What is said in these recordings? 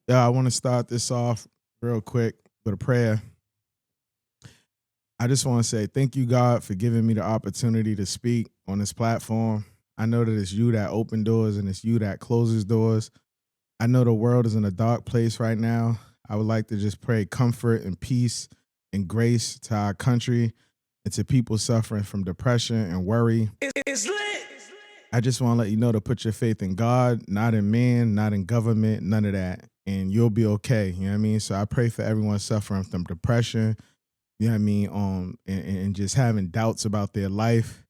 Yeah, I want to start this off real quick with a prayer. I just want to say thank you, God, for giving me the opportunity to speak on this platform. I know that it's you that open doors and it's you that closes doors. I know the world is in a dark place right now. I would like to just pray comfort and peace and grace to our country and to people suffering from depression and worry. It's lit. I just want to let you know to put your faith in God, not in man, not in government, none of that. And you'll be okay. You know what I mean? So I pray for everyone suffering from depression, you know what I mean? And just having doubts about their life.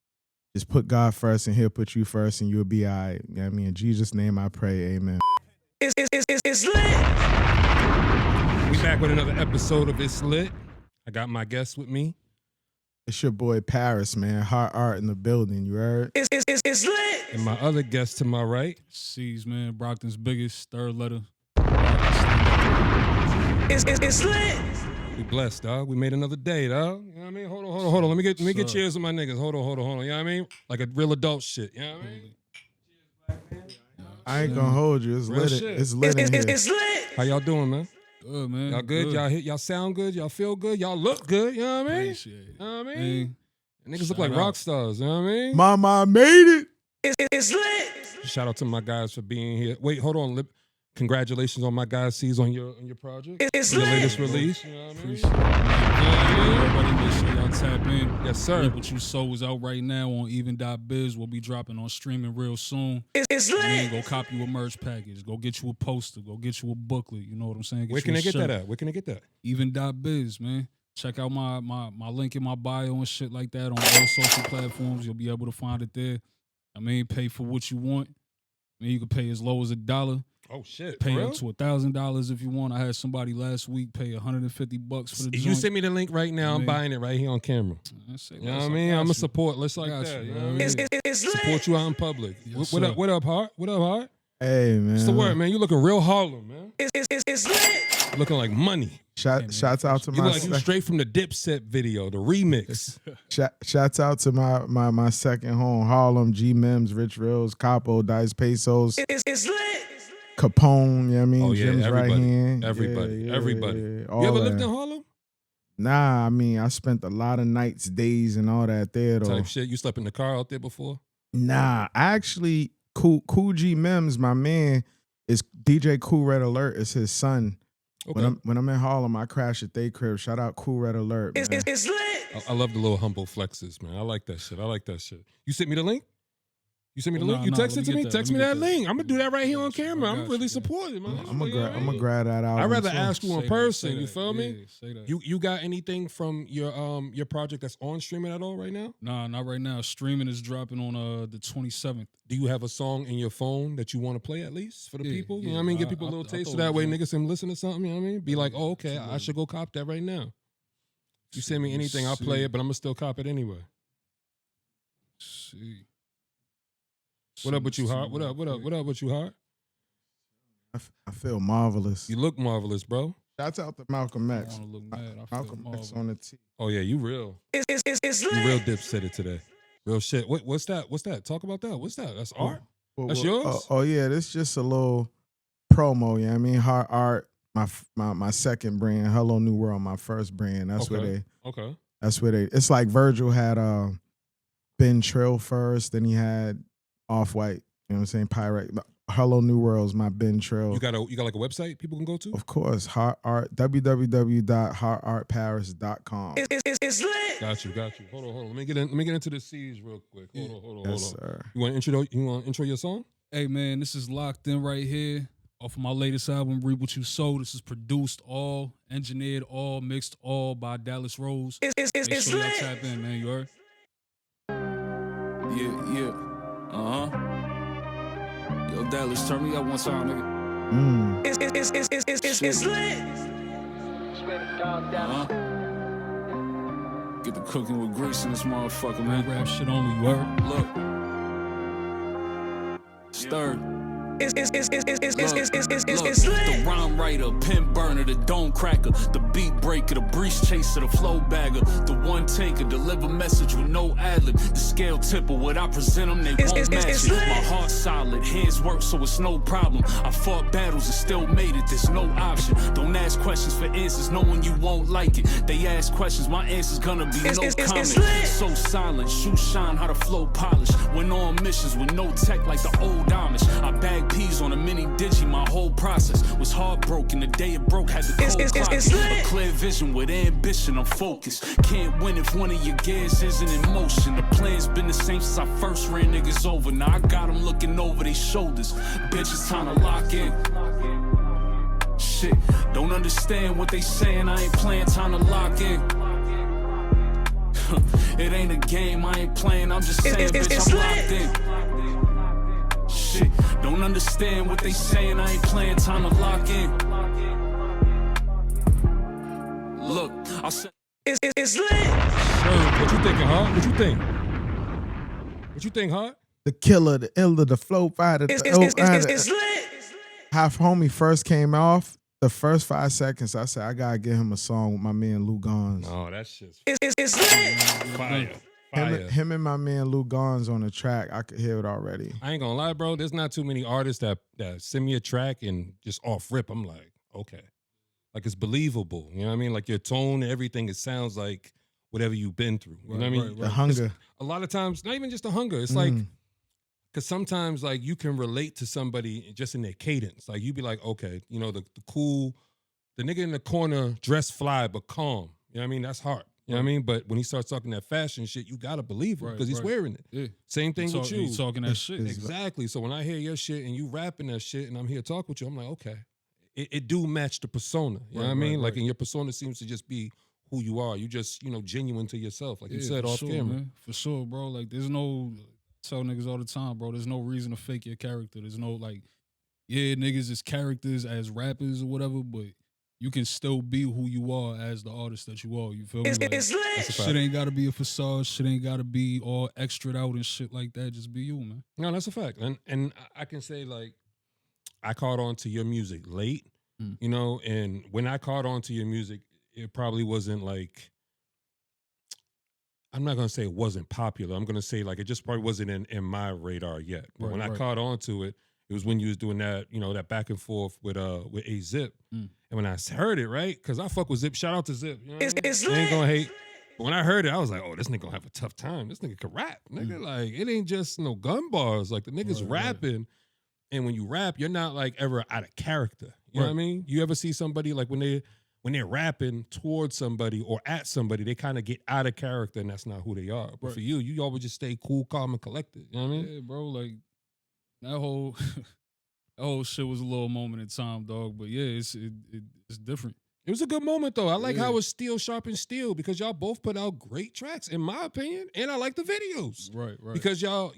Just put God first and he'll put you first and you'll be all right. You know what I mean? In Jesus' name I pray, amen. It's lit. We back with another episode of It's Lit. I got my guest with me. It's your boy Paris, man. Heart Art in the building, you heard? It's lit. And my other guest to my right. Cez, man, Brockton's biggest, third letter. It's lit. We blessed, dog. We made another day, dog. You know what I mean? Hold on. Let me get cheers with my niggas. Hold on. You know what I mean? Like a real adult shit. You know what I mean? I ain't gonna hold you. It's Real lit. shit. It's lit in here. It's lit. How y'all doing, man? Good, man. Y'all good? Y'all sound good? Y'all feel good? Y'all look good? You know what I mean? Appreciate it. You know what I Hey, mean? Niggas look shout like out. rock stars. You know what I mean? Mama, I made it. It's lit. Shout out to my guys for being here. Wait, hold on. Congratulations on my guys, Cez, on your project. It's Your lit. latest release. You know what I mean? Appreciate it, man. Everybody make sure y'all tap in. Yes, sir. What You Sold is out right now on even.biz. We'll be dropping on streaming real soon. It's Man, lit. go cop you a merch package. Go get you a poster. Go get you a booklet. You know what I'm saying? Where can you I a get shirt. that at? Where can I get that? Even.biz, man. Check out my link in my bio and shit like that on all social platforms. You'll be able to find it there. I mean, pay for what you want. I mean, you can pay as low as $1. Oh shit! Pay for real? up to $1,000 if you want. I had somebody last week pay $150 for the You joint. send me the link right now. I'm mean- buying it right here on camera. I say, You know what I listen, mean? got I'm a you. support. Let's like Got that. you, You know what I man. mean? It's lit. Support you out in public. Yes, What up? sir. What up, Hart? What up, Hart? Hey, man. What's the word, man? You looking real Harlem, man. It's lit. Looking like money. Shouts out to You my look like you straight from the Dipset video, the remix. shouts out to my second home, Harlem, G Mims, Rich Rills, Capo, Dice Pesos, It's lit. Capone, you know what I mean? Oh, yeah, Jim's right everybody. hand. Everybody. Everybody. You all ever that. lived in Harlem? Nah, I mean, I spent a lot of nights, days, and all that there, though. Type shit. You slept in the car out there before? Nah, actually, Cool G Mims, my man, is DJ Cool Red Alert, is his son. Okay. When I'm in Harlem, I crash at they crib. Shout out Cool Red Alert, man. It's lit. I love the little humble flexes, man. I like that shit. You sent me the link? You sent me the Oh, link? nah, You nah, texted let it to me me? get that. Text Let me me that get that. link. I'm going to do that right here on camera. I I'm got really you, supporting, man. I'm gonna grab that out. I'd rather too. ask you in Say that, person. say You that. feel me? Yeah, say that. You got anything from your project that's on streaming at all right now? Nah, not right now. Streaming is dropping on the 27th. Do you have a song in your phone that you want to play at least for the Yeah, people? You know yeah, what I mean? Give I- people a I- little I taste so thought it that way was on. niggas can listen to something. You know what I mean? Be like, Yeah, oh, okay, I absolutely. should go cop that right now. If you send me anything, I'll play it, but I'm gonna still cop it anyway. See. What up with you, Hart? What up with you, Hart? I feel marvelous. You look marvelous, bro. Shouts out to Malcolm I X. want to look mad. I feel Malcolm X marvelous. on the T. Oh yeah, you real. It's You real lit. dipset it today. Real shit. What's that? What's that? Talk about that. What's that? That's art? Well, That's well, yours? Oh yeah, this just a little promo. You know what I mean? Heart Art, my second brand. Hello New World, my first brand. That's where they. Okay. That's where they. It's like Virgil had Ben Trill first, then he had Off White. You know what I'm saying? Pirate. Hello New World is my Ben Trill. You got like a website people can go to? Of course, Heart Art. www.heartartparis.com. It's lit. Got you. Hold on. Let me get into the C's real quick. Hold on. Yes, sir. You want to intro your song? Hey, man, this is Locked In right here off of my latest album, Read What You Sold. This is produced all, engineered all, mixed all by Dallas Rose. Make It's sure y'all lit. tap in, man. You heard? Yeah. Uh-huh. Yo, Dallas, turn me up one time, nigga. It's lit. Uh-huh. Get the cooking with grease in this motherfucker, man. Rap shit only, you heard? Look. Stirred. It's lit. The rhyme writer, pen burner, the dome cracker, the beat breaker, the breeze chaser, the flow bagger, the one taker, deliver message with no ad-lib, the scale tipper, what I present them, they won't match it. My heart's solid, hands work so it's no problem. I fought battles and still made it, there's no option. Don't ask questions for answers, knowing you won't like it. They ask questions, my answer's gonna be no comment. So silent, shoe shine, how the flow polish. Went on missions with no tech like the old Amish. I bag peas on a mini digi, my whole process was heartbroken. The day it broke, had the cold clock. A clear vision with ambition, I'm focused. Can't win if one of your gears isn't in motion. The plan's been the same since I first ran niggas over. Now I got them looking over their shoulders. Bitch, it's time to lock in. Shit, don't understand what they saying, I ain't playing, time to lock in. It ain't a game, I ain't playing, I'm just saying, bitch, I'm locked in. Shit, don't understand what they saying, I ain't playing, time to lock in. Look, I said It's lit. What you thinking, huh? What you think? What you think, huh? The killer, the iller, the flow fighter. It's lit. How homie first came off, the first 5 seconds, I said, I gotta get him a song with my man Lou Gons. Oh, that shit's It's lit. fire. Fire. Him and my man Lou Gons on the track, I could hear it already. I ain't gonna lie, bro. There's not too many artists that send me a track and just off rip, I'm like, okay. Like it's believable. You know what I mean? Like your tone, everything, it sounds like whatever you've been through. You know what I mean? The hunger. A lot of times, not even just the hunger. It's like, because sometimes like you can relate to somebody just in their cadence. Like you be like, okay, you know, the cool, the nigga in the corner dressed fly but calm. You know what I mean? That's hard. You know what I mean? But when he starts talking that fashion shit, you gotta believe him because he's wearing it. Yeah. Same thing with you. He's talking that shit. Exactly. So when I hear your shit and you rapping that shit and I'm here to talk with you, I'm like, okay. It do match the persona. You know what I mean? Like, and your persona seems to just be who you are. You just, you know, genuine to yourself. Like you said off camera. Man. For sure, bro. Like there's no, tell niggas all the time, bro, there's no reason to fake your character. There's no like, yeah, niggas is characters as rappers or whatever, but you can still be who you are as the artist that you are. You feel me? Like, It's lit. shit ain't gotta be a facade. Shit ain't gotta be all extra out and shit like that. Just be you, man. No, that's a fact. And I can say like, I caught on to your music late, you know, and when I caught on to your music, it probably wasn't like, I'm not going to say it wasn't popular. I'm going to say like, it just probably wasn't in my radar yet. But when I caught on to it, it was when you was doing that, you know, that back and forth with A Zip. And when I heard it, right, because I fuck with Zip, shout out to Zip. You know what I mean? It's I ain't lit. going to hate. But when I heard it, I was like, oh, this nigga gonna have a tough time. This nigga can rap. Nigga, like, it ain't just no gun bars. Like, the nigga's rapping. And when you rap, you're not like ever out of character. You know what I mean? You ever see somebody like when they're rapping towards somebody or at somebody, they kind of get out of character and that's not who they are. But for you always just stay cool, calm, and collected. You know what I mean? Yeah, bro. Like that whole that whole shit was a little moment in time, dog. But yeah, it's different. It was a good moment though. I like how it's steel sharp and steel because y'all both put out great tracks, in my opinion, and I like the videos. Right. Because y'all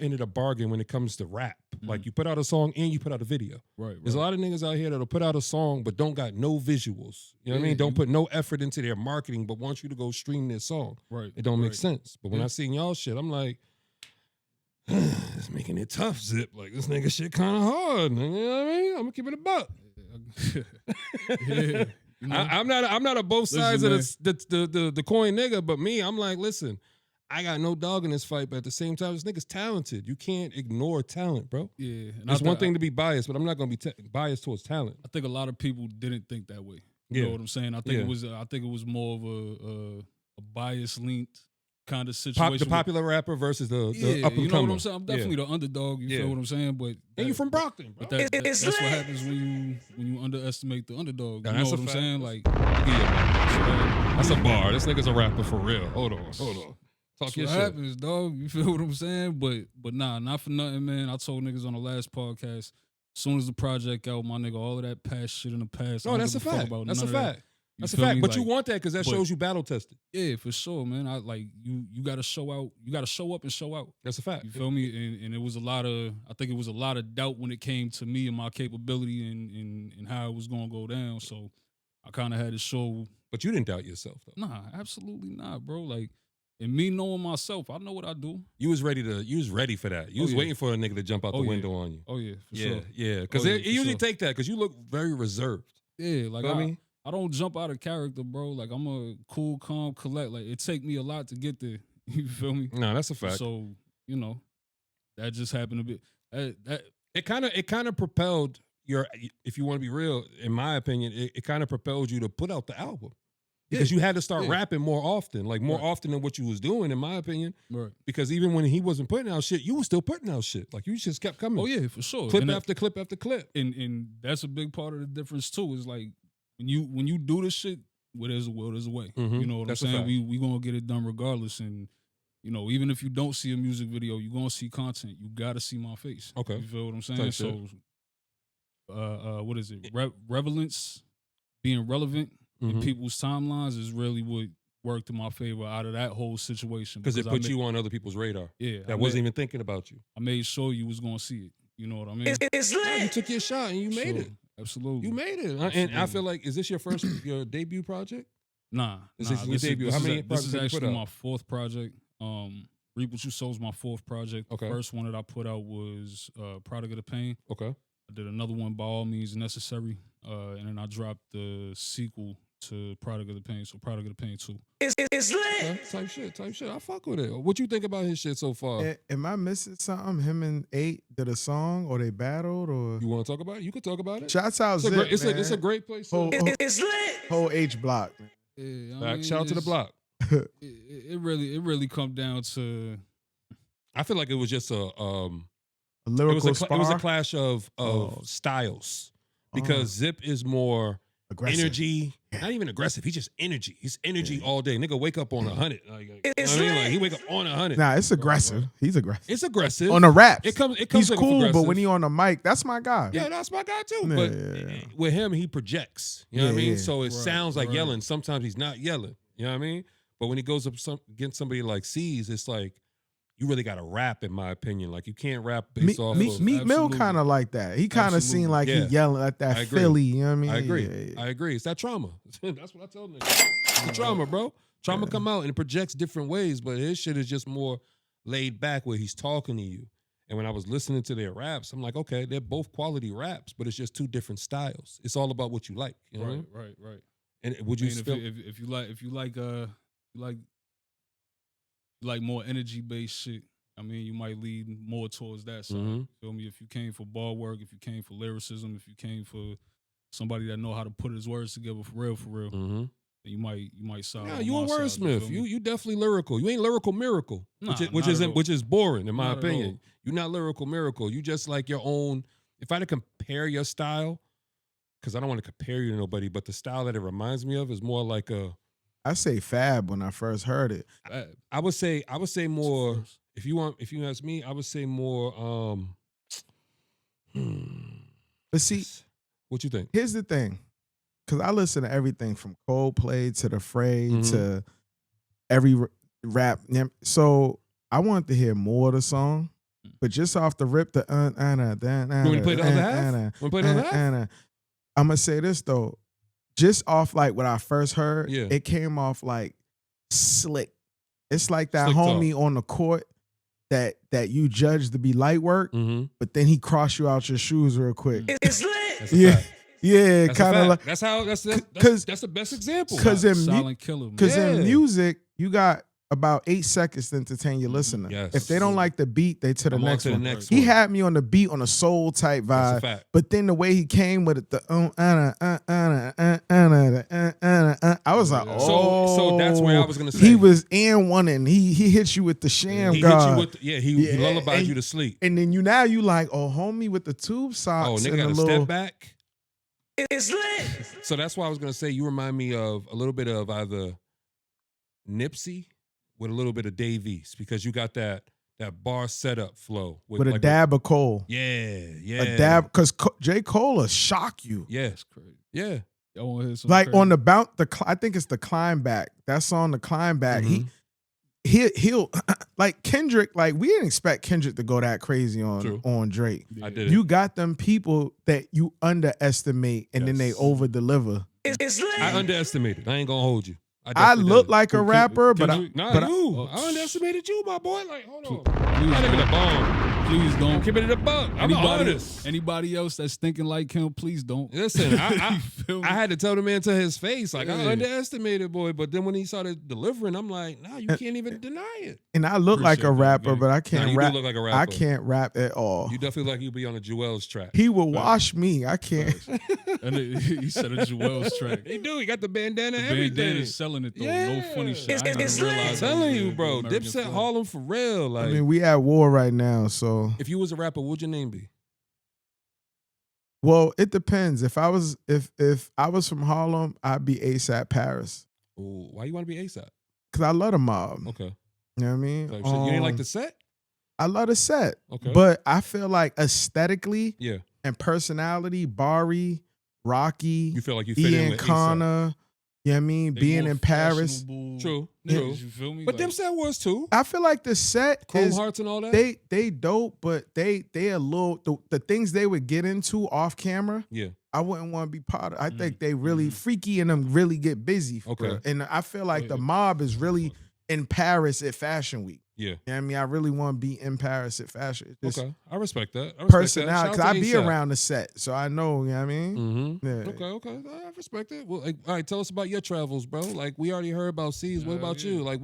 ended a bargain when it comes to rap. Like you put out a song and you put out a video. Right. There's a lot of niggas out here that'll put out a song but don't got no visuals. You know what I mean? Don't put no effort into their marketing but want you to go stream their song. Right. It don't make sense. But when I seen y'all shit, I'm like, it's making it tough, Zip. Like this nigga shit kind of hard. You know what I mean? I'm gonna keep it a buck. Yeah. You know? I'm not a both sides of the coin nigga, but me, I'm like, listen, I got no dog in this fight, but at the same time, this nigga's talented. You can't ignore talent, bro. Yeah. It's one thing to be biased, but I'm not gonna be biased towards talent. I think a lot of people didn't think that way. You know what I'm saying? I think it was more of a bias linked kind of situation. The popular rapper versus the up and comer. You know what I'm saying? I'm definitely the underdog. You feel what I'm saying? But and you from Brockton, bro. But that's what happens when you underestimate the underdog. You know what I'm saying? Like, that's a bar. This nigga's a rapper for real. Hold on. Talk your shit. Happens, dog. You feel what I'm saying? But nah, not for nothing, man. I told niggas on the last podcast, as soon as the project out, my nigga, all of that past shit in the past. No, that's a fact. That's a fact. That's a fact. But like, you want that because that shows you battle tested. Yeah, for sure, man. I like you gotta show out. You gotta show up and show out. That's a fact. You feel me? And it was I think it was a lot of doubt when it came to me and my capability and how it was gonna go down. So I kinda had to show. But you didn't doubt yourself though. Nah, absolutely not, bro. Like And me knowing myself, I know what I do. You was ready for that. You was yeah. waiting for a nigga to jump out the window on you. Oh yeah, for Yeah, sure. yeah. Because Oh, yeah, it for usually sure. take that because you look very reserved. Yeah, like Feel me? I don't jump out of character, bro. Like I'm a cool, calm, collect. Like it take me a lot to get there. You feel me? No, that's a fact. So you know, that just happened a bit. That It kind of propelled your. If you want to be real, in my opinion, it kind of propelled you to put out the album because you had to start rapping more often, like more often than what you was doing, in my opinion. right. Because even when he wasn't putting out shit, you was still putting out shit. Like you just kept coming. Oh yeah, for sure. Clip And after clip after clip. and that's a big part of the difference too. Is like when you do this shit, where there's a will, there's a way. Mhm. You know what That's a I'm saying? fact. We gonna get it done regardless. And you know, even if you don't see a music video, you gonna see content. You gotta see my face. Okay. You feel what I'm saying? Type So, what is it? Relevance, being relevant in Mhm. people's timelines is really what worked in my favor out of that whole situation. Because it I put ma- you on other people's radar. Yeah, That wasn't even thinking about you. I made sure you was gonna see it. You know what I mean? It's No, you lit. took your shot and you made So, it. Absolutely. You made it. And I Absolutely. feel like, is this your debut project? Nah, This nah, is your debut. How many this projects is have you put actually out? my fourth project. Reap What You Sow is my fourth project. Okay. The first one that I put out was Product of the Pain. Okay. I did another one, By All Means Necessary, and then I dropped the sequel to Product of the Pain, so Product of the Pain 2. It's lit. Okay. Type shit. I fuck with it. What you think about his shit so far? Am I missing something? Him and 8 did a song or they battled or You want to talk about it? You can talk about it. shouts out It's a Zip, great, it's a man. great place. Whole, It's lit. whole H block. Man. Yeah, I Fact. mean, Shout out to the it's- block. It really come down to I feel like it was just A it lyrical was a spar. clash of Oh. styles because Zip is more Aggressive. energy, not even aggressive. He's just energy. He's energy all day. Nigga wake up on 100. Like, you know It's what I mean? lit. Like he wake up on 100. Nah, it's aggressive. right. He's aggressive. It's aggressive. On the raps. It comes He's like cool, but aggressive. when he on the mic, that's my guy. Yeah, that's my guy too. Yeah, But yeah. with him, he projects. You know what I Yeah, mean? yeah. So it Right, sounds like right. yelling. Sometimes he's not yelling. You know what I mean? But when he goes up against somebody like Cez, it's like you really got to rap, in my opinion. Like you can't rap based off of. Meek Mill Absolutely. kind of like that. He kind of Absolutely. seemed like Yeah. he yelling at that I agree. Philly. You know what I mean? I agree. Yeah, yeah. I agree. It's that trauma. That's what I tell niggas. It's the trauma, bro. Trauma come out and it projects different ways, but his shit is just more laid back where he's talking to you. And when I was listening to their raps, I'm like, okay, they're both quality raps, but it's just two different styles. It's all about what you like. You know what I mean? Right. And would you I mean, feel? if you like more energy based shit, I mean, you might lean more towards that side. Mhm. Feel me? If you came for bar work, if you came for lyricism, if you came for somebody that know how to put his words together for real, Mm-hmm. then you might side. Yeah, on you a my side, wordsmith. feel me? You definitely lyrical. You ain't lyrical miracle, Nah, which not at all. is boring in my Not at opinion. all. You're not lyrical miracle. You just like your own. If I had to compare your style, because I don't want to compare you to nobody, but the style that it reminds me of is more like a. I say Fab when I first heard it. I would say more. First. If you ask me, I would say more. But see, What you think? here's the thing, because I listen to everything from Coldplay to The Fray Mhm. to every rap. So I wanted to hear more of the song, but just off the rip, the You want me to play the other half? Want to play the other half? I'm gonna say this though, just off like what I first heard, Yeah. it came off like slick. It's like that Slick talk. homie on the court that you judge to be light work, Mm-hmm. but then he cross you out your shoes real quick. It's lit. That's a Yeah, fact. yeah, That's a kind of fact. like That's how. That's the best example. 'cause in mu- Silent killer, man. because in Yeah. music you got about 8 seconds to entertain your listener. Yes. If they don't like the beat, they to the I'm on next to the one. next He one. had me on the beat on a soul type That's a vibe, fact. but then the way he came with it, I was like, Yeah. So that's where I was gonna say. He was and one, and he hit you with the sham He guard. hit you with he Yeah, lullabied and- you to sleep. And then you like, oh, homie with the tube socks. Oh, nigga and got a a little, step back. It's lit. So that's why I was gonna say you remind me of a little bit of either Nipsey with a little bit of Dave East because you got that bar setup flow with a like dab of Cole. Yeah. A dab, because J. Cole will shock you. Yeah, That's crazy. yeah. Y'all want to hear some Like crazy? on the I think it's the Climb Back. That song, the Climb Back. Mhm. He'll like Kendrick. Like we didn't expect Kendrick to go that crazy True. on Drake. I did it. You got them people that you underestimate and then they Yes. over deliver. It's lit. I underestimated. I ain't gonna hold you. I definitely look did. like a rapper, but Nah, but you. I underestimated you, my boy. Like, hold on. Not even a bomb. Please don't. Keep it in the buck. I'm honest. Anybody else that's thinking like him, please don't. Listen, I Feel me? had to tell the man to his face. Like, I Yeah. underestimated, boy. But then when he started delivering, I'm like, nah, you can't even deny it. and I look like a Appreciate that, rapper, gang. but I Nah, can't you rap. do look like a rapper. I can't rap at all. You definitely like you be on a Jewel's track. He will wash me. I can't. And he said a Jewel's track. He do. He got the bandana, The everything. bandana's selling it though. No funny shit. It's- I didn't it's even lit. realize. I'm telling you, the bro. American Dipset flag. Harlem for real. Like, I mean, we at war right now, so if you was a rapper, what would your name be? well, it depends. If I was from Harlem, I'd be ASAP Paris Ooh, why you want to be ASAP? because I love the mob. Okay. You know what I mean? Type shit. You didn't like the set? I love the set, Okay. but I feel like aesthetically Yeah. and personality, Bari, Rocky, You feel like you fit in Ian with ASAP. Connor. You know what I mean? They Being more in Paris. fashionable True. Yeah. True. You feel me? But Like, Dipset was too. I feel like the set Chrome is Hearts and all that. they dope, but they a little the things they would get into off camera. Yeah. I wouldn't want to be part of. I think they really freaky and them really get busy. For Okay. real. And I feel like the Yeah. mob is really in Paris at Fashion Week. Yeah. You know what I mean? I really want to be in Paris at Fashion. It's just Okay. I respect that. I respect personality. Because I be around the set. So I know, you know what I mean? Mm-hmm. Yeah. Okay. I respect it. Well, like, all right, tell us about your travels, bro. Like, we already heard about Cez. What Hell about yeah. you? Like,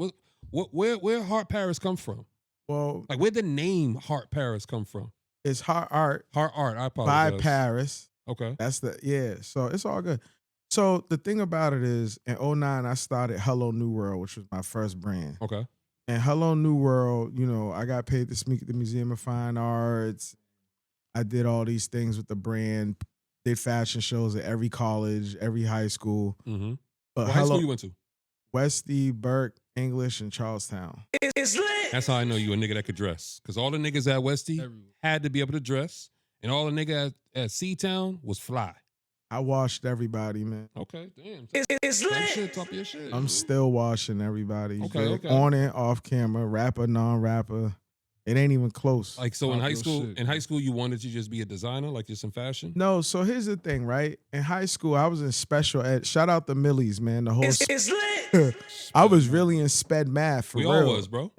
where Heart Paris come from? Well, Like, where'd the name Heart Paris come from? it's Hot Art Heart Art. I by apologize. Paris. Okay. That's so it's all good. So the thing about it is in 2009, I started Hello New World, which was my first brand. Okay. And Hello New World, you know, I got paid to speak at the Museum of Fine Arts. I did all these things with the brand, did fashion shows at every college, every high school. Mm-hmm. But What high school you went to? Westie, Burke, English, and Charlestown. It's lit. That's how I know you a nigga that could dress. Because all the niggas at Westie everywhere. had to be able to dress. And all the niggas at C-Town was fly. I washed everybody, man. Okay, damn. It's Same lit. shit, top of your shit. I'm still washing everybody. You Okay, dig? okay. On and off camera, rapper, non-rapper. It ain't even close. Like, so in Pop high your school, shit. you wanted to just be a designer, like just in fashion? No, so here's the thing, right? In high school, I was in special ed. Shout out the Millies, man. The whole It's lit. I was really in sped math for We real. all was, bro.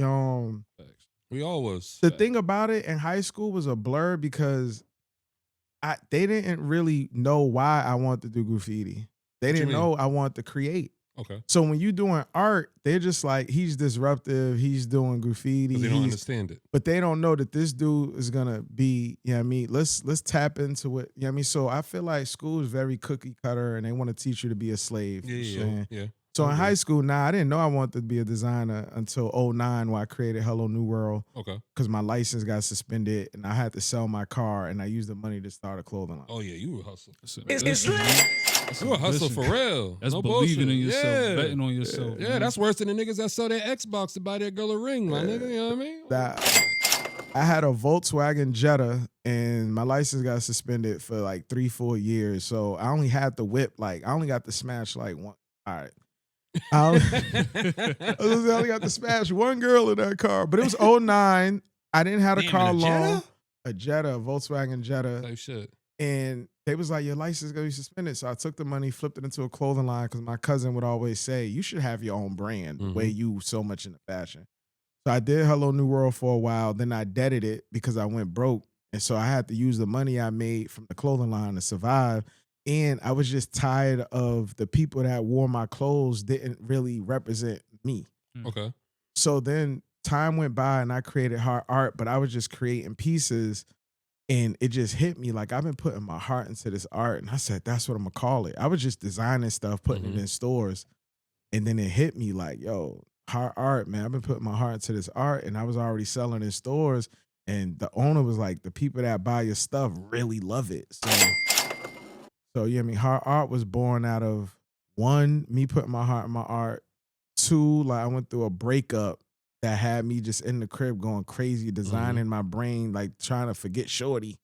We all was. The thing about it in high school was a blur because they didn't really know why I wanted to do graffiti. They What you didn't mean? know I wanted to create. Okay. So when you doing art, they're just like, he's disruptive, he's doing graffiti. Because they don't he's- understand it. But they don't know that this dude is gonna be, you know what I mean? Let's tap into it. You know what I mean? So I feel like school is very cookie cutter and they want to teach you to be a slave. Yeah, you know what I'm saying? yeah. So in Okay. high school, I didn't know I wanted to be a designer until 2009 when I created Hello New World Okay. because my license got suspended and I had to sell my car and I used the money to start a clothing line. Oh, yeah, you a hustle. It's lit. You a hustle for real. That's no believing bullshit. in yourself, Yeah. betting on yourself. Yeah, man. that's worse than the niggas that sell their Xbox to buy their girl a ring, my nigga. You know what I mean? I had a Volkswagen Jetta and my license got suspended for like 3-4 years. So I only had the whip, I only got to smash like one. All right. I only got to smash one girl in that car, but it was 2009. I didn't have a Damn, car in a long. Jetta? A Volkswagen Jetta. Type shit. And they was like, your license is going to be suspended. So I took the money, flipped it into a clothing line because my cousin would always say, you should have your own brand the way you so much into fashion. So I did Hello New World for a while. Then I deaded it because I went broke. And so I had to use the money I made from the clothing line to survive. And I was just tired of the people that wore my clothes didn't really represent me. Okay. So then time went by and I created Heart Art, but I was just creating pieces and it just hit me like I've been putting my heart into this art. And I said, that's what I'm gonna call it. I was just designing stuff, putting it in stores. And then it hit me like, yo, Heart Art, man, I've been putting my heart into this art and I was already selling in stores. And the owner was like, the people that buy your stuff really love it. So yeah, I mean, Heart Art was born out of one, me putting my heart in my art. Two, like I went through a breakup that had me just in the crib going crazy, designing my brain, like trying to forget shorty.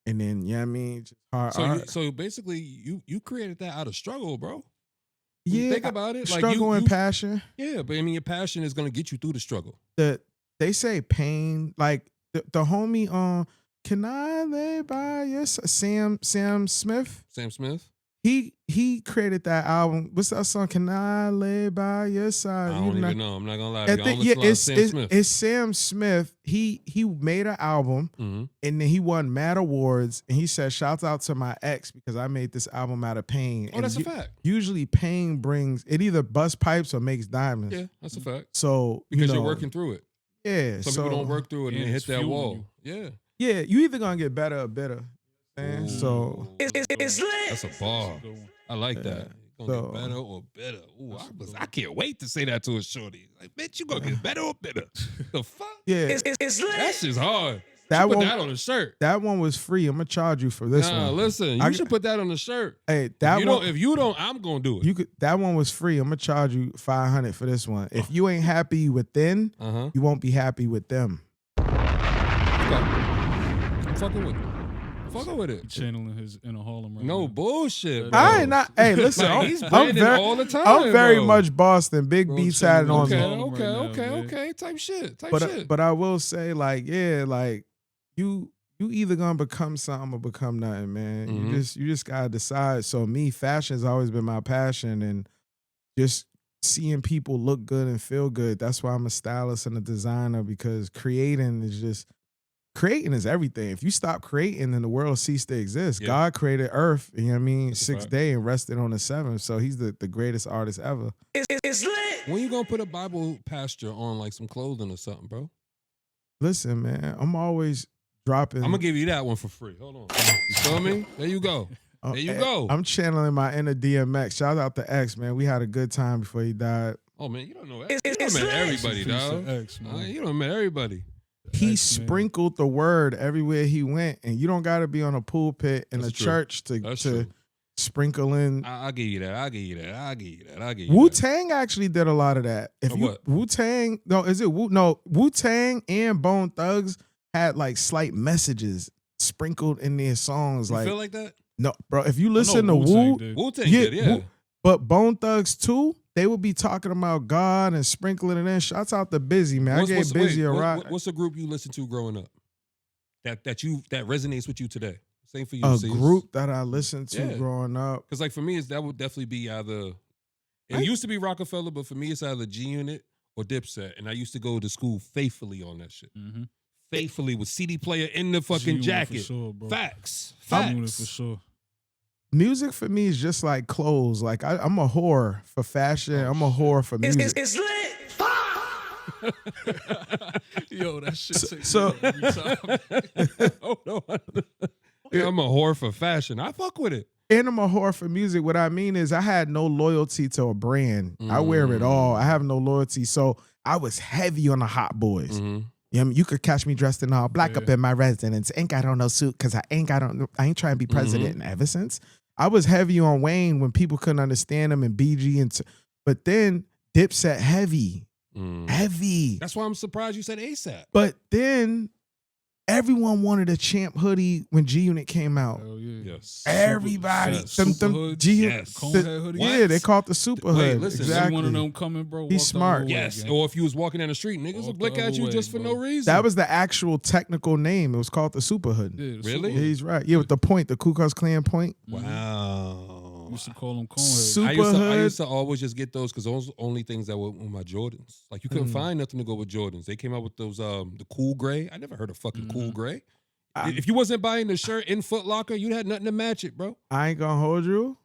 And then, you know what I mean? Just Heart Art. So basically, you created that out of struggle, bro. Yeah, Think about it. Like struggle and passion. Yeah, but I mean, your passion is going to get you through the struggle. They say pain, like the homie on Can I Lay By Your Sam Smith? Sam Smith? He created that album. What's that song? Can I lay by your side? I don't even know. I'm not gonna lie to you. I don't listen to Sam Smith. It's Sam Smith. He made an album and then he won mad awards. And he said, "Shouts out to my ex because I made this album out of pain." Oh, that's a fact. Usually, pain brings it either busts pipes or makes diamonds. Yeah, that's a fact. So Because you're working through it. Yeah. Some people don't work through it and they hit that wall. You. Yeah. You either gonna get better or bitter. Man. So It's lit. That's a bar. I like that. You're gonna get better or better. Ooh, I can't wait to say that to a shorty. Like, bitch, you gonna get better or better? The fuck? Yeah. It's lit. That shit's hard. That Put one, that on a shirt. That one was free. I'm gonna charge you for this one. Listen, you should put that on the shirt. Hey, that if you don't, I'm gonna do it. You could. That one was free. I'm gonna charge you $500 for this one. If you ain't happy within, you won't be happy with them. Okay. I'm fucking with it. Fucking with it. Channeling his inner Harlem right No now. bullshit, bro. I ain't not. Hey, listen, He's I'm branding very, all the time. I'm very bro. much Boston. Big Bro, beats had it on Okay, me. okay. Type shit. But I will say, like, yeah, like you either gonna become something or become nothing, man. You just gotta decide. So me, fashion's always been my passion, and just seeing people look good and feel good. That's why I'm a stylist and a designer, because creating is everything. If you stop creating, then the world ceased to exist. Yeah. God created Earth, you know what I mean, That's a 6th fact. day and rested on the 7th. So he's the greatest artist ever. It's lit. When you gonna put a Bible pasture on like some clothing or something, bro? Listen, man, I'm always dropping. I'm gonna give you that one for free. Hold on. You feel me? There you go. There you go. I'm channeling my inner DMX. Shout out to X, man. We had a good time before he died. Oh man, you don't know. It's You don't met lit. everybody, Peace dog. to X, man. You don't met everybody. He X-Men. sprinkled the word everywhere he went, and you don't got to be on a pulpit in That's a true. church That's to true. sprinkle in. I'll give you that. Wu Tang actually did a lot of that. What? Wu Tang, no, is it Wu? No, Wu Tang and Bone Thugs had like slight messages sprinkled in their songs. You Like, feel like that? no, bro, if you listen to Wu-Tang Wu, did. Wu-Tang did, yeah. but Bone Thugs too, they would be talking about God and sprinkling it in. Shouts out to Busy, man. I gave Busy a rock. What's a group you listened to growing up that resonates with you today? Same for you. A group that I listened to Yeah. growing up. Because like for me, that would definitely be either. It used to be Rockefeller, but for me, it's either G Unit or Dipset, and I used to go to school faithfully on that shit. Mm-hmm. Faithfully with CD player in the fucking jacket. For sure, bro. Facts. G-Unit Facts. for sure. Music for me is just like clothes. Like I'm a whore for fashion. I'm a whore for music. It's lit. Yo, that shit takes so- me every time. Oh no. Yeah, I'm a whore for fashion. I fuck with it. And I'm a whore for music. What I mean is I had no loyalty to a brand. I wear it all. I have no loyalty. So I was heavy on the Hot Boys. Mm-hmm. You could catch me dressed in all black up in my residence. Ain't got on no suit because I ain't trying to be president. And ever since, I was heavy on Wayne when people couldn't understand him, and BG. But then Dipset heavy. Heavy. That's why I'm surprised you said ASAP. But then everyone wanted a Champ hoodie when G Unit came out. Hell yeah. Yes. Everybody. Yes. them Super hood. G Yes. Cone the- head hoodie. Yeah, they called the Super Wait, Hood. listen, exactly. Every one of them coming, bro. He's walk the smart. whole way, Yes. gang. Or if you was walking down the street, niggas Walk would the blick at other you way, just for bro. no reason. That was the actual technical name. It was called the Super Hood. Yeah, the Really? Yeah, he's right. Yeah, with the point, the Ku Klux Klan point. Wow. Used to call them cone heads. Super I Hood. used to always just get those because those were only things that were with my Jordans. Like you couldn't find nothing to go with Jordans. They came out with those the cool gray. I never heard of fucking cool gray. If you wasn't buying the shirt in Foot Locker, you had nothing to match it, bro. I ain't gonna hold you.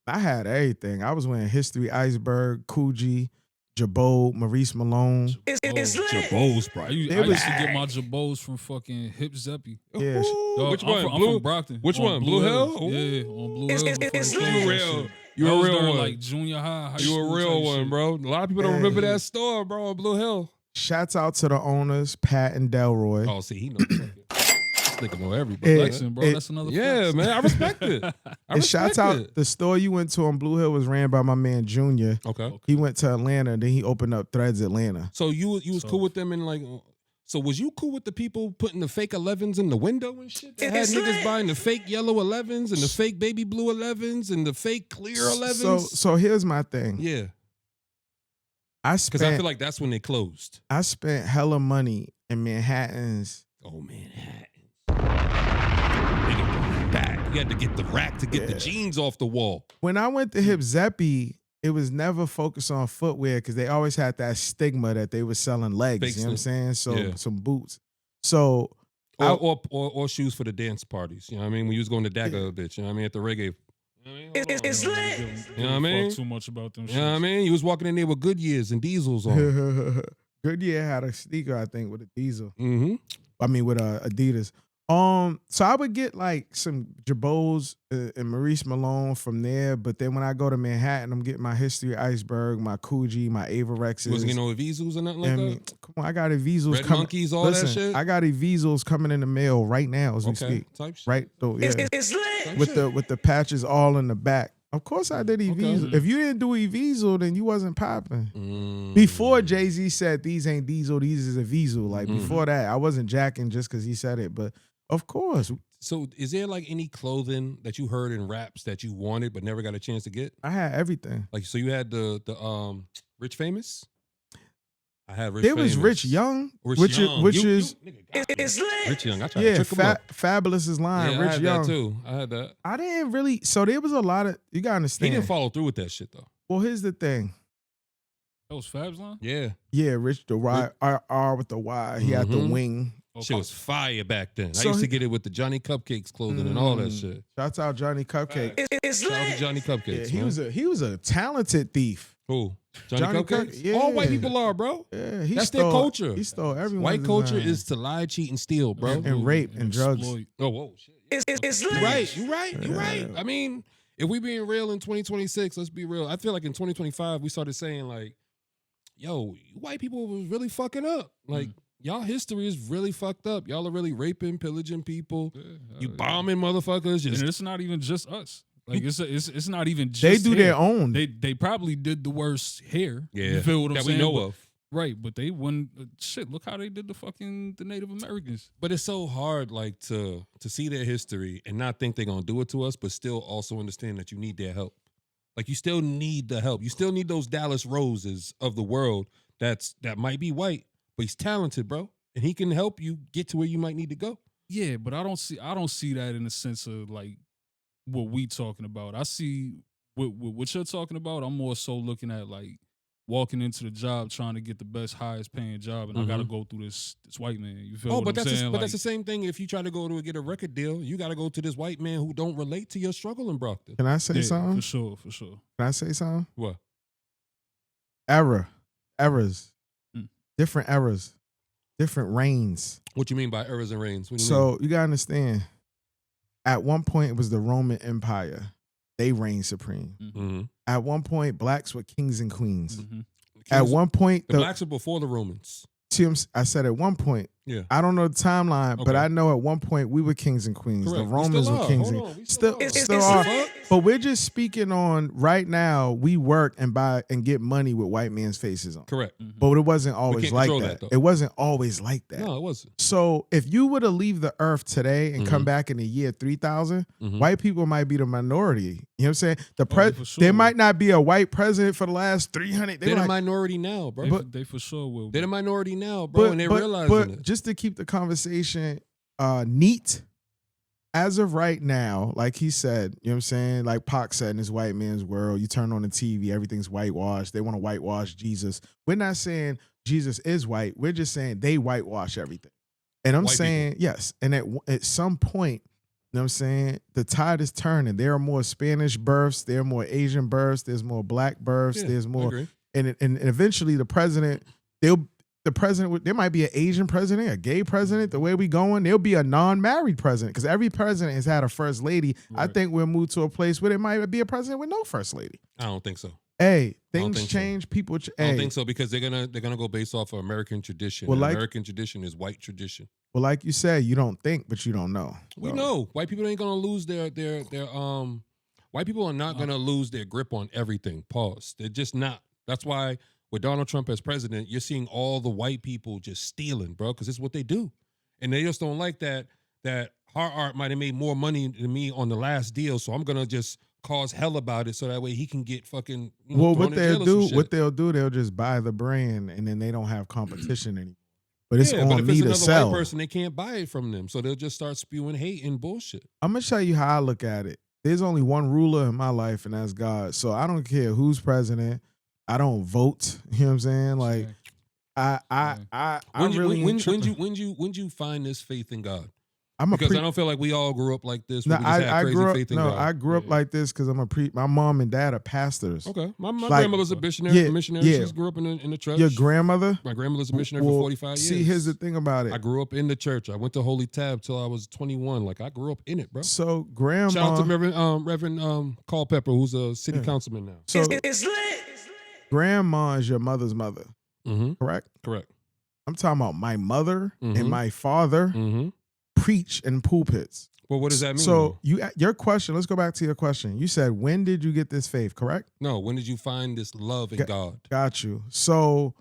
I had everything. I was wearing History, Iceberg, Coogee, Jabot, Maurice Malone. It's lit. Jabos, bro. I used to get my Jabos from fucking Hip Zeppy. Yeah. Dog, Which I'm one? From, I'm Blue? from Brockton. Which On one? Blue Hill? Hills. Yeah, on Blue It's- Hill. it's- it's before they lit. changed You that real. shit. You I a was real during, one. like junior high. You a real one, bro. A lot of people don't remember that store, bro, on Blue Hill. Shouts out to the owners, Pat and Delroy. Oh, see, he knows. This nigga know everybody. It- Flexing, bro. it- That's another Yeah, flex. man. I respect it. I And shouts respect out it. the store you went to on Blue Hill was ran by my man Junior. Okay. He went to Atlanta, then he opened up Threads Atlanta. So you was cool with them and like, so was you cool with the people putting the fake 11s in the window and shit? That had It's niggas lit. buying the fake yellow 11s and the fake baby blue 11s and the fake clear 11s. So here's my thing. Yeah, I because I feel spent like that's when they closed. hella money in Manhattan's. Oh, Manhattan. Nigga brought it back. You You had to get the rack to get the Yeah. jeans off the wall. When I went to Hip Zeppy, it was never focused on footwear because they always had that stigma that they were selling legs. Fake You know what I'm saying? So Yeah. some boots. So Or shoes for the dance parties. You know what I mean? When you was going to Dagger, bitch. You know what I mean? At the reggae. You know what I mean? Hold on. It's lit. You know what I mean? Too much about them. You know what I mean? You was walking in there with Goodyears and Diesels on. Goodyear had a sneaker, I think, with a diesel. Mm-hmm. I mean, with Adidas. So I would get like some Jabos and Maurice Malone from there, but then when I go to Manhattan, I'm getting my History Iceberg, my Coogee, my Avorexes. You wasn't getting no Evisus or nothing like I that? mean, come on, I got Evisels Red coming. Monkeys, all Listen, that shit? I got Evisels coming in the mail right now as we Okay, speak. type shit. Right, though, yeah. It's lit. With the patches all in the back. Of course I did Evisel. If you didn't do Evisel, then you wasn't popping. Before Jay-Z said these ain't Diesel, these is a Evisel. Like before that, I wasn't jacking just because he said it. But of course, So is there like any clothing that you heard in raps that you wanted but never got a chance to get? I had everything. Like, so you had the Rich Famous? I had Rich There Famous. was Rich Young, Rich Young. which You- is nigga got me. It's lit. Rich Young. I tried yeah, to trick him up. Fabulous's line. Yeah, I Rich had Young that too. I had that. I didn't really. So there was a lot of. You gotta He understand. didn't follow through with that shit though. Well, here's the thing. That was Fab's line. Yeah. Yeah, Rich the Y R with the Y. He had the Mhm. wing. Shit was fire back then. So I used to he- get it with the Johnny Cupcakes clothing and all that shit. Shouts out Johnny Cupcake. It's Shout out to lit. Johnny Yeah, Cupcakes. he was a talented thief. Who? Johnny Johnny Cup- Cupcakes? yeah. All white people are, bro. Yeah, he That's their stole, culture. He stole everyone's White culture design. is to lie, cheat, and steal, bro. And rape and drugs. exploit. Oh, whoa, shit. It's You lit. right. You right. You right. I mean, if we being real in 2026, let's be real. I feel like in 2025, we started saying like, yo, white people was really fucking up. Like, y'all history is really fucked up. Y'all are really raping, pillaging people. You bombing motherfuckers. Just And it's not even just us. Like it's not even just They do here. their own. They probably did the worst here. yeah, You feel what I'm that saying? we know But- of. Right, but they won shit. Look how they did the Native Americans. But it's so hard, like to see their history and not think they're gonna do it to us, but still also understand that you need their help. Like you still need the help. You still need those Dallas Roses of the world. That might be white, but he's talented, bro, and he can help you get to where you might need to go. Yeah, but I don't see that in the sense of like what we talking about. I see what you're talking about. I'm more so looking at like walking into the job trying to get the best, highest paying job, and I got to go through this white man. You feel Oh, what but I'm saying? that's the same thing. If you try to go to get a record deal, you got to go to this white man who don't relate to your struggle in Brockton. Can I say yeah, something? for sure. Can I say something? What? Eras, Mm. different eras, different reigns. What you mean by errors and reigns? What do you So you gotta understand. At one point, it was the Roman Empire. They reigned supreme. mean? Mm-hmm. At one point, blacks were kings and queens. Mhm. At one point, the blacks were before the Romans. I said at one point. Yeah. I don't know the timeline, but Okay. I know at one point we were kings and queens. Correct. The We Romans still were are. kings Hold and on. We still still are. still It's are. lit. But we're just speaking on right now. We work and buy and get money with white man's faces on. Correct. But it wasn't always can't like control that. that, though. It wasn't always like that. No, it wasn't. So if you were to leave the earth today and come back in the year 3000, Mhm. white people might be the minority. You know what I'm saying? for sure. There might not be a white president for the last 300. They're They the like, minority now, bro. They for sure will. They're the minority now, bro, and they're realizing but it. just to keep the conversation neat, as of right now, like he said, you know what I'm saying? Like Pac said in this white man's world, you turn on the TV, everything's whitewashed. They want to whitewash Jesus. We're not saying Jesus is white. We're just saying they whitewash everything. And I'm White saying, yes. And at some point, you know what I'm saying? The tide is turning. There are more Spanish births. There are more Asian births. There's more black births. Yeah, there's I more. agree. And eventually the president, there might be an Asian president, a gay president. The way we going, there'll be a non-married president because every president has had a first lady. I Right. think we'll move to a place where there might be a president with no first lady. I don't think so. Hey, I don't things think so. change. People. I don't Hey, think so because they're gonna go based off of American tradition. Well, And like- American tradition is white tradition. well, like you said, you don't think, but you don't know. We So, know white people ain't gonna lose their white people are not gonna lose their grip on everything. Pause. They're just not. That's why with Donald Trump as president, you're seeing all the white people just stealing, bro, because it's what they do, and they just don't like that. That Hard Art might have made more money than me on the last deal, so I'm gonna just cause hell about it so that way he can get fucking. Well, thrown what in they'll jail or some do, shit. what they'll do, they'll just buy the brand, and then they don't have competition anymore. but it's but on if me it's to another sell. white person, they can't buy it from them, so they'll just start spewing hate and bullshit. I'm gonna tell you how I look at it. There's only one ruler in my life, and that's God. So I don't care who's president. I don't vote. You know what I'm saying? Like I really ain't tripping. When you find this faith in God? I'm Because I don't feel like we all grew up like this. No, We just had crazy faith in God. I grew up like this because my mom and dad are pastors. Okay, my Like, grandmother's a missionary. yeah, missionary. yeah. She grew up in the church. Your grandmother? My grandmother's a missionary Well, for 45 years. See, here's the thing about it. I grew up in the church. I went to Holy Tab till I was 21. Like I grew up in it, bro. So grandma, Shout out to Reverend Culpepper, who's a city councilman now. so It's lit. grandma is your mother's mother, Mm-hmm. correct? Correct. I'm talking about my mother Mhm. and my father Mm-hmm. preach in pulpits. Well, what does that mean? So your question. Let's go back to your question. You said, when did you get this faith? Correct? no, when did you find this love in God? Got you. So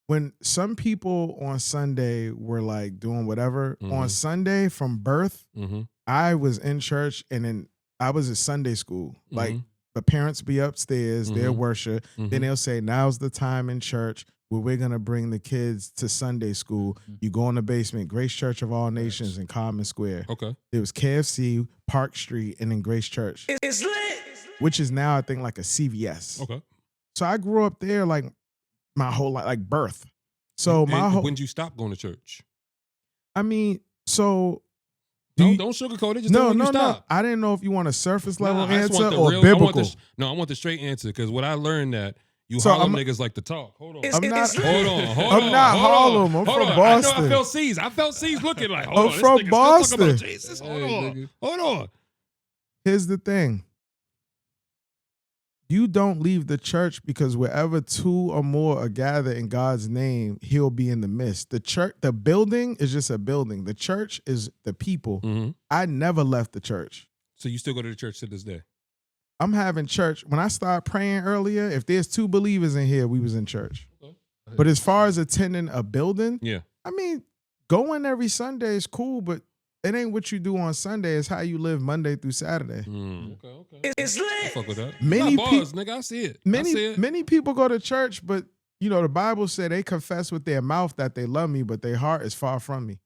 when some people on Sunday were like doing whatever on Mhm. Sunday from birth, Mm-hmm. I was in church and then I was at Sunday school. Like Mhm. the parents be upstairs, they'll Mhm. worship. Then they'll say, now's the time in church where we're gonna bring the kids to Sunday school. You go in the basement, Grace Church of All Nations in Common Square. Okay. There was KFC, Park Street, and then Grace Church, It's lit. which is now I think like a CVS. Okay. So I grew up there like my whole life, like birth. So my And whole, when did you stop going to church? I mean, so Don't sugarcoat it. Just tell me when you stop. I didn't know if you want a surface level Nah, I just answer want the or real- biblical. I want the straight answer because what I learned that you So Harlem I'm- niggas like to talk. Hold on. It's- I'm not. it's lit. Hold on. I'm not Harlem. I'm hold from on. Boston. I know I felt C's looking like, hold I'm on. This from nigga Boston. Still talking about Jesus. Hold Hey, on. nigga. Hold on. Here's the thing. You don't leave the church because wherever two or more are gathered in God's name, he'll be in the midst. The church, the building is just a building. The church is the people. Mm-hmm. I never left the church. So you still go to the church to this day? I'm having church. When I started praying earlier, if there's two believers in here, we was in church. Okay. But as far as attending a building, Yeah. I mean, going every Sunday is cool, but it ain't what you do on Sunday. It's how you live Monday through Saturday. Okay. It's I lit. fuck with that. Many Not bars, nigga. I see it. I see it. Many people go to church, but you know the Bible said they confess with their mouth that they love me, but their heart is far from me.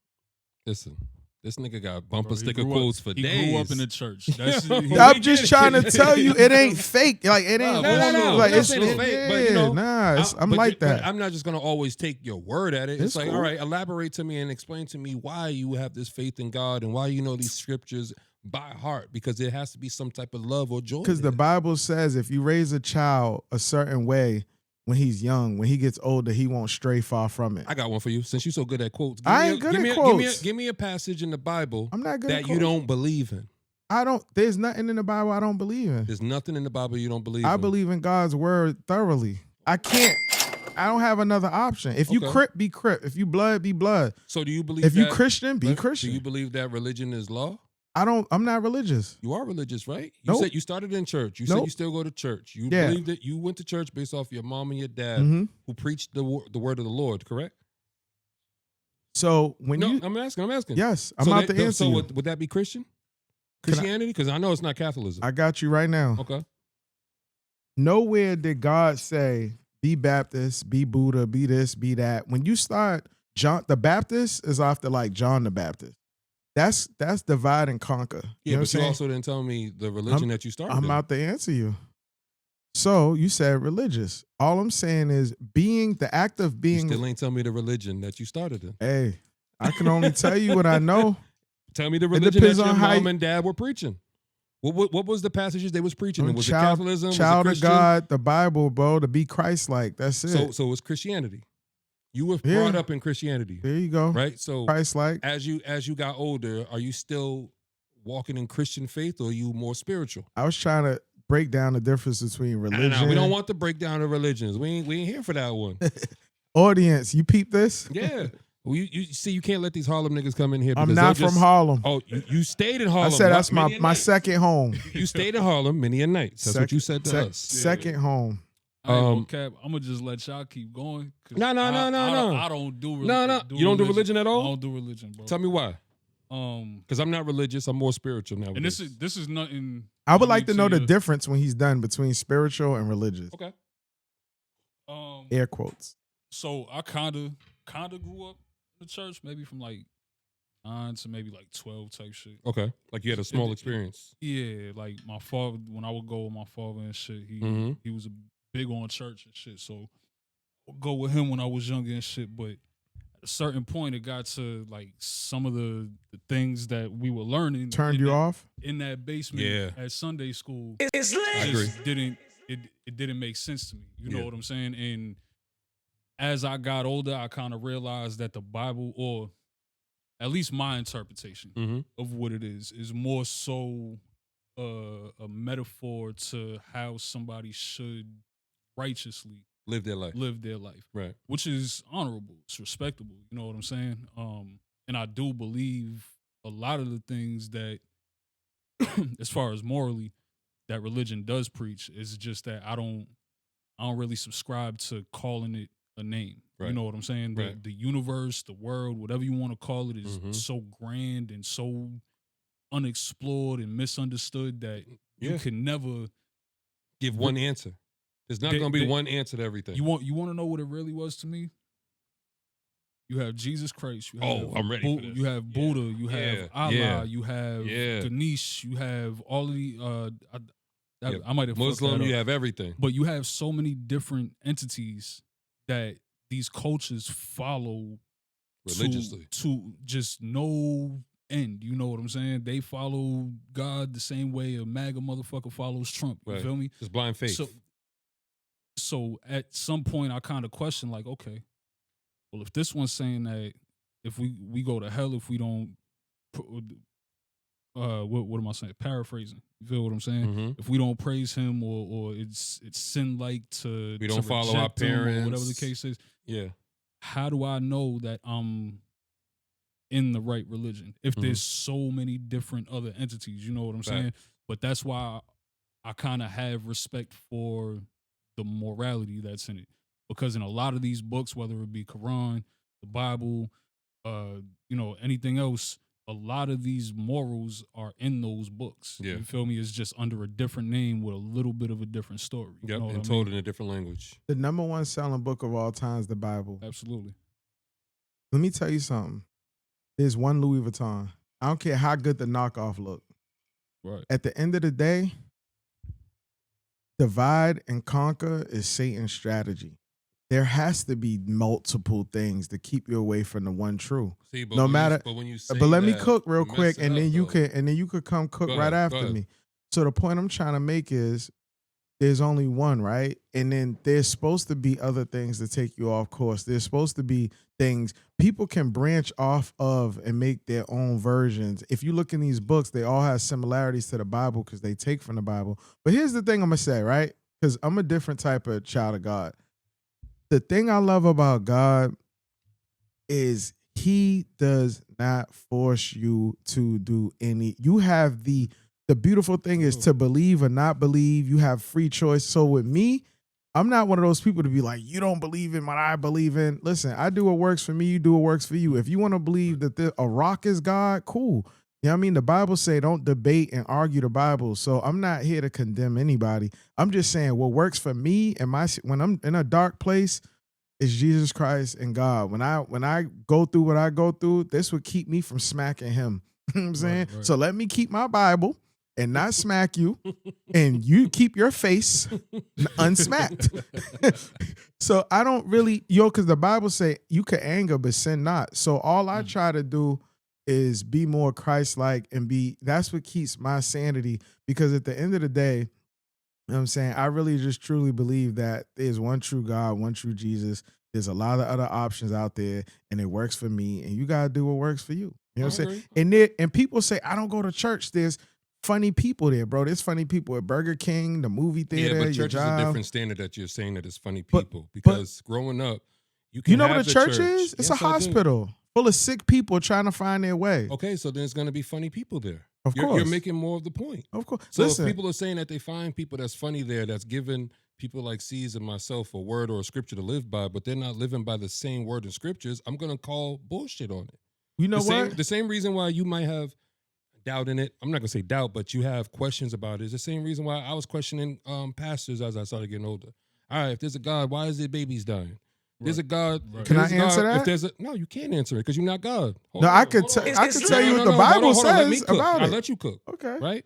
Listen, this nigga got bumper Bro, he sticker grew quotes up, for he days. grew up in the church. That's I'm he, I'm we just get trying it. to tell you, it ain't fake. Like it ain't. No, like I'm it's not saying it's fake, but, you yeah, know, nah. I'm but like but that. I'm not just gonna always take your word at it. It's It's like, cool. all right, elaborate to me and explain to me why you have this faith in God and why you know these scriptures by heart, because there has to be some type of love or joy. Because the there. Bible says if you raise a child a certain way when he's young, when he gets older, he won't stray far from it. I got one for you. Since you're so good at quotes, I ain't good at quotes. Give me a passage in the Bible I'm not good that at you quotes. don't believe in. I don't. There's nothing in the Bible I don't believe in. There's nothing in the Bible you don't believe in. I believe in God's word thoroughly. I don't have another option. If you Okay. crip, be crip. If you blood, be blood. So do you believe If you that- Christian, be Do Christian. you believe that religion is law? I'm not religious. You are religious, right? You Nope. said you started in church. You said Nope. you still go to church. You Yeah. believe that you went to church based off your mom and your dad Mhm. who preached the word of the Lord, correct? So when No, you I'm asking. yes, I'm So out that- to answer So you. would that be Christian? Can I- Christianity? Because I know it's not Catholicism. I got you right now. Okay. Nowhere did God say, be Baptist, be Buddha, be this, be that. When you start, John the Baptist is after like John the Baptist. That's divide and conquer. Yeah, know what but you I'm saying? also didn't tell me the religion that you started. I'm in. out to answer you. So you said religious. All I'm saying is being the act of You being. still ain't tell me the religion that you started in. Hey, I can only tell you what I know. Tell me the religion that depends your on how mom you- and dad were preaching. What was the passages they was preaching? Was it child Catholicism? child was of it Christian? God, the Bible, bro, to be Christ-like. That's it. So it's Christianity. You were Yeah. brought up in Christianity, there you go. right? So Christ-like. as you got older, are you still walking in Christian faith, or are you more spiritual? I was trying to break down the difference between religion. Nah, we don't want to break down the religions. We ain't here for that one. Audience, you peep this? Yeah. Well, you see, you can't let these Harlem niggas come in here. I'm because not they'll from just- Harlem. Oh, you stayed in Harlem. I said that's many a my night. second home. You stayed in Harlem many a nights. That's what you said to us. Second home. I ain't gonna Um, cap. I'm gonna just let y'all keep going. 'Cause No. I don't do religion. No. You don't do religion at all? I don't do religion, bro. Tell me why. Um, Because I'm not religious. I'm more spiritual now. and this is nothing. I would like unique to know the you. difference when he's done between spiritual and religious. Okay. Air quotes. So I kind of grew up the church, maybe from like 9 to maybe like 12 type shit. Okay, like you had a small experience. Yeah, like my father, when I would go with my father and shit, he was a big on church and shit. So I would go with him when I was younger and shit. But at a certain point, it got to like some of the things that we were learning Turned you off? in that basement Yeah. at Sunday school. It's lit. I agree. Just didn't make sense to me. You know Yeah. what I'm saying? And as I got older, I kind of realized that the Bible, or at least my interpretation Mm-hmm. of what it is more so a metaphor to how somebody should righteously Live their life. live their life, Right. which is honorable, it's respectable. You know what I'm saying? And I do believe a lot of the things that, as far as morally, that religion does preach is just that I don't really subscribe to calling it a name. You Right. know what I'm saying? Right. The universe, the world, whatever you want to call it, is Mhm. so grand and so unexplored and misunderstood that you Yeah. can never. Give one answer. There's not They- going to be they- one answer to everything. You want to know what it really was to me? You have Jesus Christ. You have I'm ready for this. You have Buddha. You have Yeah. Allah. Yeah. You have Yeah. Ganesh. You have all of the. Yeah. I might have fucked Muslim, that up. you have everything. But you have so many different entities that these cultures follow Religiously. to just no end. You know what I'm saying? They follow God the same way a MAGA motherfucker follows Trump. You Right. feel me? Just blind faith. So at some point I kind of question, like, okay, well, if this one's saying that if we go to hell if we don't, what am I saying? Paraphrasing. You feel what I'm saying? Mhm. If we don't praise him, or it's sin like to We don't to follow our reject him, or whatever the parents. case is. Yeah. How do I know that I'm in the right religion if there's so many different other entities? You know what I'm saying? But that's why I kind of have respect for the morality that's in it, because in a lot of these books, whether it be Quran, the Bible, anything else, a lot of these morals are in those books. Yeah. You feel me? It's just under a different name with a little bit of a different story. You Yep. know what And I told mean? in a different language. The number one selling book of all time is the Bible. Absolutely. Let me tell you something. There's one Louis Vuitton. I don't care how good the knockoff look. Right. At the end of the day, divide and conquer is Satan's strategy. There has to be multiple things to keep you away from the one true. See, but No when matter- but when you say But let me that, cook real you mess quick, it and up, then though. you could come cook Go right ahead, go after ahead. me. So the point I'm trying to make is there's only one, right? And then there's supposed to be other things to take you off course. There's supposed to be things people can branch off of and make their own versions. If you look in these books, they all have similarities to the Bible because they take from the Bible. But here's the thing I'm going to say, right? Because I'm a different type of child of God. The thing I love about God is he does not force you to do any. You have the beautiful thing is to believe or not believe. You have free choice. So with me, I'm not one of those people to be like, you don't believe in what I believe in. Listen, I do what works for me. You do what works for you. If you want to believe that a rock is God, cool. You know what I mean? The Bible say don't debate and argue the Bible. So I'm not here to condemn anybody. I'm just saying what works for me and when I'm in a dark place is Jesus Christ and God. When I go through what I go through, this would keep me from smacking him. You know what I'm saying? Right. So let me keep my Bible and not smack you, and you keep your face unsmacked. So I don't really, because the Bible say you can anger, but sin not. So all I try to do is be more Christ-like and that's what keeps my sanity, because at the end of the day, you know what I'm saying, I really just truly believe that there's one true God, one true Jesus. There's a lot of other options out there, and it works for me, and you got to do what works for you. You know what I'm saying? And people say, I don't go to church. There's funny people there, bro. There's funny people at Burger King, the movie theater, Yeah, but your church is a job. different standard that you're saying that it's funny But- people. Because growing up, you can You know have what a the church is? It's Yes, a I do. hospital full of sick people trying to find their way. Okay, so then there's going to be funny people there. Of You're course. making more of the point. Of course. So Listen, if people are saying that they find people that's funny there, that's giving people like Cez and myself a word or a scripture to live by, but they're not living by the same word and scriptures, I'm going to call bullshit on it. you know what? The same reason why you might have doubt in it. I'm not going to say doubt, but you have questions about it. It's the same reason why I was questioning pastors as I started getting older. All right, if there's a God, why is there babies dying? There's a God. Right. Can I there's a God- answer that? If there's a no, you can't answer it because you're not God. Hold No, on, I could hold on. I could tell you No, what the hold Bible on, hold on, let me says cook. about I'll it. let you cook. Okay. Right?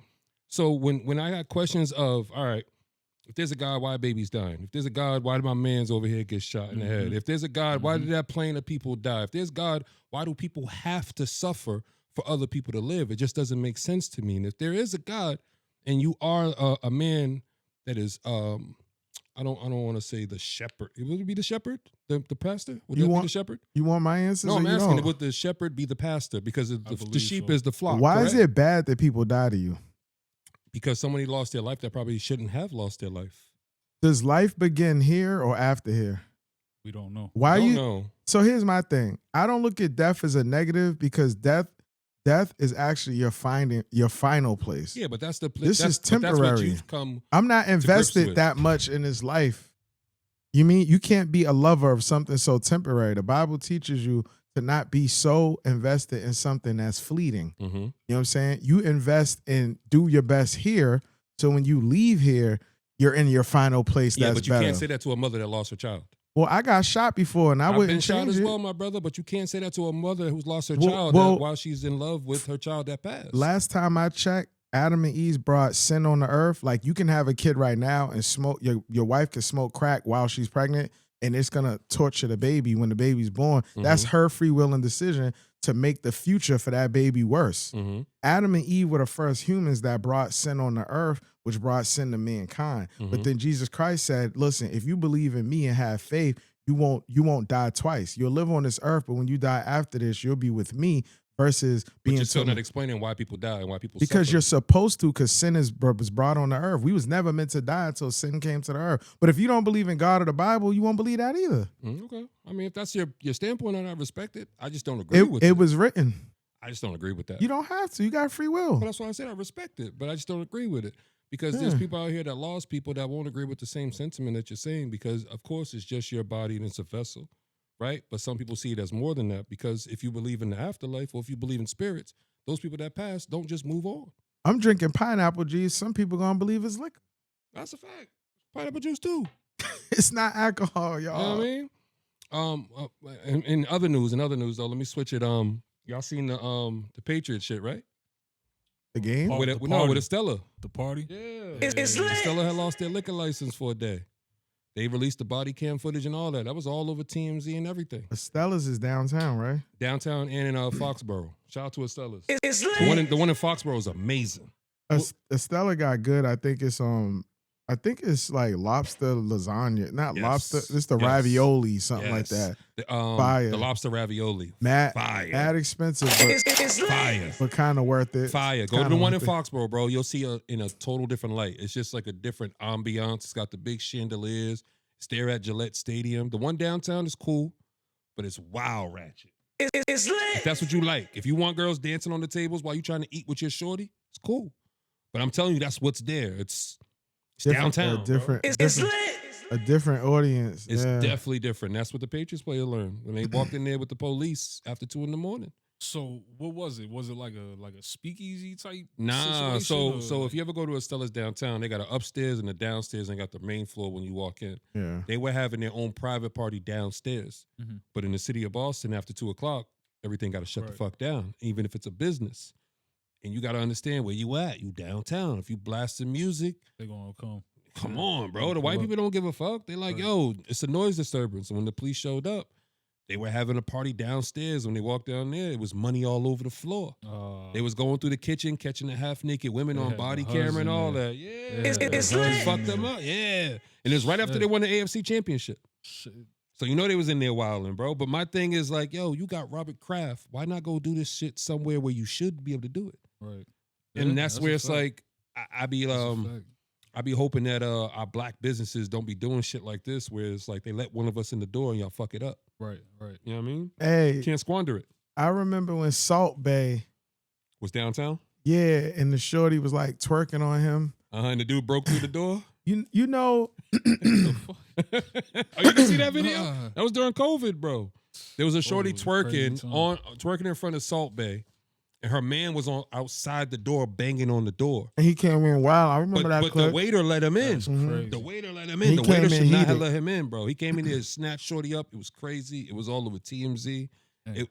So when I got questions of, all right, if there's a God, why babies dying? If there's a God, why did my man's over here get shot in the head? If there's a God, why did that plane of people die? If there's God, why do people have to suffer for other people to live? It just doesn't make sense to me. And if there is a God, and you are a man that is, I don't want to say the shepherd. Would it be the shepherd, the pastor? Would You that want- be the shepherd? You want my answers? No, or I'm you asking. don't? Would the shepherd be the pastor? Because the believe sheep so. is the flock. Why is correct? it bad that people die to you? Because somebody lost their life that probably shouldn't have lost their life. Does life begin here or after here? We don't know. Why I don't you? know. So here's my thing. I don't look at death as a negative because death is actually your final place. Yeah, but that's the This that's, is but that's what temporary. you've come. I'm not invested with. that much in this life. You mean you can't be a lover of something so temporary? The Bible teaches you to not be so invested in something that's fleeting. Mm-hmm. You know what I'm saying? You invest and do your best here, so when you leave here, you're in your final place. Yeah, That's but you better. can't say that to a mother that lost her child. Well, I got shot before, and I I've wouldn't been shot change as it. well, my brother, but you can't say that to a mother who's lost her Well- child well- while she's in love with her child that passed. Last time I checked, Adam and Eve brought sin on the earth. Like you can have a kid right now and smoke. Your wife can smoke crack while she's pregnant, and it's gonna torture the baby when the baby's born. That's her free will and decision to make the future for that baby worse. Mm-hmm. Adam and Eve were the first humans that brought sin on the earth, which brought sin to mankind. But then Jesus Christ said, "Listen, if you believe in me and have faith, you won't die twice. You'll live on this earth, but when you die after this, you'll be with me." Versus But being you're still told- not explaining why people die and why people because suffer. you're supposed to, because sin was brought on the earth. We was never meant to die until sin came to the earth. But if you don't believe in God or the Bible, you won't believe that either. Okay. I mean, if that's your standpoint, and I respect it. I just don't agree with It it. was written. I just don't agree with that. You don't have to. You got free will. But that's why I said I respect it, but I just don't agree with it because there's Yeah. people out here that lost people that won't agree with the same sentiment that you're saying because, of course, it's just your body and it's a vessel, right? But some people see it as more than that because if you believe in the afterlife or if you believe in spirits, those people that pass don't just move on. I'm drinking pineapple juice. Some people gonna believe it's liquor. That's a fact. Pineapple juice too. It's not alcohol, You know y'all. what I mean? In other news though, let me switch it. Y'all seen the Patriot shit, right? The game. Paul- With the it, no, party. with Estella. The party? Yeah. It's lit. Estella had lost their liquor license for a day. They released the body cam footage and all that. That was all over TMZ and everything. Estella's is downtown, right? Downtown and in Foxborough. Shout out to Estella's. It's The one lit. the one in Foxborough is amazing. Estella got good. I think it's like lobster lasagna, not Yes. lobster. It's the Yes. ravioli, something like Yes. that. The the lobster ravioli. Mad, Fire. mad expensive, It's lit. Fire. but kind of worth it. Fire. Go to Kinda the one in worth it. Foxborough, bro. You'll see in a total different light. It's just like a different ambiance. It's got the big chandeliers. It's there at Gillette Stadium. The one downtown is cool, but it's wild ratchet. It's If lit. that's what you like. If you want girls dancing on the tables while you trying to eat with your shorty, it's cool. But I'm telling you, that's what's there. It's Different- downtown. a bro. different, It's different, lit. a different audience. It's yeah. definitely different. That's what the Patriots player learned when they walked in there with the police after 2 a.m. So what was it? Was it like a speakeasy type? Nah, situation, so or if you ever go to Estella's downtown, they got an upstairs and a downstairs and got the main floor when you walk in. Yeah. They were having their own private party downstairs. Mhm. But in the city of Boston, after 2 o'clock, everything got to shut the Right. fuck down, even if it's a business. And you got to understand where you at. You downtown. If you blasting music, they gonna come? come Yeah. on, bro. The Pull white up. people don't give a fuck. They like, Right. yo, it's a noise disturbance. And when the police showed up, they were having a party downstairs. When they walked down there, it was money all over the floor. They was going through the kitchen, catching the half naked women They on had body the camera husband and all there. that. Yeah, It's It lit. fucked them up. Yeah, and it was right after they won the AFC Championship. Shit. So you know they was in there wilding, bro. But my thing is like, yo, you got Robert Kraft. Why not go do this shit somewhere where you should be able to do it? Right. And Yeah, that's where a it's fact. like, I be That's a fact. I be hoping that our black businesses don't be doing shit like this, where it's like they let one of us in the door and y'all fuck it up. Right. Right. You know what I mean? Hey, Can't squander it. I remember when Salt Bay, Was downtown? yeah, and the shorty was like twerking on him. And the dude broke through the door. You know, Oh, you didn't see that video? Nah. That was during COVID, bro. There was a shorty it was crazy twerking time. twerking in front of Salt Bay, and her man was on outside the door banging on the door. And he came in wild. I remember that But clip. the waiter let him in. That's Mhm. crazy. The waiter let him He in. The waiter came in should not have heated. let him in, bro. He came in there, snatched Shorty up. It was crazy. It was all over TMZ. Yeah.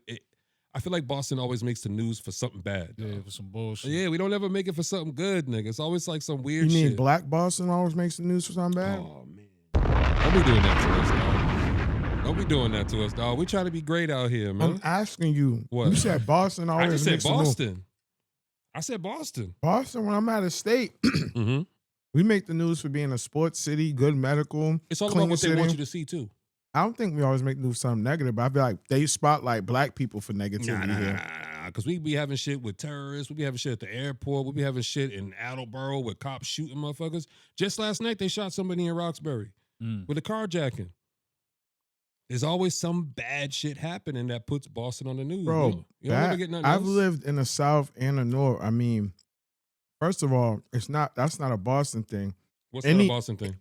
I feel like Boston always makes the news for something bad. Yeah, dog. for some bullshit. Yeah, we don't ever make it for something good, nigga. It's always like some weird You mean shit. Black Boston always makes the news for something bad? Oh man, don't be doing that to us, dog. Don't be doing that to us, dog. We try to be great out here, man. I'm asking you. What? You said Boston I always just said makes the news. Boston. I said Boston. Boston, when I'm out of state, Mm-hmm. we make the news for being a sports city, good medical. It's all clean about what they city. want you to see too. I don't think we always make news something negative, but I feel like they spotlight black people for negativity here. Because we be having shit with terrorists. We be having shit at the airport. We be having shit in Attleboro with cops shooting motherfuckers. Just last night, they shot somebody in Roxbury with a carjacking. There's always some bad shit happening that puts Boston on the news. Bro, you don't ever get nothing I've else? lived in the South and the North. I mean, first of all, that's not a Boston thing. What's not a Boston thing?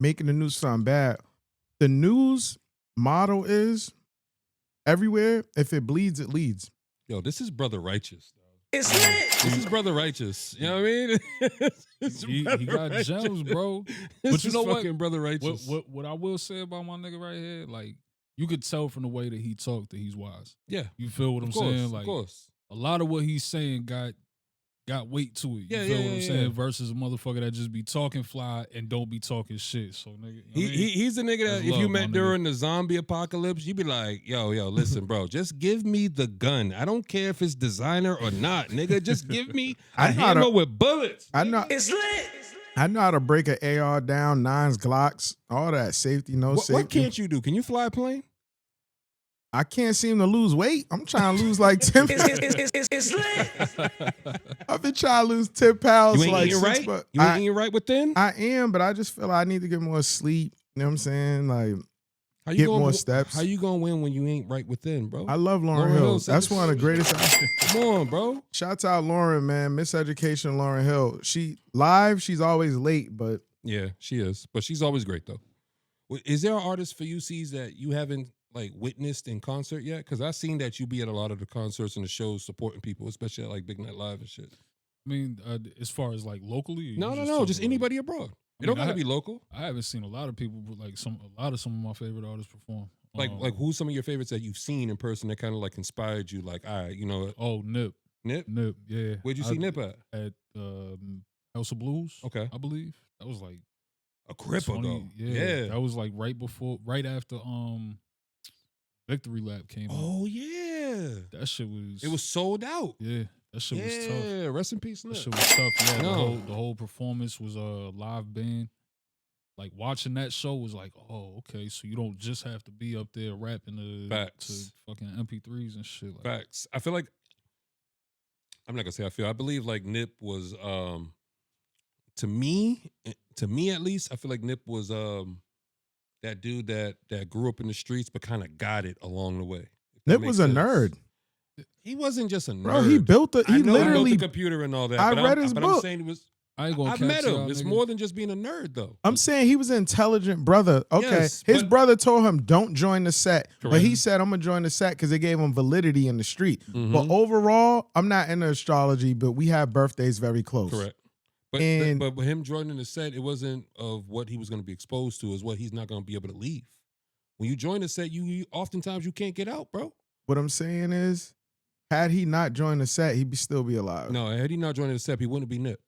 Making the news sound bad. The news motto is everywhere, if it bleeds, it leads. Yo, this is Brother Righteous. It's lit. This is Brother Righteous. You know what I mean? He got gems, bro. But you know what? fucking Brother Righteous. What I will say about my nigga right here, like, you could tell from the way that he talked that he's wise. Yeah. You feel what I'm Of course, saying? of Like, course. a lot of what he's saying got weight to it. You Yeah, feel yeah, what I'm yeah, saying? yeah. Versus a motherfucker that just be talking fly and don't be talking shit. So, nigga, you know what I mean? He's the nigga that That's if you love, met my nigga. during the zombie apocalypse, you'd be like, yo, listen, bro, just give me the gun. I don't care if it's designer or not, nigga. Just give me a I know how to- hammer with bullets. I know lit. I know how to break an AR down, nines, Glocks, all that safety, no safety. What can't you do? Can you fly a plane? I can't seem to lose weight. I'm trying to lose like 10 pounds. It's lit. I've been trying to lose 10 pounds. You ain't like eating 6 right? months. You ain't eating right within? I am, but I just feel like I need to get more sleep. You know what I'm saying? Like, How get gonna- more steps. How you gonna win when you ain't right within, bro? I love Lauren Lauryn Hill. Hill said That's this- one of the greatest. Come on, bro. Shouts out Lauren, man. Miseducation Lauren Hill. She's always late, but Yeah, she is. But she's always great, though. Is there an artist for you, Cez, that you haven't like witnessed in concert yet? Because I've seen that you be at a lot of the concerts and the shows supporting people, especially at like Big Night Live and shit. I mean, as far as like locally, or you No, talking just about- anybody abroad. It I don't mean, gotta be local. I haven't seen a lot of people, but like a lot of my favorite artists perform. Like who's some of your favorites that you've seen in person that kind of like inspired you? Like, all right, you know, Oh, Nip, Nip. yeah. Where'd you see Nip at? At House of Blues. Okay, I believe that was like a crip 20 ago. Yeah, that was like right after Victory Lap came out. Oh yeah, That shit was. it was sold out. Yeah, that shit was tough. Yeah, rest in peace, That Nip. shit was tough. Yeah, No. the whole performance was a live band. Like watching that show was like, oh, okay, so you don't just have to be up there rapping to Facts. fucking MP3s and shit. Like, Facts. I feel like I'm not gonna say I feel. I believe like Nip was to me at least, I feel like Nip was that dude that grew up in the streets but kind of got it along the way. if that Nip makes was a sense. nerd. He wasn't just a nerd. Bro, he built I know he built literally. the computer and all that. I but read I'm, his but book. I'm saying it was. I ain't gonna I've cap met to him. y'all It's niggas. more than just being a nerd, though. I'm saying he was an intelligent brother. Okay. Yes, His but- brother told him, don't join the set. But Correct. he said, I'm going to join the set because it gave him validity in the street. Mhm. But overall, I'm not into astrology, but we have birthdays very close. Correct. But And- but with him joining the set, it wasn't of what he was going to be exposed to. Is what he's not going to be able to leave. When you join the set, you oftentimes you can't get out, bro. What I'm saying is, had he not joined the set, he'd still be alive. No, had he not joined the set, he wouldn't be Nip.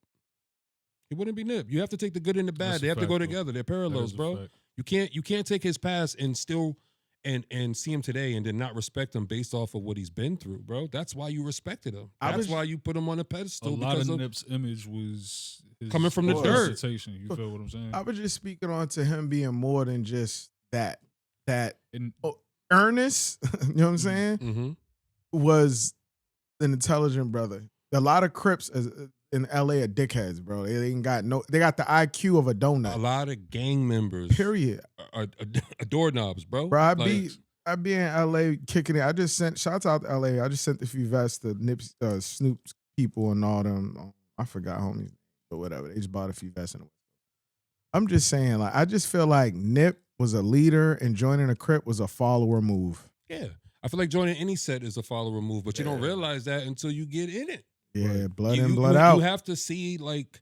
He wouldn't be Nip. You have to take the good and the bad. That's They a have to fact, go bro. together. They're That parallels, is a bro. fact. You can't take his past and still and see him today and then not respect him based off of what he's been through, bro. That's why you respected him. I That's was- why you put him on a A pedestal lot because of of Nip's image was his Coming from the dirt. representation. You feel what I'm saying? I was just speaking on to him being more than just that And Ernest, you know what I'm saying, Mhm. was an intelligent brother. A lot of Crips in LA are dickheads, bro. They ain't got they got the IQ of a A donut. lot of gang members Period. are doorknobs, bro. Bro, I Like, be in LA kicking it. I just sent shouts out to LA. I just sent a few vests to Nips, Snoop's people and all them. I forgot homies, but whatever. They just bought a few vests. I'm just saying, like, I just feel like Nip was a leader and joining a Crip was a follower move. yeah. I feel like joining any set is a follower move, but you don't realize that until you get in it. Yeah, blood you, in, you- blood you out. have to see, like,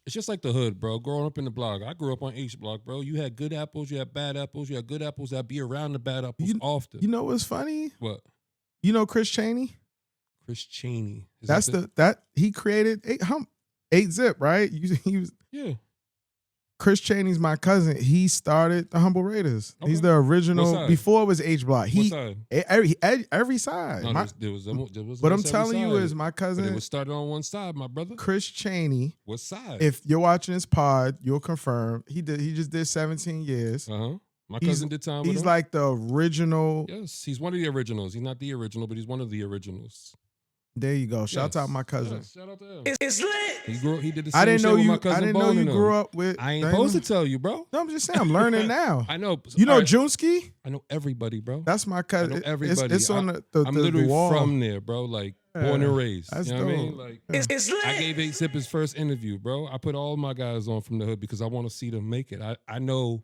it's just like the hood, bro. Growing up in the block, I grew up on H Block, bro. You had good apples, you had bad apples, you had good apples that be around the bad apples often. You know what's funny? What? You know Chris Cheney? Chris Cheney. Is That's that he created 8 Zip, right? He was yeah. Chris Cheney's my cousin. He started the Humble Raiders. Okay. He's the What original side? before it was H Block. What side? Every side. No, My- there was what I'm telling you is my but cousin it was started on one side, my brother. Chris Cheney. What side? If you're watching this pod, you'll confirm he just did 17 years. My cousin did time with He's him. like the original. Yes, he's one of the originals. He's not the original, but he's one of the originals. There you go. Shout out my cousin. Yes, shout out to him. It's lit. He did the same I didn't shit know with you. my cousin I didn't know Bone you and them. grew up with. I ain't supposed to tell you, bro. No, I'm just saying. I'm learning now. I know. You know All right, Junsky? I know everybody, bro. That's my cousin. I know everybody. It's on the I'm literally wall. from there, bro. Like born and raised. That's You know what I mean? dope. Like It's lit. I gave 8 Zip his first interview, bro. I put all my guys on from the hood because I want to see them make it. I know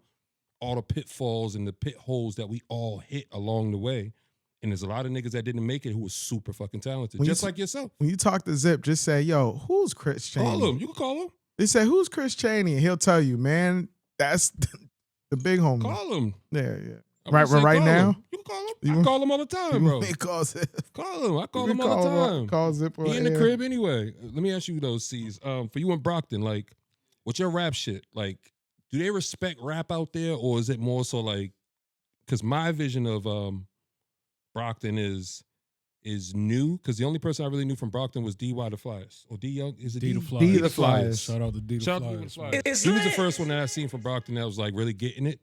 all the pitfalls and the pit holes that we all hit along the way. And there's a lot of niggas that didn't make it who was super fucking talented, just like yourself. When you talk to Zip, just say, "Yo, who's Chris Cheney?" Call him. You can call him. They say, "Who's Chris Cheney?" And he'll tell you, "Man, that's the big homie." Call him. Yeah. I Right, would say right call now? him. You can call him. You- I call him all the time, bro. He calls Zip. Call him. I call You him can all the time. Call Zip. He in the yeah. crib anyway. Let me ask you those C's. For you in Brockton, like, what's your rap shit? Like, do they respect rap out there, or is it more so like? Because my vision of Brockton is new. Because the only person I really knew from Brockton was D.Y. the Flyers or D Young. Is it D the D? Flyers. D the Flyers. Shout out to D the Shout out to Flyers. the man. Flyers. It's He was the lit. first one that I seen from Brockton that was like really getting it.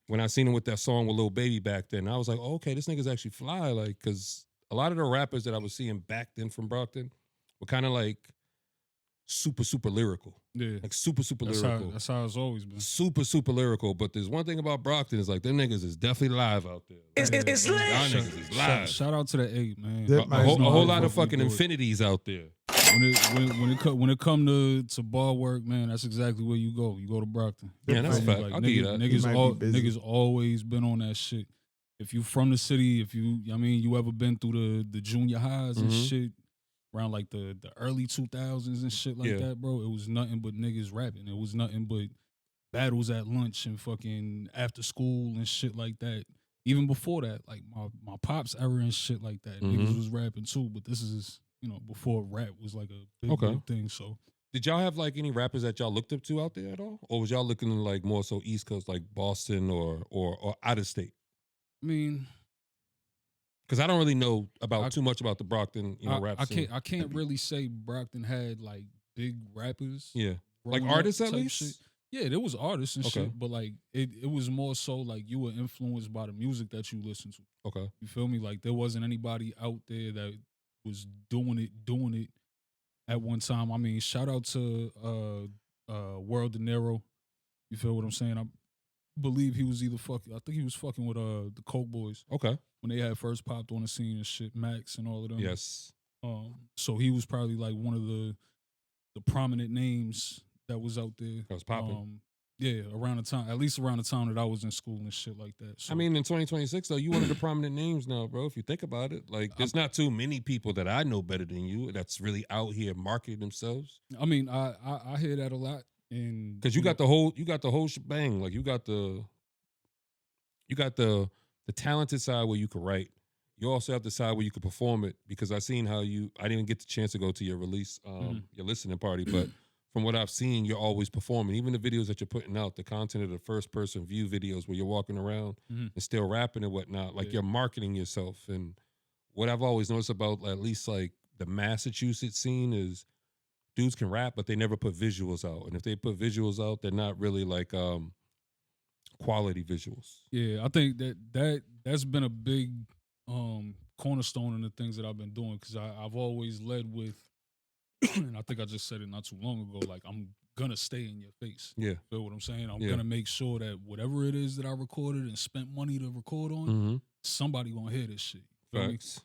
When I seen him with that song with Lil Baby back then, I was like, oh, okay, this nigga's actually fly. Like, because a lot of the rappers that I was seeing back then from Brockton were kind of like super lyrical. Yeah. Like super That's lyrical. how it's always been. Super lyrical. But there's one thing about Brockton is like them niggas is definitely live out there. It's Y'all lit. niggas is live. Shout out to the 8, man. Zip A might whole, know a whole how lot to of fucking do it. infinities out there. When it come to bar work, man, that's exactly where you go. You go to Brockton. Yeah, that's a Like, fact. I'll give you that. He might be busy. Niggas always been on that shit. If you from the city, if you ever been through the junior highs and Mhm. shit around like the early 2000s and shit like Yeah. that, bro, it was nothing but niggas rapping. It was nothing but battles at lunch and fucking after school and shit like that. Even before that, like my pops era and shit like that, niggas Mhm. was rapping too. But this is before rap was like a big, Okay. big thing. So Did y'all have like any rappers that y'all looked up to out there at all? Or was y'all looking like more so East Coast, like Boston or out of state? I mean, Because I don't really know about too much about the Brockton, rap I scene. can't really say Brockton had like big rappers. Yeah. Like growing up artists at type least? shit. Yeah, there was artists and Okay. shit, but like it was more so like you were influenced by the music that you listen to. Okay. You feel me? Like there wasn't anybody out there that was doing it at one time. I mean, shout out to World De Niro. You feel what I'm saying? I believe he was I think he was fucking with the Coke Boys Okay. when they had first popped on the scene and shit, Max and all of them. Yes. So he was probably like one of the prominent names that was out there. That was popping. Yeah, at least around the time that I was in school and shit like that. So, I mean, in 2026, though, you one of the prominent names now, bro. If you think about it, like, there's not too many people that I know better than you that's really out here marketing themselves. I mean, I hear that a lot, and Because you got the whole shebang. Like, you got the talented side where you could write. You also have the side where you could perform it. Because I seen how I didn't even get the chance to go to your release, your listening party, but. From what I've seen, you're always performing. Even the videos that you're putting out, the content of the first-person view videos where you're walking around and still rapping and whatnot, like you're marketing yourself. And what I've always noticed about at least like the Massachusetts scene is dudes can rap, but they never put visuals out. And if they put visuals out, they're not really like quality visuals. Yeah, I think that's been a big cornerstone in the things that I've been doing because I've always led with. And I think I just said it not too long ago. Like I'm gonna stay in your face. Yeah. Feel what I'm saying? I'm Yeah. gonna make sure that whatever it is that I recorded and spent money to record on, Mm-hmm. somebody gonna hear this shit. Feel me? Facts.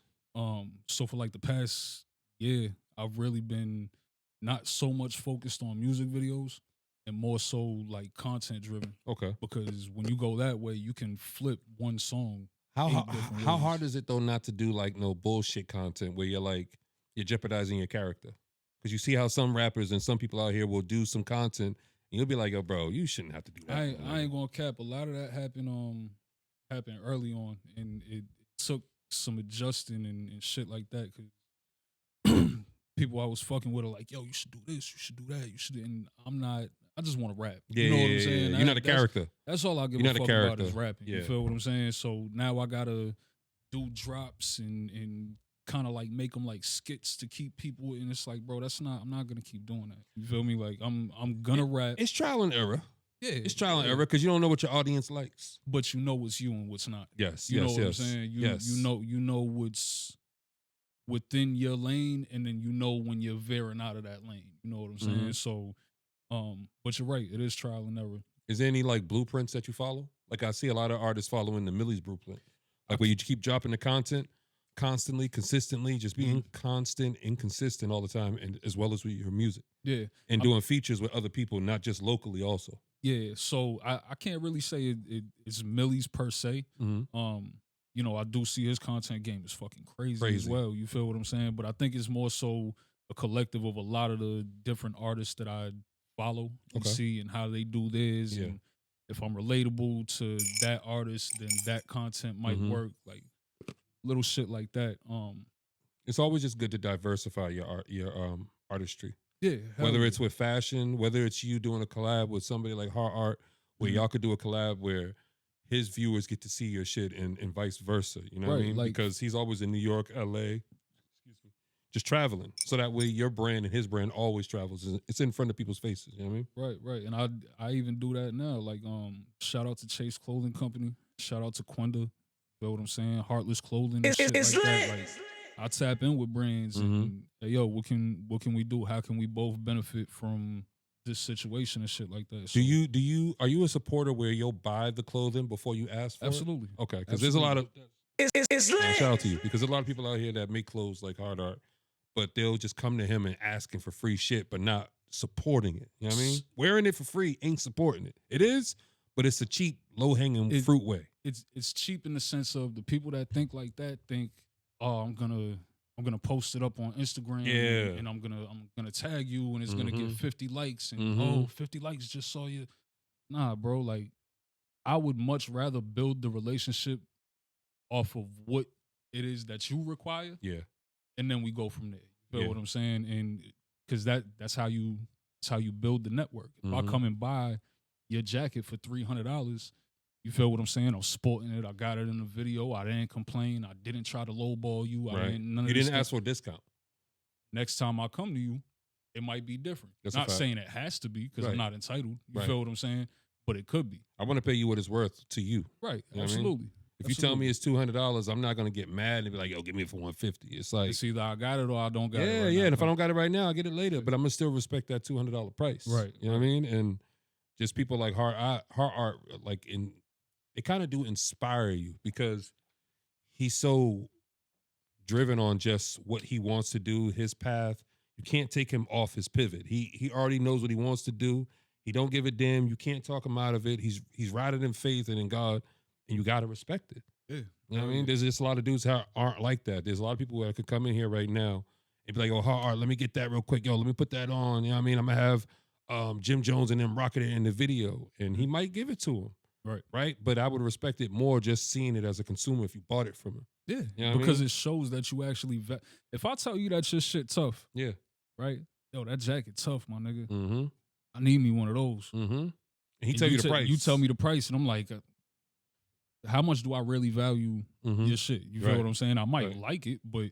So for like the past year, I've really been not so much focused on music videos and more so like content driven. Okay. Because when you go that way, you can flip one song. different how ways. hard is it though not to do like no bullshit content where you're jeopardizing your character? Because you see how some rappers and some people out here will do some content and you'll be like, yo, bro, you shouldn't have to do that. I ain't gonna cap. A lot of that happened early on, and it took some adjusting and shit like that. Cause people I was fucking with are like, yo, you should do this, you should do that, you should. And I'm not. I just want to rap. Yeah, you know what I'm saying? You're not a character. That's all I give You're a not a fuck about is character. rapping. Yeah. You feel what I'm saying? So now I gotta do drops and kind of like make them like skits to keep people. And it's like, bro, I'm not gonna keep doing that. You feel me? Like I'm gonna rap. It's trial and error. Yeah, It's trial and error because you don't know what your audience likes. but you know what's you and what's not. Yes, You know yes, what I'm yes. saying? Yes. You know what's within your lane, and then you know when you're veering out of that lane. You know what I'm saying? Mhm. So, but you're right. It is trial and error. Is there any like blueprints that you follow? Like I see a lot of artists following the Millie's blueprint. Like where you keep dropping the content constantly, consistently, just being constant and consistent all the time, and as well as with your music. Yeah, And doing features with other people, not just locally also. yeah. So I can't really say it's Millie's per se. Mm-hmm. You know, I do see his content game is fucking crazy as Crazy. well. You feel what I'm saying? But I think it's more so a collective of a lot of the different artists that I follow and Okay. see and how they do theirs. Yeah. And if I'm relatable to that artist, then that content might Mhm. work. Like little shit like that. It's always just good to diversify your artistry. Yeah. hell Whether yeah. it's with fashion, whether it's you doing a collab with somebody like Hard Art, where Mhm. y'all could do a collab where his viewers get to see your shit and vice versa. You know what I Right, mean? like- Because he's always in New York, LA, just traveling. So that way your brand and his brand always travels. It's in front of people's faces. You know what I mean? Right. And I even do that now. Like, shout out to Chase Clothing Company. Shout out to Quenda. Feel what I'm saying? Heartless Clothing and shit It's like that. lit. Like, I tap in with brands and hey, yo, what can we do? How can we both benefit from this situation and shit like that? So, Are you a supporter where you'll buy the clothing before you ask for absolutely. it? Okay, because there's a lot of It's lit. shout out to you because there's a lot of people out here that make clothes like Hard Art, but they'll just come to him and asking for free shit, but not supporting it. You know what I mean? Wearing it for free ain't supporting it. It is, but it's a cheap, low hanging fruit way. It's cheap in the sense of the people that think like that think, oh, I'm gonna post it up on Instagram Yeah. and I'm gonna tag you and it's gonna get 50 likes and Mhm. 50 likes just saw you. Nah, bro, like I would much rather build the relationship off of what it is that you require Yeah. and then we go from there. You feel Yeah. what I'm saying? And because that's how you build the network. If I Mhm. come and buy your jacket for $300, you feel what I'm saying? I'm sporting it. I got it in the video. I didn't complain. I didn't try to lowball you. I Right. didn't. None of You this didn't ask stuff. for a discount. Next time I come to you, it might be different. That's a Not fact. saying it has to be because Right. I'm not entitled. You Right. feel what I'm saying? But it could be. I want to pay you what it's worth to you. Right. You know what I mean? Absolutely. If you tell me it's $200, I'm not gonna get mad and be like, "Yo, give me it for $150." It's like, It's either I got it or I don't got it. yeah, right yeah. now, And if I bro. don't got it right now, I'll get it later. But I'm gonna still respect that $200 price. Right. You know what I mean? And just people like Hard Art, like they kind of do inspire you because he's so driven on just what he wants to do, his path. You can't take him off his pivot. He already knows what he wants to do. He don't give a damn. You can't talk him out of it. He's riding in faith and in God, and you gotta respect it. Yeah. You know what I mean? There's just a lot of dudes that aren't like that. There's a lot of people that could come in here right now and be like, "Oh, Hard Art, let me get that real quick. Yo, let me put that on." You know what I mean? I'm gonna have Jim Jones and them rocking it in the video, and he might give it to him. Right. But I would respect it more just seeing it as a consumer if you bought it from him. Yeah. You know what I because mean? it shows that you actually. If I tell you that your shit tough, Yeah. right? Yo, that jacket tough, my nigga. Mm-hmm. I need me one of those. Mm-hmm. And he And tell you the price. You tell me the price, and I'm like, how much do I really value Mhm. your shit? You feel Right. what I'm saying? I might Right. like it, but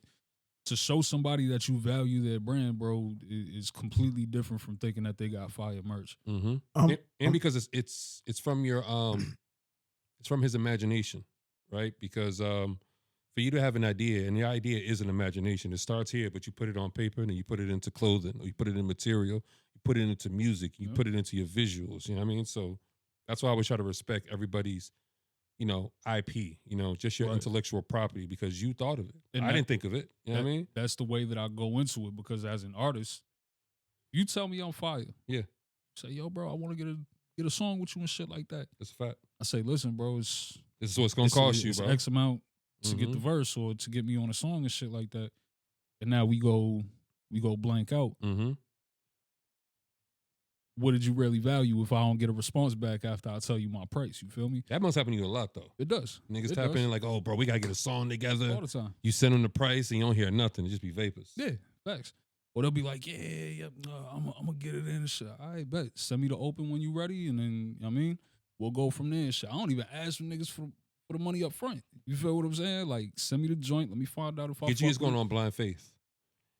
to show somebody that you value their brand, bro, is completely different from thinking that they got fire merch. Mm-hmm. Um, and because it's from your it's from his imagination, right? Because for you to have an idea, and the idea is an imagination. It starts here, but you put it on paper, and then you put it into clothing, or you put it in material, you put it into music, you Yeah. put it into your visuals. You know what I mean? So that's why I always try to respect everybody's, IP. Just your Right. intellectual property because you thought of it. And I that- didn't think of it. You know what I mean? That's the way that I go into it because as an artist, you tell me I'm fire. Yeah. Say, yo, bro, I want to get a song with you and shit like that. That's a fact. I say, listen, bro, it's This is what it's gonna cost you, it's bro. X amount to get the verse or to get me on a song and shit like that. And now we go blank out. Mm-hmm. What did you really value if I don't get a response back after I tell you my price? You feel me? That must happen to you a lot, though. It does. Niggas It tap does. in like, oh, bro, we gotta get a song together. All the time. You send them the price and you don't hear nothing. It just be vapors. Yeah, facts. Or they'll be like, yeah, I'm gonna get it in and shit. All right, bet. Send me the open when you ready, and then, I mean, we'll go from there and shit. I don't even ask for niggas for the money up front. You feel what I'm saying? Like, send me the joint. Let me find out if I Get you fuck just going with it. on blind faith.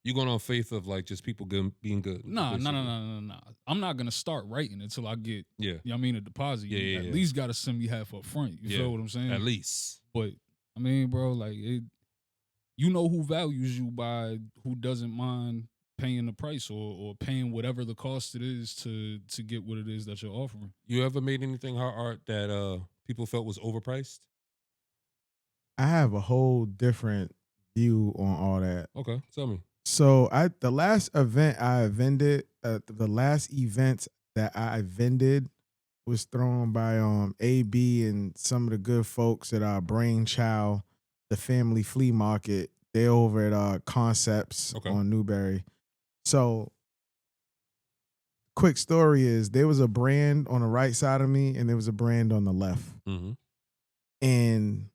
You going on faith of like just people being good. Nah. basically. I'm not gonna start writing until I get, Yeah. you know what I mean, a deposit. Yeah, You yeah, at yeah. least gotta send me half up front. You Yeah, feel what I'm saying? At least. But I mean, bro, like you know who values you by who doesn't mind paying the price or paying whatever the cost it is to get what it is that you're offering. You ever made anything hard art that people felt was overpriced? I have a whole different view on all that. Okay, tell me. So the last event I vended, the last event that I vended was thrown by AB and some of the good folks at our Brainchild, the family flea market. They over at Concepts Okay. on Newberry. So quick story is there was a brand on the right side of me and there was a brand on the left. Mm-hmm. And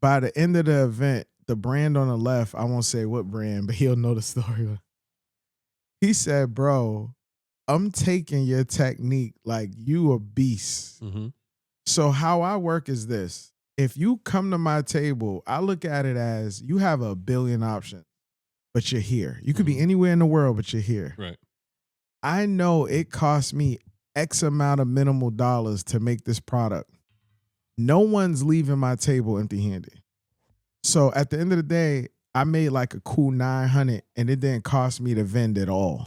by the end of the event, the brand on the left, I won't say what brand, but he'll know the story. He said, bro, I'm taking your technique like you a beast. Mm-hmm. So how I work is this. If you come to my table, I look at it as you have a billion options, but you're here. You could be anywhere in the world, but you're here. Right. I know it costs me X amount of minimal dollars to make this product. No one's leaving my table empty-handed. So at the end of the day, I made like a cool 900 and it didn't cost me to vend at all.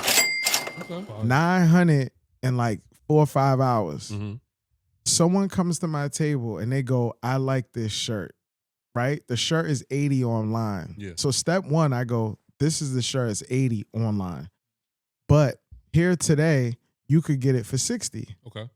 Okay. 900 in like 4 or 5 hours. Mm-hmm. Someone comes to my table and they go, I like this shirt, right? The shirt is 80 online. Yeah. So step one, I go, this is the shirt, it's 80 online. But here today, you could get it for 60. Okay.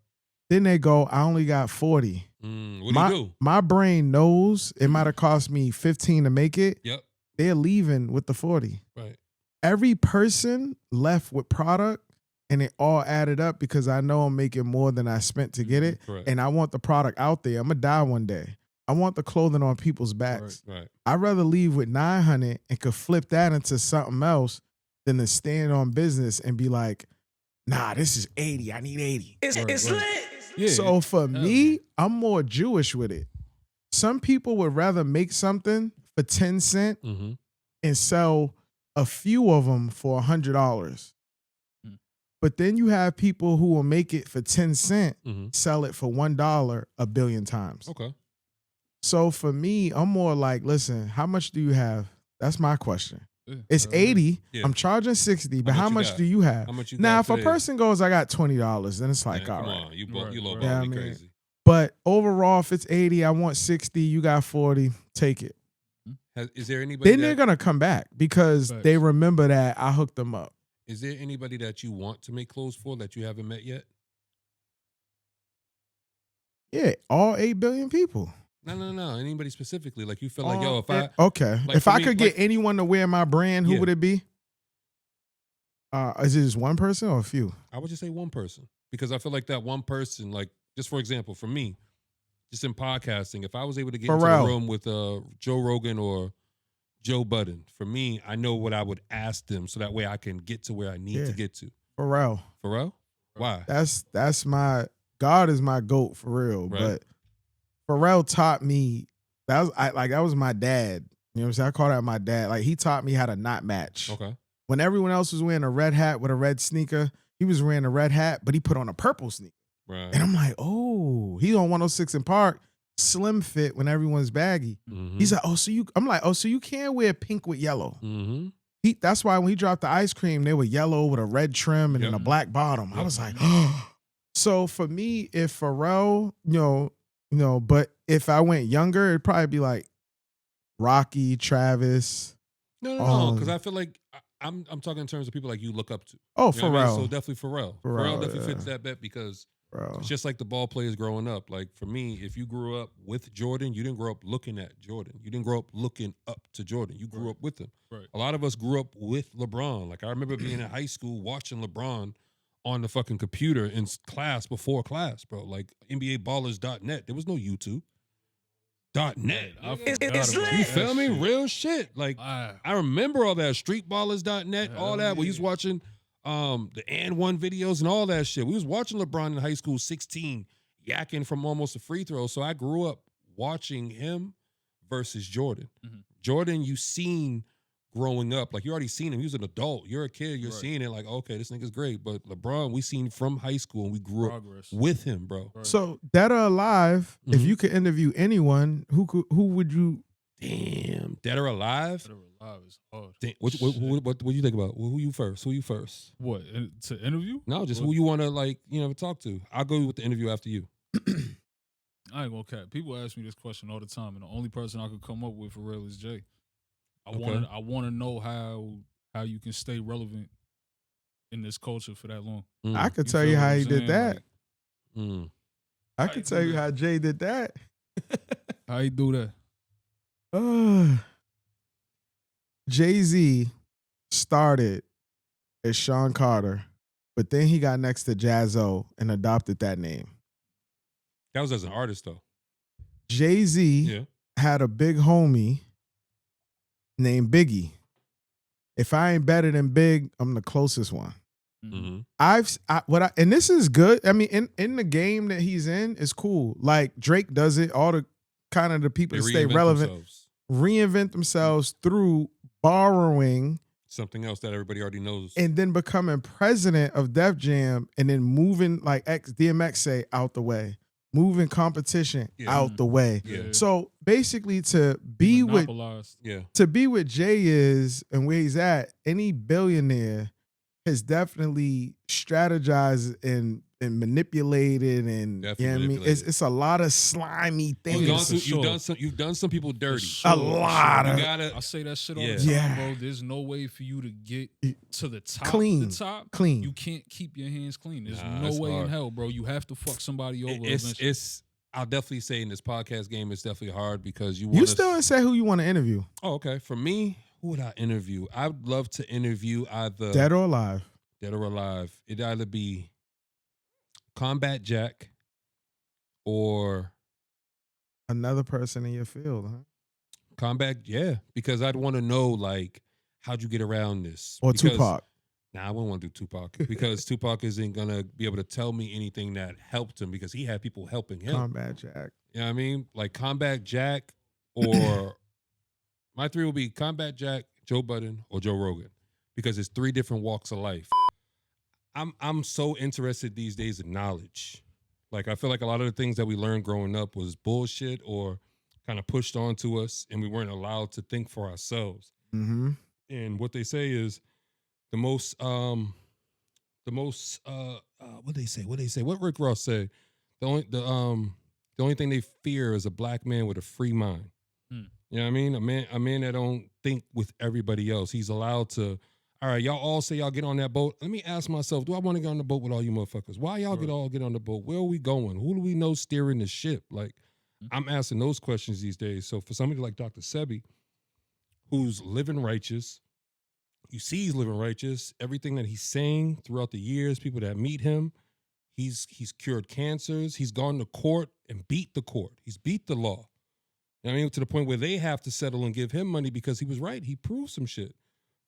Then they go, I only got 40. What do you do? My brain knows it might have cost me 15 to make it. Yep. They're leaving with the 40. Right. Every person left with product and it all added up because I know I'm making more than I spent to get it. Correct. And I want the product out there. I'm going to die one day. I want the clothing on people's backs. Right. I'd rather leave with 900 and could flip that into something else than to stand on business and be like, nah, this is 80. I need 80. It's lit. Yeah. So for Hell me, yeah. I'm more Jewish with it. Some people would rather make something for 10 cents Mm-hmm. and sell a few of them for $100. But then you have people who will make it for 10 cents, sell it for $1 a billion times. Okay. So for me, I'm more like, listen, how much do you have? That's my question. Yeah. It's 80. Yeah. I'm charging 60, but how much you much got? do you have? How much you Now, got if a today? person goes, I got $20, then it's like, Man, all come right. on. You Right, low right. ball Yeah, me I mean, crazy. But overall, if it's 80, I want 60, you got 40, take it. Is there anybody Then they're going to come back because Facts. they remember that I hooked them up. Is there anybody that you want to make clothes for that you haven't met yet? Yeah, all 8 billion people. No. Anybody specifically? Like you feel like, yo, if I Okay. like If for I me, could like- get anyone to wear my brand, who Yeah. would it be? Is it just one person or a few? I would just say one person because I feel like that one person, like just for example, for me, just in podcasting, if I was able to get into Pharrell. the room with Joe Rogan or Joe Budden, for me, I know what I would ask them so that way I can get to where I need Yeah. to get to. Pharrell. Pharrell? Why? That's my God is my GOAT for real. Right. But Pharrell taught me that was my dad. You know what I'm saying? I call that my dad. Like he taught me how to not match. Okay. When everyone else was wearing a red hat with a red sneaker, he was wearing a red hat, but he put on a purple sneaker. Right. And I'm like, oh, he's on 106 in Park, slim fit when everyone's baggy. Mhm. He's like, I'm like, so you can't wear pink with yellow. Mhm. That's why when he dropped the ice cream, they were yellow with a red trim and then a Yep. black bottom. I Yep. was like, oh. So for me, if Pharrell, but if I went younger, it'd probably be like Rocky, Travis. No, because I feel like I'm talking in terms of people like you look up to. Oh, You know what I mean? Pharrell. So definitely Pharrell. Pharrell, Pharrell definitely yeah. fits that bet because bro. It's just like the ball players growing up. Like for me, if you grew up with Jordan, you didn't grow up looking at Jordan. You didn't grow up looking up to Jordan. You grew up with him. Right. A lot of us grew up with LeBron. Like I remember being in high school watching LeBron on the fucking computer in class before class, bro. Like NBABallers.net. There was no YouTube. .net. It's lit. You feel me? Real shit. Like Ah. I remember all that. Streetballers.net, all Hell that. We yeah. was watching the and one videos and all that shit. We was watching LeBron in high school, 16, yakking from almost a free throw. So I grew up watching him versus Jordan. Mhm. Jordan, you seen growing up, like you already seen him. He was an adult. You're a kid. You're Right. seeing it like, okay, this nigga's great. But LeBron, we seen from high school and we grew Progress. up with him, bro. Right. So dead or alive, if Mhm. you could interview anyone, who would you? Damn, dead or alive? Better Alive is hard. Damn, what you think about? Who you first? Who you first? What, to interview? No, just What? who you want to like, talk to. I'll go with the interview after you. I ain't gonna cap. People ask me this question all the time, and the only person I could come up with for real is Jay. I want to know how you can stay relevant in this culture for that long. I could You tell feel you what how I'm he did saying? that. Like, Mm. I how could you tell do you that? how Jay did that. How you do that? Jay-Z started as Sean Carter, but then he got next to Jazzo and adopted that name. That was as an artist though. Jay-Z Yeah. had a big homie named Biggie. If I ain't better than Big, I'm the closest one. Mhm. Mm-hmm. And this is good. I mean, in the game that he's in, it's cool. Like Drake does it. All the kind of the people They that stay reinvent relevant themselves. reinvent themselves through borrowing Something else that everybody already knows. and then becoming president of Def Jam and then moving like DMX say out the way, moving competition Yeah. out the way. Yeah. So basically, to be with Monopolized. Yeah. Jay is and where he's at, any billionaire has definitely strategized and manipulated and Definitely you know what I mean. manipulated. It's a lot of slimy things. You've done some people dirty. For A sure, for lot sure. of- You gotta I say that shit all Yeah. the time, Yeah. bro. There's no way for you to get to the top. Clean. The top. Clean. You can't keep your hands clean. There's Nah, no it's way in hard. hell, bro. You have to fuck somebody over eventually. it's I'll definitely say in this podcast game it's definitely hard because you You want still didn't say who you want to interview, Oh, okay. For me, who would I interview? I'd love to interview either dead or alive. Dead or alive. It'd either be Combat Jack or Another person in your field, huh? Combat, yeah. Because I'd want to know like how'd you get around this? Or Because- Tupac. Nah, I wouldn't want to do Tupac because Tupac isn't gonna be able to tell me anything that helped him because he had people helping him. Combat Jack. You know what I mean? Like Combat Jack or my three will be Combat Jack, Joe Budden, or Joe Rogan because it's three different walks of life. I'm so interested these days in knowledge. Like I feel like a lot of the things that we learned growing up was bullshit or kind of pushed onto us and we weren't allowed to think for ourselves. Mm-hmm. And what they say is the most what they say? What Rick Ross say? The only thing they fear is a black man with a free mind. Hmm. You know what I mean? A man that don't think with everybody else. He's allowed to. All right, y'all all say y'all get on that boat. Let me ask myself, do I want to get on the boat with all you motherfuckers? Why y'all get on the boat? Where are we going? Who do we know steering the ship? Like, I'm asking those questions these days. So for somebody like Dr. Sebi, who's living righteous, you see he's living righteous. Everything that he's saying throughout the years, people that meet him, he's cured cancers. He's gone to court and beat the court. He's beat the law. You know what I mean? To the point where they have to settle and give him money because he was right. He proved some shit.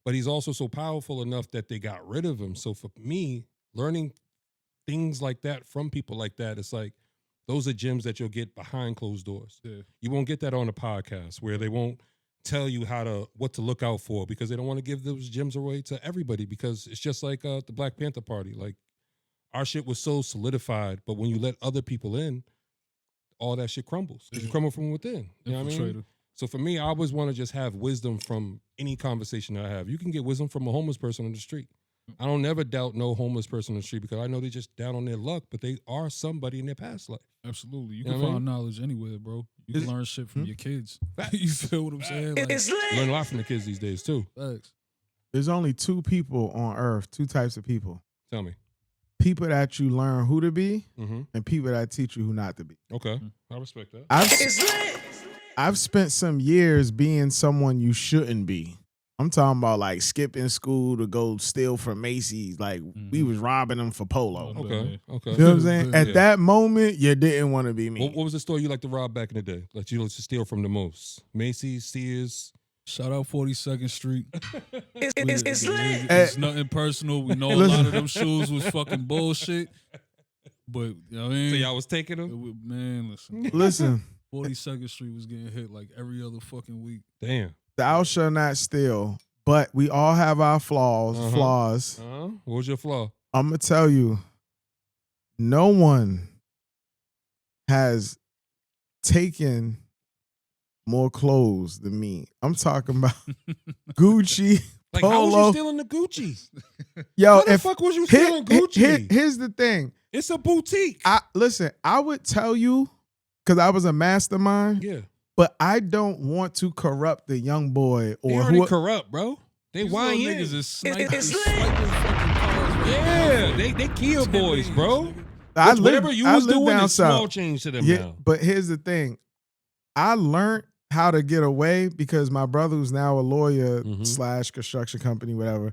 But he's also so powerful enough that they got rid of him. So for me, learning things like that from people like that, it's like those are gems that you'll get behind closed doors. Yeah. You won't get that on a podcast where they won't tell you what to look out for because they don't want to give those gems away to everybody because it's just like the Black Panther Party. Like our shit was so solidified, but when you let other people in, all that shit crumbles. It crumbles from within. You know what I mean? Infiltrator. So for me, I always want to just have wisdom from any conversation that I have. You can get wisdom from a homeless person on the street. I don't never doubt no homeless person on the street because I know they just down on their luck, but they are somebody in their past life. Absolutely. You You know can what I find knowledge anywhere, bro. You Is- can learn shit from Hmm? your kids. You feel what I'm saying? Like, It's lit. Learn a lot from the kids these days too. facts. There's only two people on earth, two types of people. Tell me. people that you learn who to be Mm-hmm. and people that teach you who not to be. Okay, I respect that. It's lit. I've spent some years being someone you shouldn't be. I'm talking about like skipping school to go steal from Macy's. Like we was robbing them for polo. Okay, okay. You know what I'm saying? At Yeah. that moment, you didn't want to be me. What was the store you like to rob back in the day? Like you used to steal from the most? Macy's, Sears. Shout out 42nd Street. It's lit. It's nothing personal. We know a lot of them shoes was fucking bullshit. But you know what I mean? So y'all was taking them? Man, listen. Listen, 42nd Street was getting hit like every other fucking week. Damn. thou shall not steal, but we all have our flaws. What was your flaw? I'm gonna tell you, no one has taken more clothes than me. I'm talking about Gucci, Like, how was you Polo. stealing the Gucci? Yo, How the fuck was you stealing Gucci? Here's the thing. It's a boutique. Listen, I would tell you because I was a mastermind, Yeah. but I don't want to corrupt the young boy They or already who. corrupt, bro. They These YN. little niggas is sniping, It's lit. swiping fucking cars. Right Yeah, now. they kill boys, bro. I Whatever you I was live doing down is small south. change to them Yeah, now. but here's the thing. I learned how to get away because my brother, who's now a lawyer / construction company, whatever,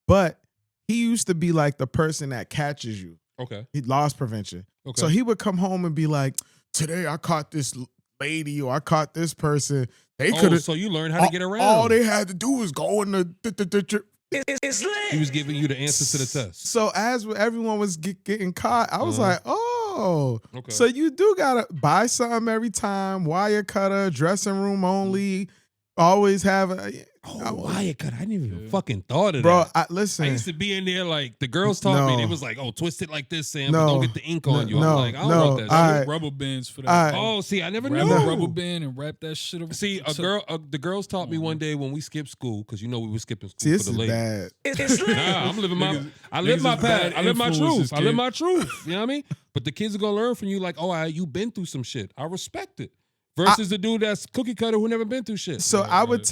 but he used to be like the person that catches you. Okay. He loss prevention. Okay. So he would come home and be like, today I caught this lady or I caught this person. They could have. So you learned how to get around. All they had to do was go in the. It's lit. He was giving you the answers to the test. So as everyone was getting caught, I was like, oh, Okay. so you do gotta buy something every time, wire cutter, dressing room only, always have a. Wire cut. I didn't even fucking thought of Bro, that. listen. I used to be in there like the girls taught me. No. They was like, "Oh, twist it like this, Sam. No. But don't get the ink on you." No. I'm like, I don't No. want that. All shit. right. Rubber bands for that. All right. Oh, see, I never Grab knew. a rubber band and wrap that shit up. See, the girls taught me one day when we skipped school because you know we were skipping school See, this for is the ladies. bad. It's lit. Nah, I'm living my. I niggas live my is path. bad I live my influences, truth. I live kid. my truth. You know what I mean? But the kids are gonna learn from you. Like, oh, you been through some shit. I respect it. Versus the dude that's cookie cutter who never been through shit. So I would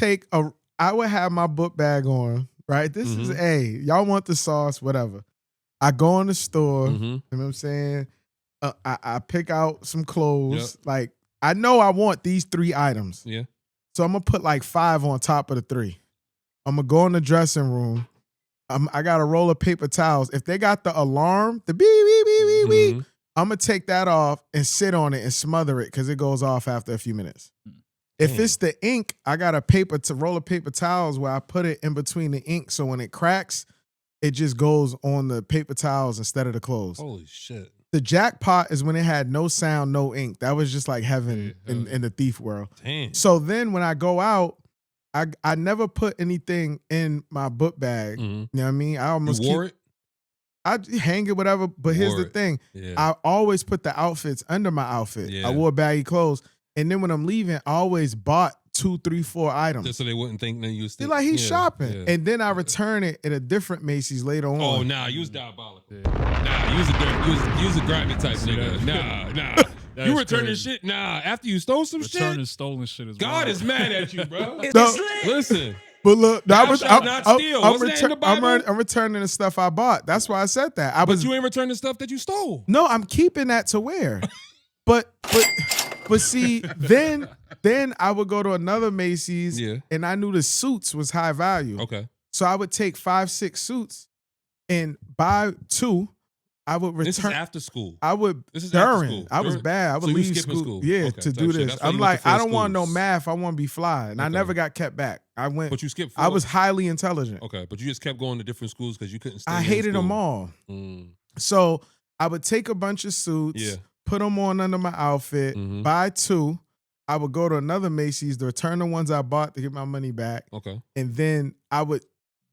I would have my book bag on, right? This is y'all want the sauce, whatever. I go in the store, you know what I'm saying? I pick out some clothes. Like, I know I want these 3 items. Yeah. So I'm gonna put like 5 on top of the 3. I'm gonna go in the dressing room. I got a roll of paper towels. If they got the alarm, the beep, beep, beep, beep, beep, I'm gonna take that off and sit on it and smother it because it goes off after a few minutes. If it's the ink, I got a roll of paper towels where I put it in between the ink so when it cracks, it just goes on the paper towels instead of the clothes. Holy shit. The jackpot is when it had no sound, no ink. That was just like heaven in the thief world. Damn. So then when I go out, I never put anything in my book bag. You know what I mean? I almost You wore it? I hang it, whatever. But here's Wore the it. thing. Yeah. I always put the outfits under my outfit. Yeah. I wore baggy clothes. And then when I'm leaving, I always bought 2, 3, 4 items. Just so they wouldn't think that you was They're like, he's shopping. Yeah. And then I return it at a different Macy's later on. Oh, nah, you was diabolical. Nah, you was a grimy type nigga. Nah. You returning crazy. shit? Nah, after you stole some Returning shit? stolen shit as God well. is mad at you, bro. It's No. lit. Listen. But look, Thou shalt not steal. Wasn't that in the Bible? I'm returning the stuff I bought. That's why I said that. But you ain't returning stuff that you stole. No, I'm keeping that to wear. but see, then I would go to another Macy's and I knew the suits was high value. Okay. So I would take 5, 6 suits and buy 2. I would return. This is after school. I would This is after during. school. I was During- bad. I would so you leave skipping school. school. Yeah, Okay, to type do shit. this. That's why I'm you went like, to I four don't want no schools. math. I want to be fly. And I Okay. never got kept back. I went. But you skipped 4. I was highly intelligent. Okay, but you just kept going to different schools because you couldn't stay I in hated them school. all. Mm. So I would take a bunch of suits, Yeah. put them on under my outfit, buy 2. I would go to another Macy's to return the ones I bought to get my money back. Okay. And then I would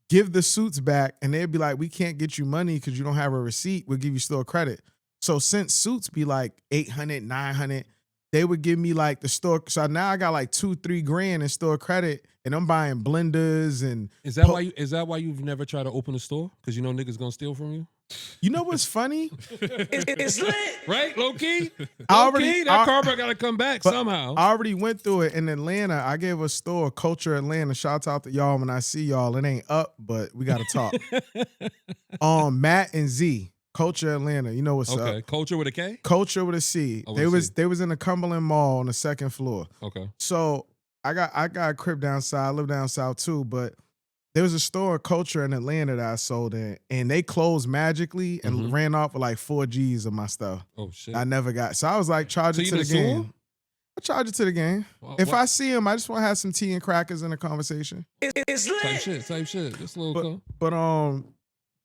give the suits back and they'd be like, we can't get you money because you don't have a receipt. We'll give you store credit. So since suits be like 800, 900, they would give me like the store. So now I got like 2, 3 grand in store credit and I'm buying blenders and Is that why you've never tried to open a store? Because you know niggas gonna steal from you? you know what's funny? It's lit. Right? Low key? already- That carpet gotta come back But somehow. I already went through it in Atlanta. I gave a store, Culture Atlanta. Shouts out to y'all when I see y'all. It ain't up, but we got to talk. Matt and Z, Culture Atlanta. You know what's Okay. up. Culture with a K? Culture with a C. Oh, They with a was C. they was in the Cumberland Mall on the second floor. Okay. So I got a crib down south. I live down south too, but there was a store, Culture in Atlanta, that I sold in, and they closed magically and ran off with like 4 G's of my stuff. Oh shit. I never got. So I was like, charge So it you to the didn't sue game. him? I charge it to the game. Well, If what- I see him, I just want to have some tea and crackers in the conversation. It's lit. Type shit. Just a little cool. But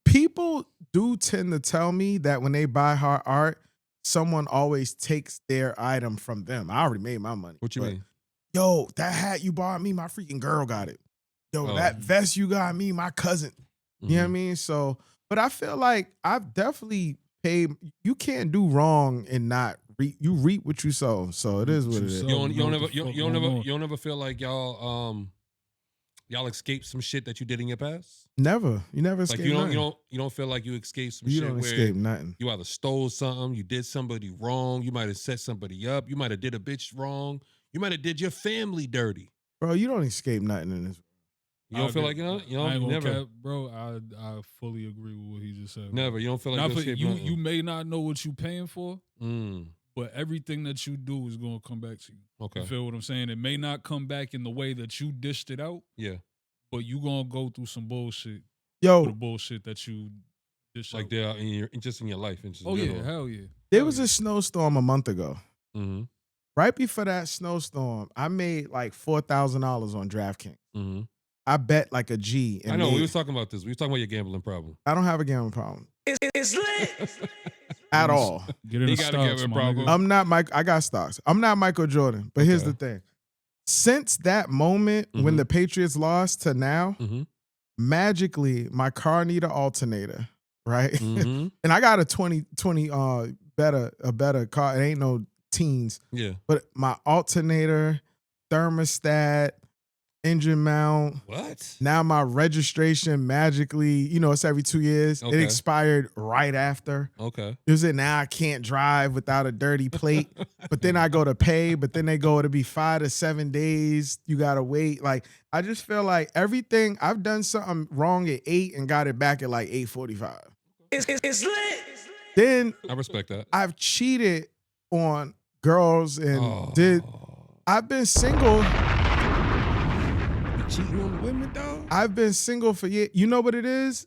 people do tend to tell me that when they buy hard art, someone always takes their item from them. I already made my money. What you but, mean? Yo, that hat you bought me, my freaking girl got it. Yo, Oh. that vest you got me, my cousin. You know what I mean? So, but I feel like I've definitely paid. You can't do wrong and not reap. You reap what you sow. So it is what it is. You don't know what ever the you fuck don't going ever on. you don't ever feel like y'all escaped some shit that you did in your past? Never. You never Like escape you nothing. don't feel like you escaped some You shit don't where escape nothing. you either stole something, you did somebody wrong, you might have set somebody up, you might have did a bitch wrong, you might have did your family dirty. Bro, you don't escape nothing in this. You don't feel like you I ain't gonna never, cap, bro. I fully agree with what he just said. never. You don't feel like Not you for, escaped you nothing. you may not know what you paying for, Mm, but everything that you do is gonna come back to you. okay. You feel what I'm saying? It may not come back in the way that you dished it out, Yeah. but you gonna go through some bullshit for the Yo, bullshit that you dished Like out. they are just in your life. And just Oh yeah, hell yeah. there was a snowstorm a month ago. Mm-hmm. Right before that snowstorm, I made like $4,000 on DraftKings. Mm-hmm. I bet like a G. And I know. We made- was talking about this. We was talking about your gambling problem. I don't have a gambling problem It's lit. at all. Get in He the got a stocks, gambling my problem. nigga. I'm not Mike. I got stocks. I'm not Michael Jordan. But here's Okay. the thing. Since that moment when Mhm. the Patriots lost to now, Mm-hmm. magically my car need an alternator, right? Mm-hmm. And I got a 2020 better car. It ain't no teens. Yeah. But my alternator, thermostat, engine mount. What? Now my registration magically, it's every 2 years. It Okay. expired right after. Okay. It was it now I can't drive without a dirty plate. But then I go to pay, but then they go to be 5 to 7 days. You gotta wait. Like I just feel like everything I've done something wrong at 8 and got it back at like 8:45. It's lit. Then I respect that. I've cheated on girls and Oh. I've been single. You cheating on the women, dog? I've been single for years. You know what it is?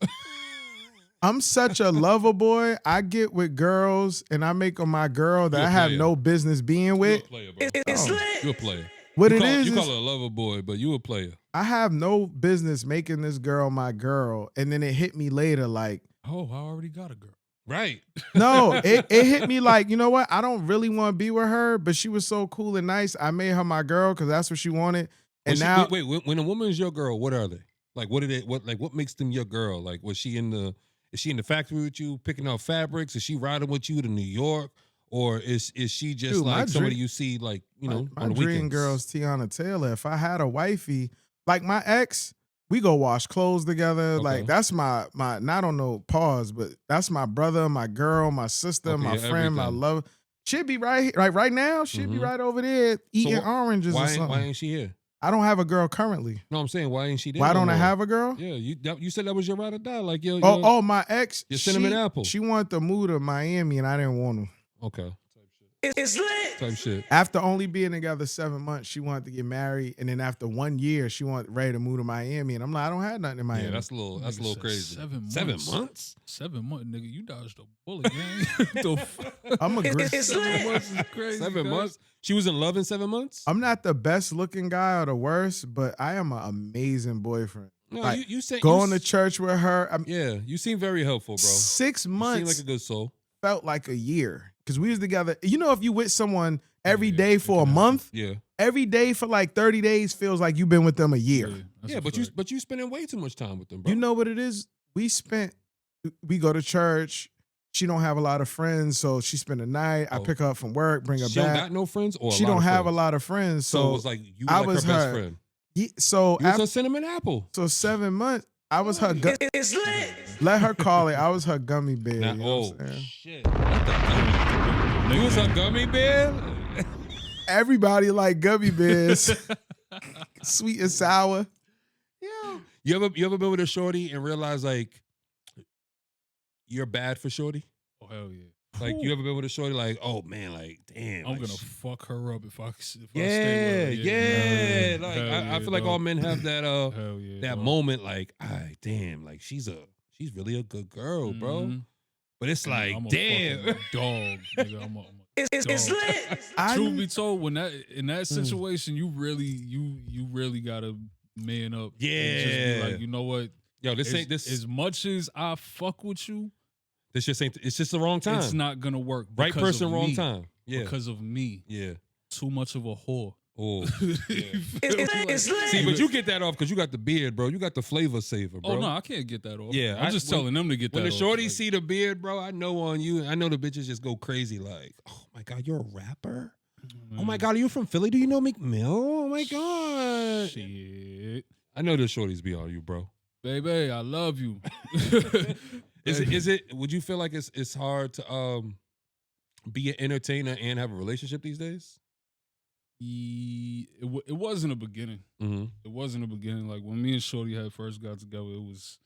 I'm such a lover boy. I get with girls and I make them my girl that You a I have player. no business being You a with. player, bro. It's Oh. lit. You a player. What you it call, is you is call it a lover boy, but you a player. I have no business making this girl my girl. And then it hit me later like, Oh, I already got a girl. Right. no, it hit me like, you know what? I don't really want to be with her, but she was so cool and nice. I made her my girl because that's what she wanted. And now, wait, when a woman is your girl, what are they? Like, what are they? What makes them your girl? Like, is she in the factory with you picking out fabrics? Is she riding with you to New York? Or is she just Dude, my like somebody dream- you see like, my on the dream weekends? girl's Tiana Taylor. If I had a wifey, like my ex, we go wash clothes together. Okay. Like that's my not on no pause, but that's my brother, my girl, my sister, Okay, my yeah, friend, my everything. love. She'd be right here, like right now. She'd be Mhm. right over there eating wh- oranges or Why something. ain't she here? I don't have a girl currently. No, I'm saying why ain't she there? Why no don't I more? have a girl? Yeah, you said that was your ride or die. Like your My ex. your cinnamon apple. She wanted to move to Miami, and I didn't want to. okay It's lit. type shit. After only being together 7 months, she wanted to get married, and then after 1 year, she wanted ready to move to Miami, and I'm like, I don't have nothing in Miami. Yeah, that's a little Nigga said crazy. 7 months. 7 months? 7 months, nigga. You dodged a bullet, gang. The fuck? I'm a great. It's 7 lit. months is crazy. 7 cuz. months? She was in love in 7 months? I'm not the best looking guy or the worst, but I am an amazing boyfriend. No, like, you said Going to church with her, Yeah, you seem very helpful, bro. 6 You seem months like a good soul. felt like a year because we was together. You know, if you with someone every Yeah, day for a month, Yeah. every day for like 30 days feels like you've been with them a year. that's Yeah, a but fact. you spending way too much time with them, bro. You know what it is? We go to church. She don't have a lot of friends, so she spend the night. I Oh. pick her up from work, bring her she don't back. got no friends or She a lot don't of have a friends? lot of friends, So, so it was like you were I like was her best her. friend. So You was after, a cinnamon apple. so 7 months, I was her. It's lit. Let her call it. I was her gummy bear. Now, you know what I'm saying? shit. Not the gummy. You was a gummy bear? Everybody like gummy bears, sweet and sour. Yeah. You ever been with a shorty and realize like you're bad for shorty? Oh hell yeah. Like you ever been with a shorty like, oh man, like damn, I'm like, gonna fuck her up if I stay with yeah, her. yeah. Like Hell I yeah, feel like dog. all men have that Hell yeah, that dog. moment like, damn, like she's really a good girl, bro. Mhm. But it's like, I'm a damn. fucking dog, nigga. I'm a It's dog. lit. Truth be told, when in that situation, you really gotta man up. And just be Yeah. like, you know what? Yo, this ain't this. As much as I fuck with you, This just ain't. It's just the wrong time. it's not gonna work. Right because person, of wrong me. time. Yeah. Because of me. Yeah. Too much of a whore. Oh. You feel It's me? lit. See, but you get that off because you got the beard, bro. You got the flavor saver, bro. Oh no, I can't get that off. Yeah, I'm just telling them to get that When the off. shorties Like, see the beard, bro, I know on you. I know the bitches just go crazy like, oh my God, you're a rapper? Oh my God, are you from Philly? Do you know McMill? Oh my God. shit. I know the shorties be on you, bro. Baby, I love you. Is it would you feel like it's hard to be an entertainer and have a relationship these days? It was in the beginning. Mm-hmm. It was in the beginning. Like when me and Shorty had first got together, it was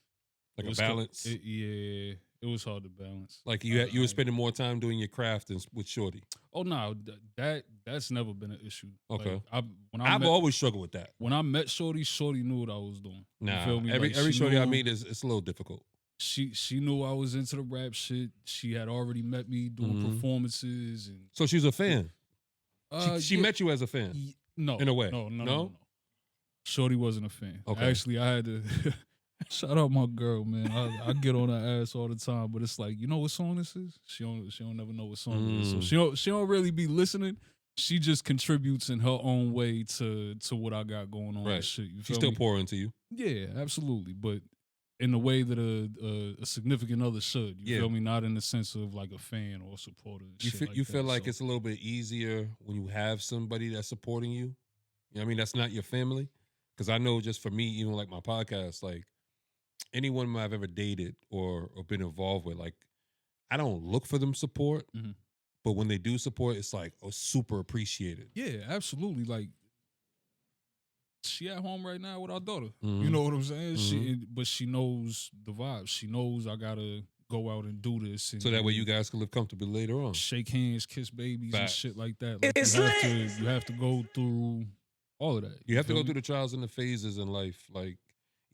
Like it a was balance? Yeah, it was hard to balance. Like you were spending more time doing your craft with shorty. Oh no, that's never been an issue. Okay. Like, I've always struggled with that. when I met Shorty knew what I was doing. You Nah, feel me? every Like, she shorty I knew- meet it's a little difficult. She knew I was into the rap shit. She had already met me doing Mhm. performances and So she's a fan. She yeah, met you as a fan. no in a way. No. Shorty wasn't a fan. Okay. Actually, I had to shout out my girl, man. I get on her ass all the time, but it's like, you know what song this is? She don't never know what song it is. So she don't really be listening. She just contributes in her own way to what I got going on. Right. And shit. You She's feel still me? pouring into you. Yeah, absolutely. But in the way that a significant other should. You Yeah. feel me? Not in the sense of like a fan or a supporter. And You shit feel like you feel that. like So, it's a little bit easier when you have somebody that's supporting you. You know what I mean? That's not your family. Because I know just for me, even like my podcast, like anyone I've ever dated or been involved with, like I don't look for them support, Mhm. but when they do support, it's like super appreciated. yeah, absolutely. Like she at home right now with our daughter. Mhm. You know what I'm saying? But she knows the vibes. She knows I gotta go out and do this. And, So that way you guys can live comfortably later on. shake hands, kiss babies, Facts. and shit like that. Like It's you have to go through all of that. You have to feel go me? through the trials and the phases in life. Like,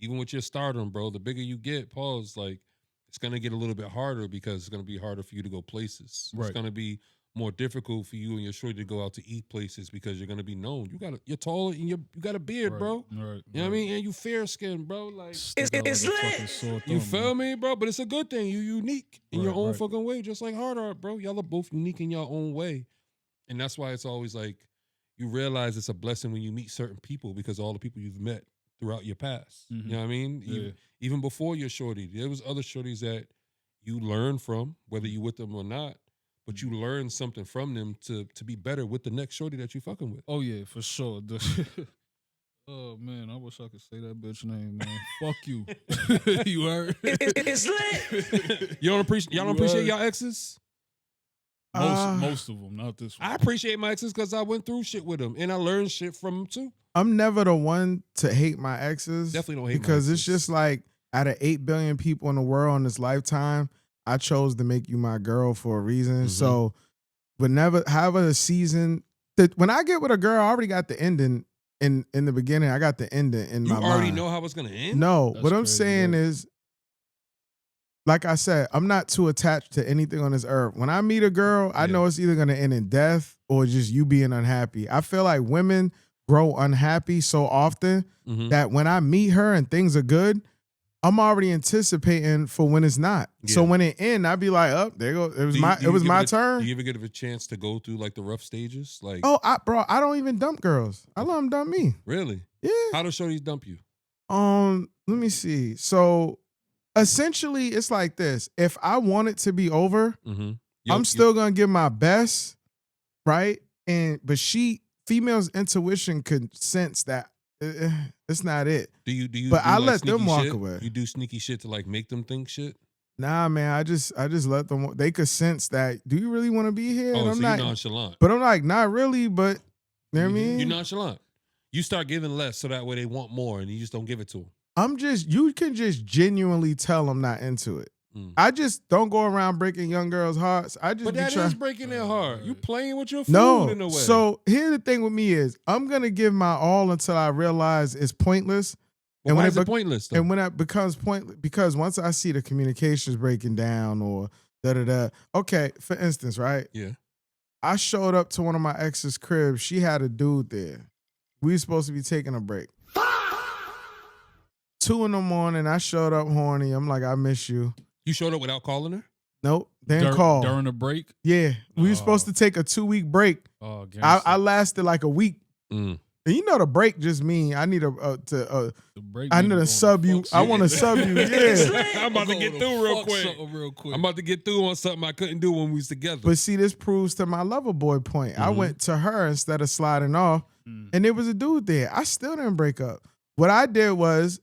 even with your stardom, bro, the bigger you get, like, it's going to get a little bit harder because it's going to be harder for you to go places. It's Right. going to be more difficult for you and your shorty to go out to eat places because you're going to be known. You're taller and you got a beard, Right, bro. Right. You know what I mean? And you fair skinned, bro. Like, Stick out It's like a lit. fucking sore you thumb, feel man. me, bro? But it's a good thing. You unique in your Right, own right. fucking way, just like Hard Art, bro. Y'all are both unique in your own way. And that's why it's always like, you realize it's a blessing when you meet certain people because of all the people you've met throughout your past. Mhm. You know what I mean? Yeah. Even before your shorty, there was other shorties that you learn from, whether you with them or not, but you learn something from them to be better with the next shorty that you fucking with. Oh yeah, for sure. Oh man, I wish I could say that bitch name, man. Fuck you. You heard? It's lit. Y'all don't appreciate y'all exes? Most of them, not this one. I appreciate my exes because I went through shit with them and I learned shit from them too. I'm never the one to hate my exes. Definitely don't hate my because it's exes. just like out of 8 billion people in the world in this lifetime, I chose to make you my girl for a reason. Mhm. So, but never have a season. When I get with a girl, I already got the ending in the beginning. I got the ending in You my already mind. know how it's gonna end? No, That's what I'm crazy, saying right? is, like I said, I'm not too attached to anything on this earth. When I meet a girl, I Yeah. know it's either going to end in death or just you being unhappy. I feel like women grow unhappy so often Mhm. that when I meet her and things are good, I'm already anticipating for when it's not. So Yeah. when it ends, I'd be like, "Oh, there you go. It was Do you- my do you give my it a- turn." Do you ever get a chance to go through like the rough stages? Like, Oh, bro, I don't even dump girls. I let them dump me. really? Yeah. How do shorties dump you? Let me see. So essentially, it's like this. If I want it to be over, Mm-hmm. I'm still gonna give my best, right? But female's intuition could sense that it's not it. Do you? But do I like let them sneaky walk shit? away. You do sneaky shit to like make them think shit. Nah, man, I just let them. They could sense that. Do you really want to be here? Oh, And I'm so not. you're nonchalant. But I'm like, not really. But you know what I mean? You're nonchalant. You start giving less so that way they want more, and you just don't give it to them. You can just genuinely tell I'm not into it. I just don't go around breaking young girls' hearts. I just But be that trying. is breaking their heart. You playing with your food No. in a way. So here's the thing with me is I'm gonna give my all until I realize it's pointless. Well, and why when is it pointless though? And when it becomes pointless, because once I see the communications breaking down or da. Okay, for instance, right? Yeah. I showed up to one of my ex's cribs. She had a dude there. We were supposed to be taking a break. 2 a.m, I showed up horny. I'm like, I miss you. You showed up without calling her? Nope, didn't call. During the break? Yeah, we were supposed to take a 2-week break. Oh, I lasted like a week. Mm. And you know the break just mean I need The break I need mean to sub you. I want to sub you. Yeah. I'm about to get through real quick. I'm about to get through on something I couldn't do when we was together. But see, this proves to my lover boy point. I went to her instead of sliding off, and there was a dude there. I still didn't break up. What I did was,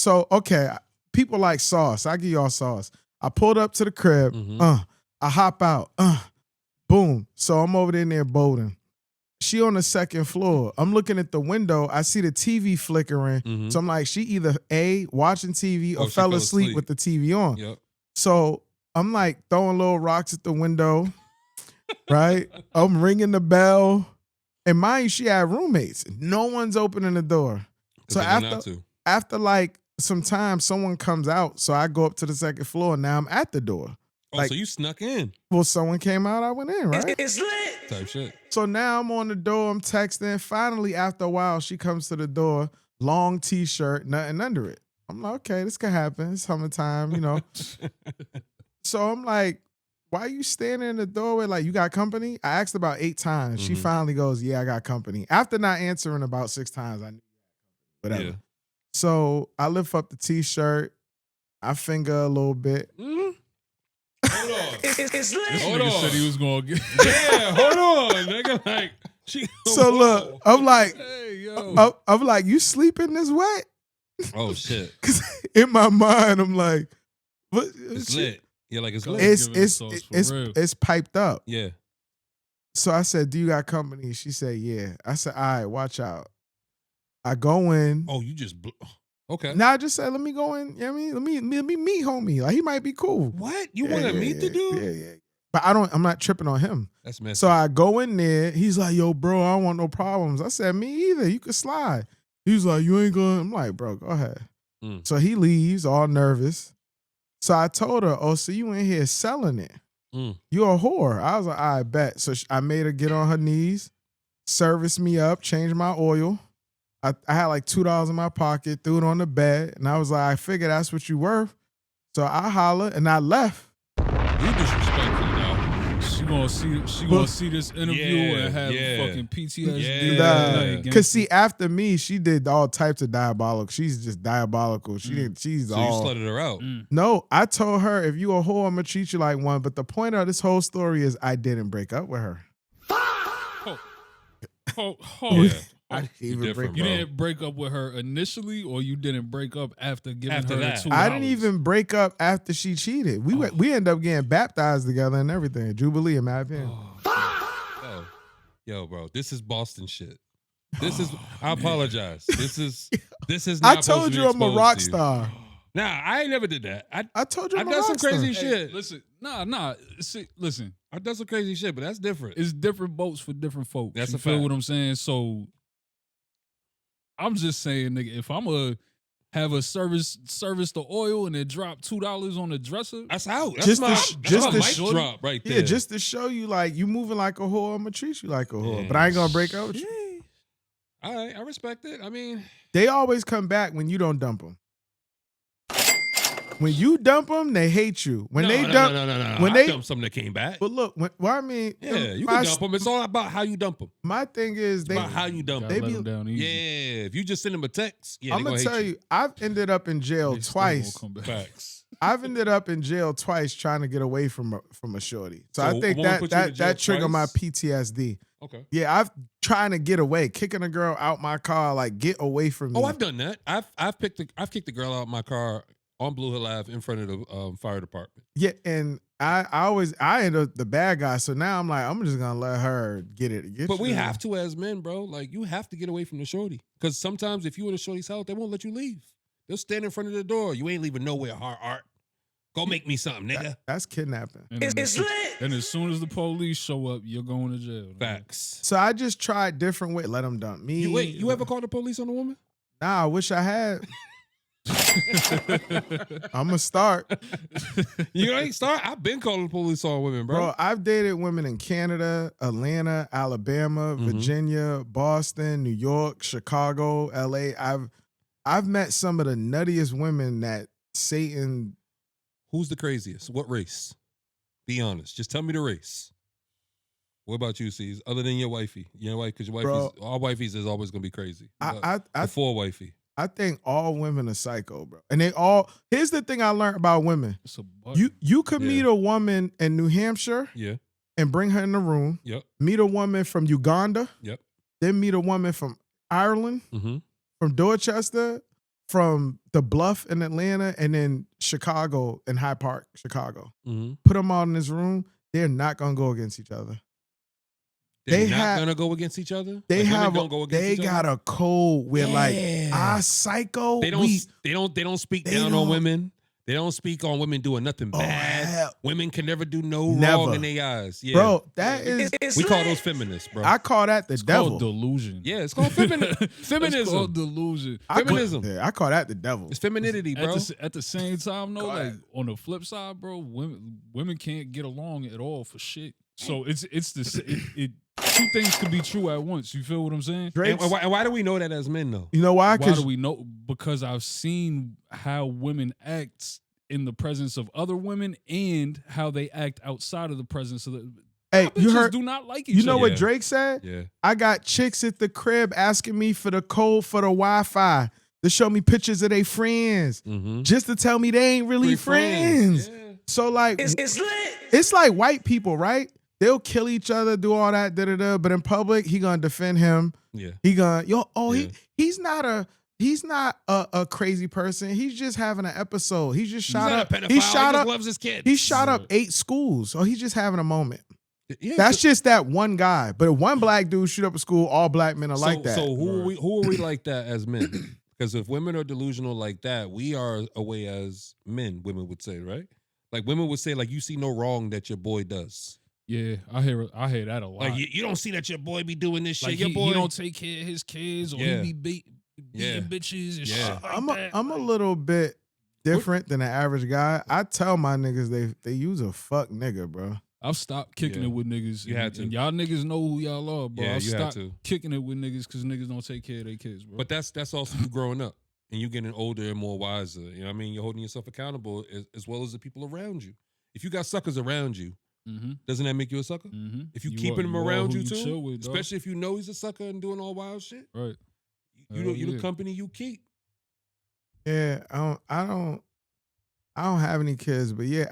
okay, people like sauce. I give y'all sauce. I pulled up to the crib. I hop out. Boom. So I'm over there near Bowden. She on the 2nd floor. I'm looking at the window. I see the TV flickering. So I'm like, she either A, watching TV or fell asleep with the TV on. Yep. So I'm like throwing little rocks at the window, right? I'm ringing the bell. And mind you, she had roommates. No one's opening the door. So after like some time, someone comes out. So I go up to the 2nd floor. And now I'm at the door. Oh, so you snuck in. Well, someone came out, I went in, right? It's lit. Type shit. So now I'm on the door, I'm texting. Finally, after a while, she comes to the door, long t-shirt, nothing under it. I'm like, okay, this could happen. It's summertime, you know. So I'm like, why you standing in the doorway like you got company? I asked about 8 times. She finally goes, yeah, I got company. After not answering about 6 times, I knew whatever. Yeah. So I lift up the t-shirt. I finger a little bit. Hold on. It's lit. This nigga said he was going to get... Yeah, hold on. Nigga, like... So look, I'm like, hey, yo. I'm like, you sleeping this wet? Oh, shit. Because in my mind, I'm like, what? It's lit. Yeah, like it's lit. It's piped up. Yeah. So I said, do you got company? She said, yeah. I said, all right, watch out. I go in. Oh, you just... Okay. Now I just said, let me go in. You know what I mean? Let me meet homie. Like, he might be cool. What? You want to meet the dude? Yeah. But I'm not tripping on him. That's messy. So I go in there. He's like, yo, bro, I don't want no problems. I said, me either. You can slide. He's like, you ain't going. I'm like, bro, go ahead. So he leaves all nervous. So I told her, oh, so you in here selling it. You're a whore. I was like, I bet. So I made her get on her knees, service me up, change my oil. I had like $2 in my pocket, threw it on the bed, and I was like, I figure that's what you worth. So I hollered and I left. You disrespectful now. She gonna see this interview and have fucking PTSD. Nah, cause see, after me, she did all types of diabolical. She's just diabolical. She's so all. You slutted her out. No, I told her if you a whore, I'm gonna treat you like one. But the point of this whole story is I didn't break up with her. Yeah. I didn't You didn't break up with her initially, or you didn't break up after giving her the $2? I didn't even break up after she cheated. We ended up getting baptized together and everything. Jubilee in my opinion. Yo, bro, this is Boston shit. This is. I apologize. This is. Not I told you I'm a rock star. Nah, I ain't never did that. I told you I've done some crazy star. shit. Hey, listen, nah. See, listen, I've done some crazy shit, but that's different. It's different boats for different folks. That's you a feel fact. what I'm saying? So I'm just saying, nigga, if I'm a have a service the oil and then drop $2 on the dresser, that's out. That's Just my to mic drop right there. Yeah, just to show you like you moving like a whore, I'm gonna treat you like a whore. But I ain't gonna break up with you. All right, I respect it. I mean, they always come back when you don't dump them. When you dump them, they hate you. When they dump, when I dump something that came back. But look, I mean, yeah, you can dump them. It's all about how you dump them. My thing is, about how you dump them. Let them down easy. Yeah, if you just send them a text, yeah, I'm gonna tell you, I've ended up in jail twice. Facts. I've ended up in jail twice trying to get away from a shorty. So I think that triggered my PTSD. Okay. Yeah, I've trying to get away, kicking a girl out my car, like get away from me. Oh, I've done that. I've kicked a girl out my car on Blue Hill Ave in front of the fire department. Yeah, and I end up the bad guy. So now I'm like, I'm just gonna let her get it. But we have to as men, bro. Like you have to get away from the shorty because sometimes if you in a shorty's house, they won't let you leave. They'll stand in front of the door. You ain't leaving nowhere. Hard art. Go make me something, nigga. That's kidnapping. And then, It's lit. then as soon as the police show up, you're going to jail. nigga. Facts. So I just tried different ways. Let them dump me. You ever called the police on a woman? Nah, I wish I had. I'm gonna start. You ain't start. I've been calling the police on women, bro. Bro, I've dated women in Canada, Atlanta, Alabama, Virginia, Boston, New York, Chicago, LA. I've met some of the nuttiest women that Satan. Who's the craziest? What race? Be honest. Just tell me the race. What about you, Cez? Other than your wifey, because your wifey's, our wifeys is always gonna be crazy. Before wifey, I think all women are psycho, bro. And they all. Here's the thing I learned about women. It's a button. You could meet a woman in New Hampshire, yeah, and bring her in the room. yep, Meet a woman from Uganda. yep, Then meet a woman from Ireland, mm-hmm. from Dorchester, from the Bluff in Atlanta, and then Chicago in Hyde Park, Chicago. Mm-hmm. Put them all in this room. They're not gonna go against each other. They're not gonna go against each other. They Like, women have. don't go against They each got other? a code where like Yeah. psycho. They don't speak they down don't- on women. They don't speak on women doing nothing bad. hell. Women can never do no Never. wrong in their eyes. Yeah. Bro, that is. It's we call lit. those feminists, bro. I call that the It's devil. called delusion. Yeah, it's called feminism. It's Feminism. called delusion. Feminism. Yeah, I call that the devil. It's femininity, bro. At the same time, though, Go like ahead. on the flip side, bro, women can't get along at all for shit. So it's two things could be true at once. You feel what I'm saying? Drake's, And why do we know that as men, though? you know why? Why do Because we know? Because I've seen how women act in the presence of other women and how they act outside of the presence of the. hey, you Bitches heard? do not like each You know other. what Yeah. Drake said? Yeah. I got chicks at the crib asking me for the code for the Wi-Fi to show me pictures of their friends, Mm-hmm. just to tell me they ain't really friends. Yeah. So like, It's lit. it's like white people, right? They'll kill each other, do all that, but in public, he gonna defend him. Yeah. He gonna Yeah. he's not a crazy person. He's just having an episode. He just shot He's not up. a pedophile. He shot just up. loves his kids. He shot up 8 schools. So he's just having a moment. Yeah, That's just that one guy. But if one black dude shoot up a school, all black men are so, like that. So who are we like that as men? Because if women are delusional like that, we are a way as men. Women would say, right? Like women would say, like you see no wrong that your boy does. Yeah, I hear that a lot. Like you don't see that your boy be doing this shit. Like Your he boy don't take care of his kids, or Yeah. he be beating bitches and Yeah. shit like I'm that. a little bit different than the average guy. I tell my niggas they use a fuck nigga, bro. I've stopped kicking Yeah. it with niggas. You had to. And y'all niggas know who y'all are, bro. Yeah, I've you had stopped to. kicking it with niggas because niggas don't take care of their kids, bro. But that's also you growing up and you getting older and more wiser. You know what I mean? You're holding yourself accountable as well as the people around you. If you got suckers around you, doesn't that make you a sucker? Mm-hmm. If you keeping him around you too, chill with, dog. especially if you know he's a sucker and doing all wild shit, Right. you Hell the yeah. company you keep. Yeah, I don't have any kids, but yeah,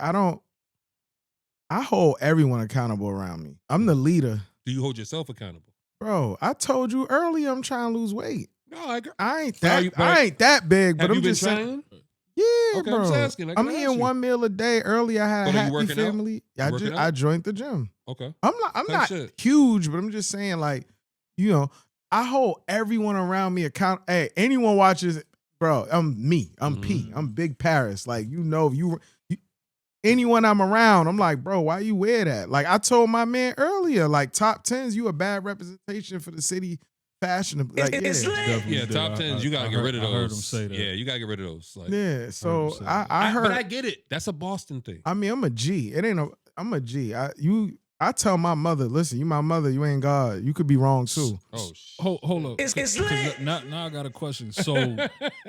I hold everyone accountable around me. I'm the leader. Do you hold yourself accountable? Bro, I told you earlier I'm trying to lose weight. No, I agree. I ain't But are that you- but I ain't that big, but Have I'm you been just saying. trying? Yeah, Okay, bro. I'm just asking. Like, I'm I eating asked you. one meal a day. Earlier I had But a are you happy working out? family. You working I out? joined the gym. Okay. I'm Type not shit. huge, but I'm just saying, like, you know, I hold everyone around me account. Hey, anyone watches, bro, I'm me. I'm P. Mhm. I'm Big Paris. Like, you anyone I'm around, I'm like, bro, why you wear that? Like, I told my man earlier, like, top 10s, you a bad representation for the city fashion. Like, It's yeah. lit. Definitely Yeah, did. top tens. You gotta get rid of those. I heard him say that. Yeah, you gotta get rid of those. Like, Yeah, so say I that. heard. but I get it. That's a Boston thing. I mean, I'm a G. It ain't a. I'm a G. I tell my mother, listen, you my mother, you ain't God. You could be wrong too. Oh, Hold up. It's 'Cause lit. Now I got a question. So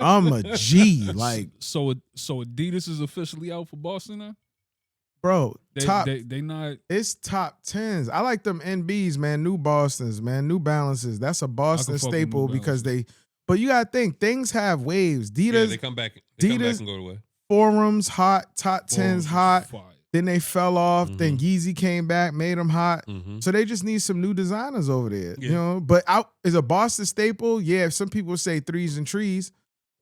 I'm a G. Like, so Adidas is officially out for Boston now? bro, top. They not. It's top 10s. I like them NBs, man. New Bostons, man. New Balances. That's a Boston fuck with New staple because but you gotta think things have waves. yeah, Adidas, they come back. They come back Adidas- and go away. forums hot, top 10s hot. Fire. Then they fell off. Then Yeezy came back, made them hot. Mm-hmm. So they just need some new designers over there, Yeah. you know. But is a Boston staple? Yeah, some people say threes and trees,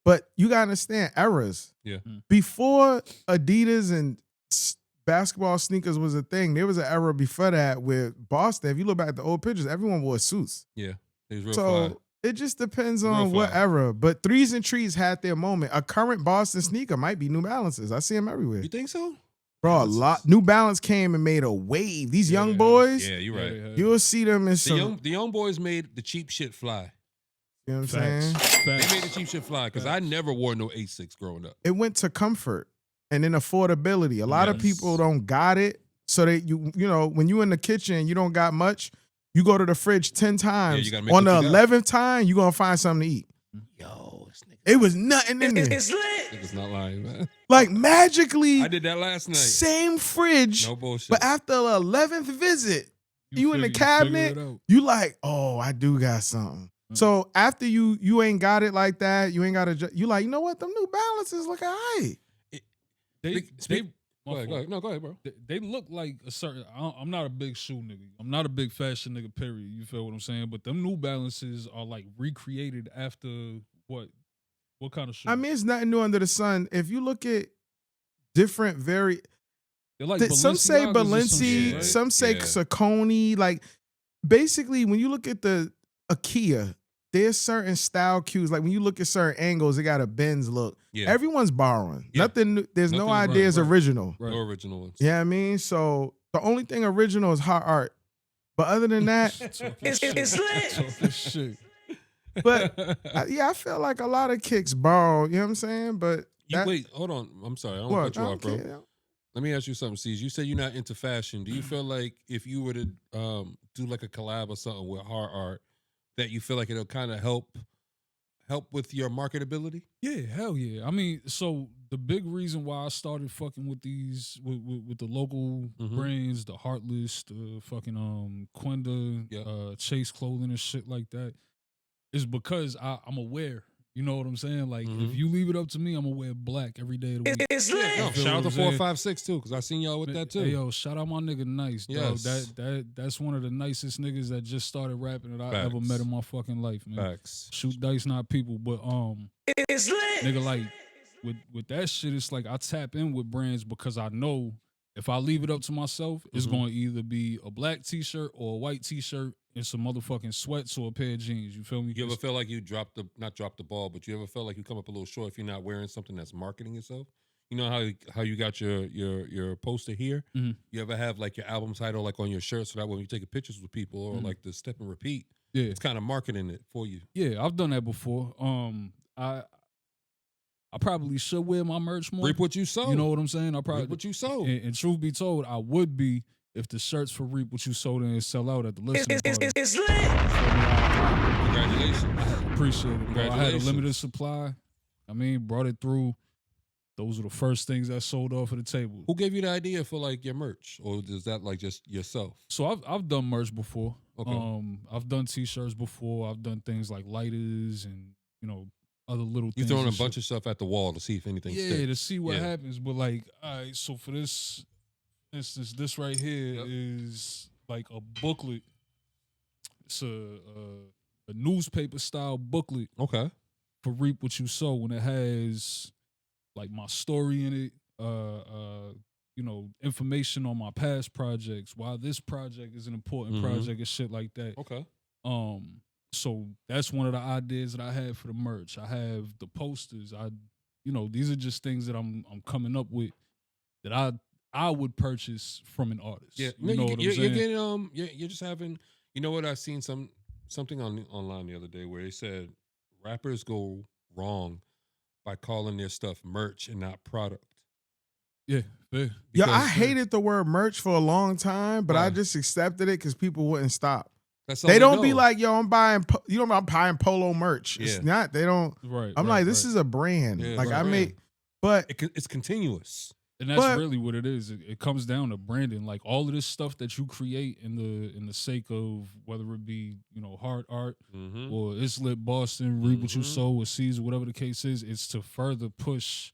but you gotta understand eras. Yeah. Before Adidas and basketball sneakers was a thing, there was an era before that where Boston. If you look back at the old pictures, everyone wore suits. Yeah, it was real So fly. It just depends Real on fly. what era. But Threes and Trees had their moment. A current Boston sneaker might be New Balances. I see them everywhere. You think so? Bro, a Balances. lot. New Balance came and made a wave. These Yeah, young they have. boys, Yeah, you're right. you'll see them in The some. young boys made the cheap shit fly. You know what I'm Facts. saying? They Facts. made the cheap shit fly because I never wore no Asics growing up. It went to comfort and then affordability. A lot of Yes. people don't got it. So they you know, when you in the kitchen, you don't got much, you go to the fridge 10 times. you gotta make On the what you got. 11th time, you're gonna find something to eat. Yo, this nigga. It was nothing in there. It's lit. Nigga's not lying, man. Like magically, I did that last night. same fridge. No bullshit. But after the 11th visit, you in the figure cabinet, it out. you like, oh, I do got something. So after you ain't got it like that, you ain't got to, you like, you know what? Them New Balances look all right. They, Speak- they, Go ahead, go ahead. No, go ahead, bro. they look like a certain. I'm not a big shoe nigga. I'm not a big fashion nigga. Period. You feel what I'm saying? But them New Balances are like recreated after what? What kind of shoe? I mean, it's nothing new under the sun. If you look at different, very, they're like some say Balenciagas or some Balenci, shit, right? some say Yeah. Saucony. Like, basically, when you look at the IKEA, there's certain style cues. Like when you look at certain angles, it got a Benz look. Yeah. Everyone's borrowing. Yeah. Nothing. There's no Nothing- ideas right. original. Right. No original ones. Yeah, I mean, so the only thing original is hot art. But other than that, It's lit. Talking shit. but I feel like a lot of kicks borrow. You know what I'm saying? But that, Wait, hold on. I'm sorry. I don't what? cut you I off, don't bro. care. Let me ask you something, Cez. You say you're not into fashion. Do you feel like if you were to do like a collab or something with hard art, that you feel like it'll kind of help with your marketability? Yeah, hell yeah. I mean, so the big reason why I started fucking with these with the local Mhm. brands, the Heartless, the fucking Quenda, Yeah. Chase Clothing and shit like that, is because I'm aware. You know what I'm saying? Like Mhm. if you leave it up to me, I'm gonna wear black every day of the week. It's No, lit. feel shout out what to I'm saying? 456 too, because I seen y'all with that too. Hey, yo, shout out my nigga Nice, dog. Yes. That's one of the nicest niggas that just started rapping that I ever Facts. met in my fucking life, man. Facts. Shoot dice, not people, but It's lit. nigga, like with that shit, it's like I tap in with brands because I know if I leave it up to myself, it's Mhm. going to either be a black t-shirt or a white t-shirt and some motherfucking sweats or a pair of jeans. You feel me? You ever feel like you not dropped the ball, but you ever felt like you come up a little short if you're not wearing something that's marketing yourself? You know how you got your poster here? Mhm. You ever have like your album title like on your shirt so that when you're taking pictures with people or Mhm. like the step and repeat, Yeah, it's kind of marketing it for you. yeah, I've done that before. I probably should wear my merch more. Reap what you sow. You know what I'm saying? I Reap probably what you sow. and truth be told, I would be if the shirts for Reap What You Sold didn't sell out at the listening party. It's lit. Congratulations. I appreciate it, bro. I had a Congratulations. limited supply. I mean, brought it through. Those were the first things that sold off of the table. Who gave you the idea for like your merch, or is that like just yourself? So I've done merch before. Okay. I've done t-shirts before. I've done things like lighters and other little You things. throwing a and bunch shit. of stuff at the wall to see if anything Yeah, sticks. to see what Yeah. happens. But like, all right, so for this instance, this right here is like a booklet. It's a newspaper style booklet Okay. for Reap What You Sow, and it has like my story in it, information on my past projects, why this project is an important Mhm. project and shit like that. Okay. So that's one of the ideas that I had for the merch. I have the posters. These are just things that I'm coming up with that I would purchase from an artist. Yeah. you know what I'm you're saying? getting you're just having. You know what? I seen something online the other day where they said rappers go wrong by calling their stuff merch and not product. Yeah, fair. Yeah, I Because- hated the word merch for a long time, but I Why? just accepted it because people wouldn't stop. That's all They don't be know. like, yo, I'm buying polo merch. It's Yeah. not. They don't. Right. I'm right, like, this right. is a brand. Yeah, Like it's a I brand. make, but it's continuous. And that's But- really what it is. It comes down to branding. Like all of this stuff that you create in the sake of whether it be hard art Mm-hmm. or ItsLitBoston, Reap What You Mhm. Sow, or Cez, whatever the case is, it's to further push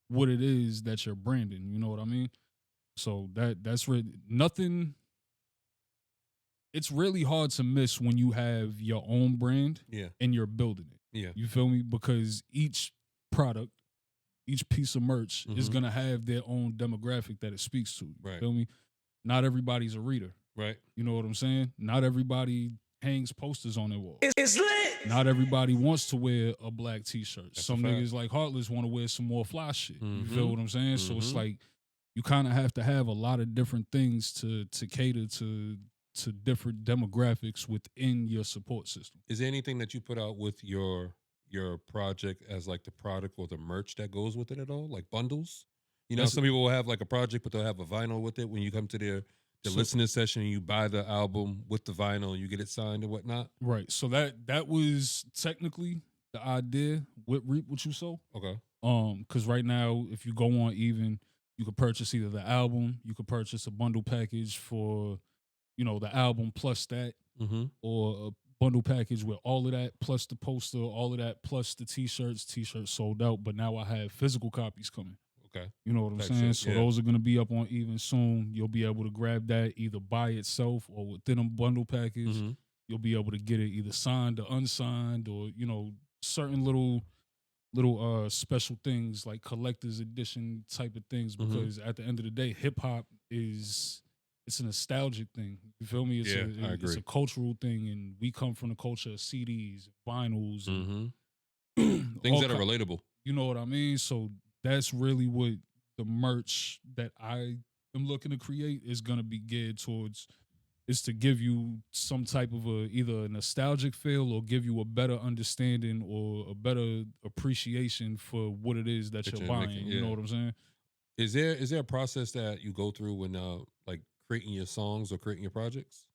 what it is that you're branding. You know what I mean? So that's really nothing. It's really hard to miss when you have your own brand Yeah. and you're building it. Yeah. You feel me? Because each product, each piece of merch is Mhm. gonna have their own demographic that it speaks to. You Right. feel me? Not everybody's a reader. Right. You know what I'm saying? Not everybody hangs posters on their wall. It's lit. not everybody wants to wear a black t-shirt. That's Some a fact. niggas like Heartless want to wear some more fly shit. You Mhm. feel what I'm saying? So it's Mhm. like you kind of have to have a lot of different things to cater to different demographics within your support system. Is there anything that you put out with your project as like the product or the merch that goes with it at all? Like bundles? You know, That's- some people will have like a project, but they'll have a vinyl with it when you come to their So- listening session and you buy the album with the vinyl and you get it signed and whatnot. Right. So that was technically the idea with Reap What You Sow. Okay. Because right now, if you go on Even, you could purchase either the album, you could purchase a bundle package for, the album plus that, Mm-hmm. or a bundle package with all of that plus the poster, all of that plus the t-shirts. T-shirts sold out, but now I have physical copies coming. Okay. You know what I'm Type saying? shit, So yeah. those are gonna be up on Even soon. You'll be able to grab that either by itself or within a bundle package. Mm-hmm. You'll be able to get it either signed or unsigned, or certain little special things like collector's edition type of things. Mhm. Because at the end of the day, hip hop it's a nostalgic thing. You feel me? It's Yeah, I it's a agree. cultural thing, and we come from the culture of CDs, vinyls, and Mm-hmm. Things all that are ki- relatable. You know what I mean? So that's really what the merch that I am looking to create is going to be geared towards, is to give you some type of either a nostalgic feel or give you a better understanding or a better appreciation for what it is that That you're you're buying. making, You know yeah. what I'm saying? Is there a process that you go through when like creating your songs or creating your projects?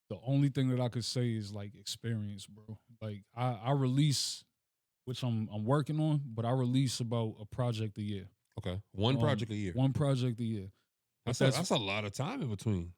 The only thing that I could say is like experience, bro. Like I release, which I'm working on, but I release about a project a year. Okay. One project a year. One project a year. But That's a lot of time in between.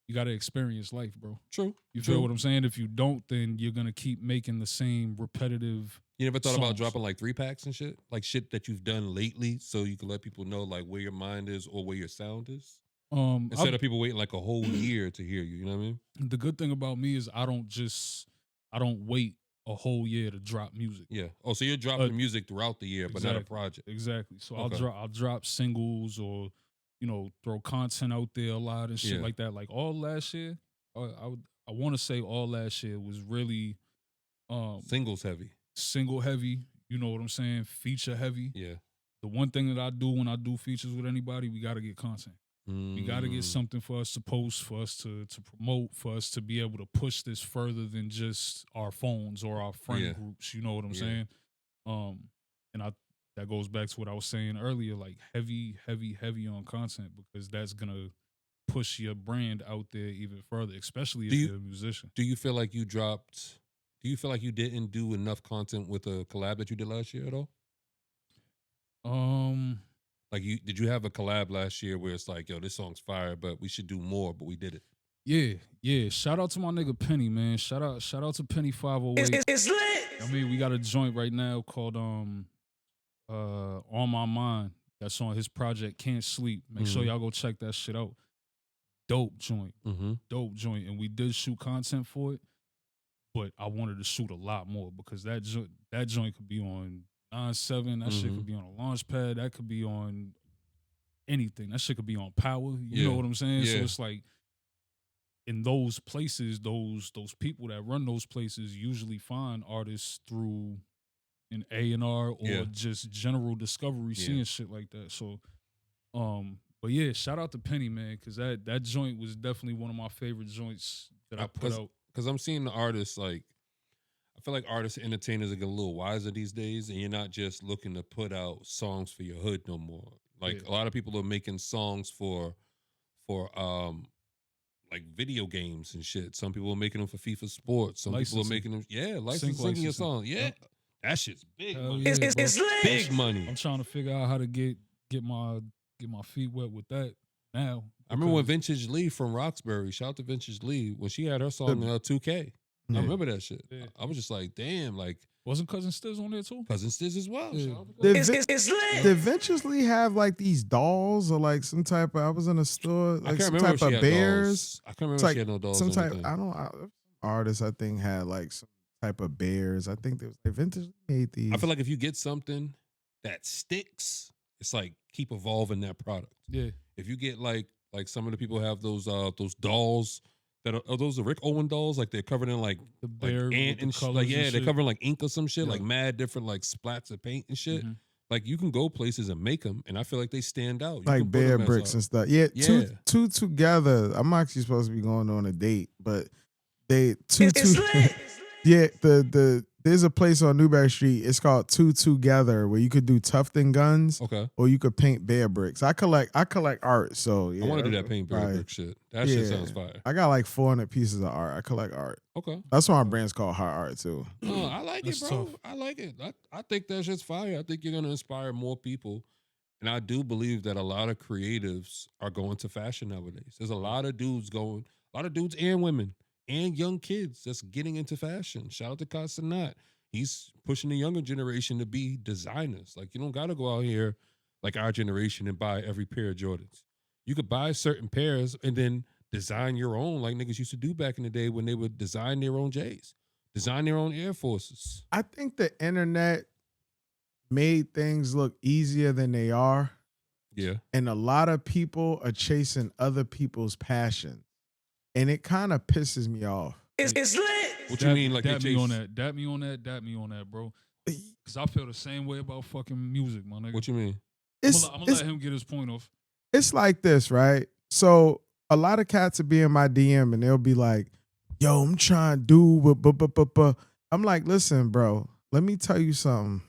You got to experience life, bro. True. You True. feel what I'm saying? If you don't, then you're gonna keep making the same repetitive. You never thought about songs. dropping like 3-packs and shit? Like shit that you've done lately so you can let people know like where your mind is or where your sound is? Instead of people waiting like a whole year to hear you, you know what I mean? The good thing about me is I don't wait a whole year to drop music. Yeah. Oh, so you're dropping music throughout the year, but not a project. Exactly. So Okay. I'll drop singles or throw content out there a lot and shit Yeah. like that. Like all last year, I want to say all last year was really Singles heavy. single heavy. You know what I'm saying? Feature heavy. Yeah. The one thing that I do when I do features with anybody, we got to get content. We got to get Mm. something for us to post, for us to promote, for us to be able to push this further than just our phones or our friend Yeah. groups. You know what I'm Yeah. saying? And that goes back to what I was saying earlier, like heavy on content, because that's gonna push your brand out there even further, especially if you're a musician. Do you feel like you didn't do enough content with a collab that you did last year at all? Like did you have a collab last year where it's like, yo, this song's fire, but we should do more, but we did it? Yeah. Shout out to my nigga Penny, man. Shout out to Penny 508. It's lit. I mean, we got a joint right now called On My Mind. That's on his project Can't Sleep. Make sure y'all go check that shit out. Dope joint. Mm-hmm. Dope joint. And we did shoot content for it, but I wanted to shoot a lot more because that joint could be on 9/7. That shit could be on a launch pad. That could be on anything. That shit could be on Power. You know what I'm saying? So Yeah. it's like, in those places, those people that run those places usually find artists through an A&R or just general discovery, seeing shit like that. So, but yeah, shout out to Penny, man, because that joint was definitely one of my favorite joints that I put out. Because I'm seeing the artists, like, I feel like artists and entertainers are getting a little wiser these days, and you're not just looking to put out songs for your hood no more. Like, a lot of people are making songs for like video games and shit. Some people are making them for FIFA Sports. Some people are making them, licensing your song. Yeah, that shit's big money. Yeah, It's bro. lit. Big money. I'm trying to figure out how to get my feet wet with that now. I remember when because- Vintage Lee from Roxbury, shout out to Vintage Lee, when she had her song 2K. I Yeah. remember that shit. Yeah. I was just like, damn, like wasn't Cousin Stiz on there too? Cousin Stiz as well. Yeah. Shout out to Cousin It's lit. Did Venturesly have like these dolls or like some type of? I was in a store, I like can't some remember type if she of had bears. dolls. I can't remember It's if like she had no dolls. some or type. anything. Artists I think had like some type of bears. I think there was like Vintage made these. I feel like if you get something that sticks, it's like keep evolving that product. Yeah. If you get like some of the people have those dolls That are those the Rick Owen dolls? Like they're covered in like The bear ant with the and colors like and they're shit. covered in like ink or some shit, Yeah. like mad different like splats of paint and shit. Mhm. Like you can go places and make them, and I feel like they stand out. You Like can put bear 'em as bricks a- and stuff. Yeah, Yeah. two together. I'm actually supposed to be going on a date, but they two. Yeah, there's a place on Newberry Street. It's called Two Together, where you could do Tufton guns, Okay, or you could paint bear bricks. I collect art, so yeah, I want to do that paint bear right. brick shit. That shit sounds fire. I got like 400 pieces of art. I collect art. Okay, That's why my brand's called Hot Art too. oh, I like it, That's bro. tough. I like it. I think that shit's fire. I think you're gonna inspire more people, and I do believe that a lot of creatives are going to fashion nowadays. There's a lot of dudes and women and young kids that's getting into fashion. Shout out to Casanat. He's pushing the younger generation to be designers. Like you don't gotta go out here like our generation and buy every pair of Jordans. You could buy certain pairs and then design your own, like niggas used to do back in the day when they would design their own J's, design their own Air Forces. I think the internet made things look easier than they are, Yeah. and a lot of people are chasing other people's passion, and it kind of pisses me off. It's lit. What you mean? Like dap they me on chase- that. Dap me on that. Dap me on that, bro. Because I feel the same way about fucking music, my nigga. What you mean? I'm It's gonna let him get his point off. it's like this, right? So a lot of cats will be in my DM and they'll be like, "Yo, I'm trying to do," but I'm like, "Listen, bro, let me tell you something.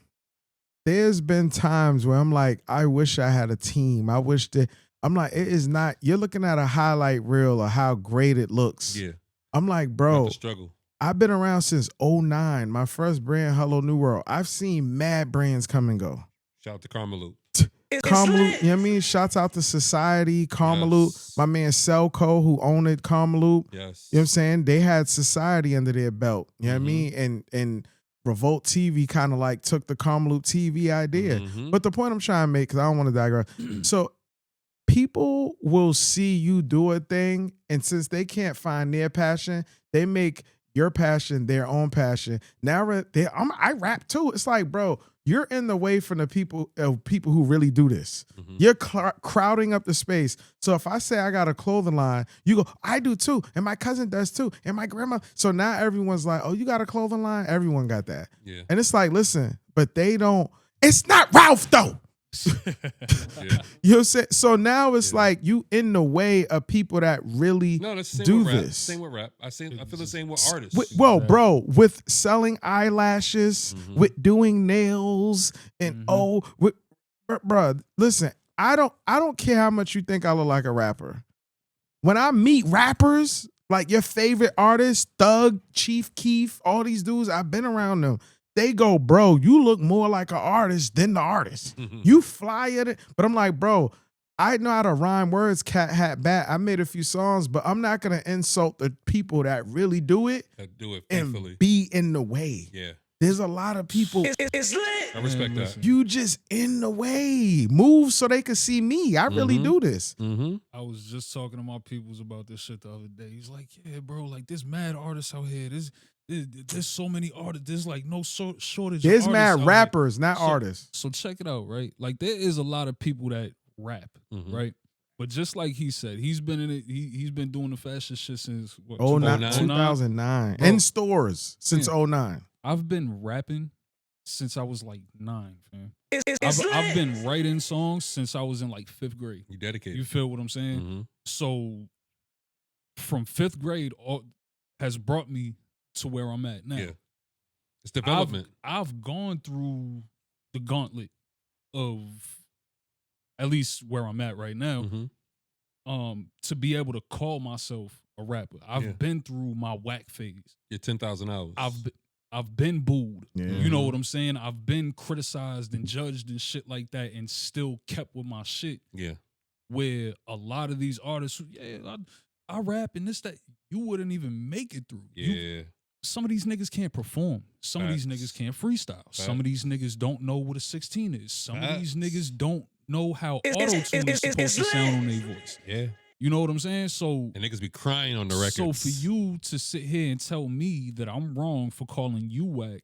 There's been times where I'm like, I wish I had a team. I wish that I'm like, it is not. You're looking at a highlight reel of how great it looks. Yeah. I'm like, Not bro, the struggle. I've been around since 09. My first brand, Hello New World. I've seen mad brands come and go. Shout out to Carmelo. Carmelu, you know what I mean? Shouts out to Society, Carmelu, Yes. my man Selco, who owned it, Carmelu. Yes. You know what I'm saying? They had Society under their belt. You know what I mean? And Revolt TV kind of like took the Carmelu TV idea. Mhm. But the point I'm trying to make, because I don't want to digress. So people will see you do a thing, and since they can't find their passion, they make your passion their own passion. Now I rap too. It's like, bro, you're in the way from the people who really do this. Mhm. You're crowding up the space. So if I say I got a clothing line, you go, I do too, and my cousin does too, and my grandma. So now everyone's like, oh, you got a clothing line? Everyone got that. Yeah. And it's like, listen, but they don't. It's not Ralph though. Yeah. You know what I'm saying? So now it's Yeah. like you in the way of people that really No, that's the same do with rap. this. Same with rap. I feel the same with artists. Well, Exactly. bro, with selling eyelashes, Mhm. with doing nails, and bro, listen, I don't care how much you think I look like a rapper. When I meet rappers, like your favorite artists, Thug, Chief Keef, all these dudes, I've been around them. They go, bro, you look more like an artist than the artist. You fly at it. But I'm like, bro, I know how to rhyme words, cat, hat, bat. I made a few songs, but I'm not going to insult the people that really do it That do it and faithfully. be in the way. Yeah. There's a lot of people, It's lit. I respect Man, that. listen. you just in the way. Move so they can see me. I really Mhm. do this. Mm-hmm. I was just talking to my peoples about this shit the other day. He's like, yeah, bro, like there's mad artists out here. There's so many artists. There's like no shortage. There's of artists mad out here. rappers, not So- artists. So check it out, right? Like there is a lot of people that rap, Mhm. right? But just like he said, he's been in it. He's been doing the fashion shit since what? 2009. Bro. In stores since Yeah. 09. I've been rapping since I was like 9, fam. It's lit. I've been writing songs since I was in like 5th grade. You dedicated. You feel what I'm saying? Mhm. So from 5th grade has brought me to where I'm at now. Yeah. It's development. I've gone through the gauntlet of at least where I'm at right now. Mhm. To be able to call myself a rapper. I've Yeah. been through my whack phase. Your 10,000 hours. I've been booed. Yeah. You know what I'm saying? I've been criticized and judged and shit like that, and still kept with my shit. Yeah. Where a lot of these artists, I rap and this, that, you wouldn't even make it through. Yeah. Some of these niggas can't perform. Some of these Facts. niggas can't freestyle. Some of these niggas don't know what a 16 is. Some of these Facts. niggas don't know how It's- auto-tune is supposed to lit. sound on their voice. Yeah. You know what I'm saying? So, And niggas be crying on the records. so for you to sit here and tell me that I'm wrong for calling you whack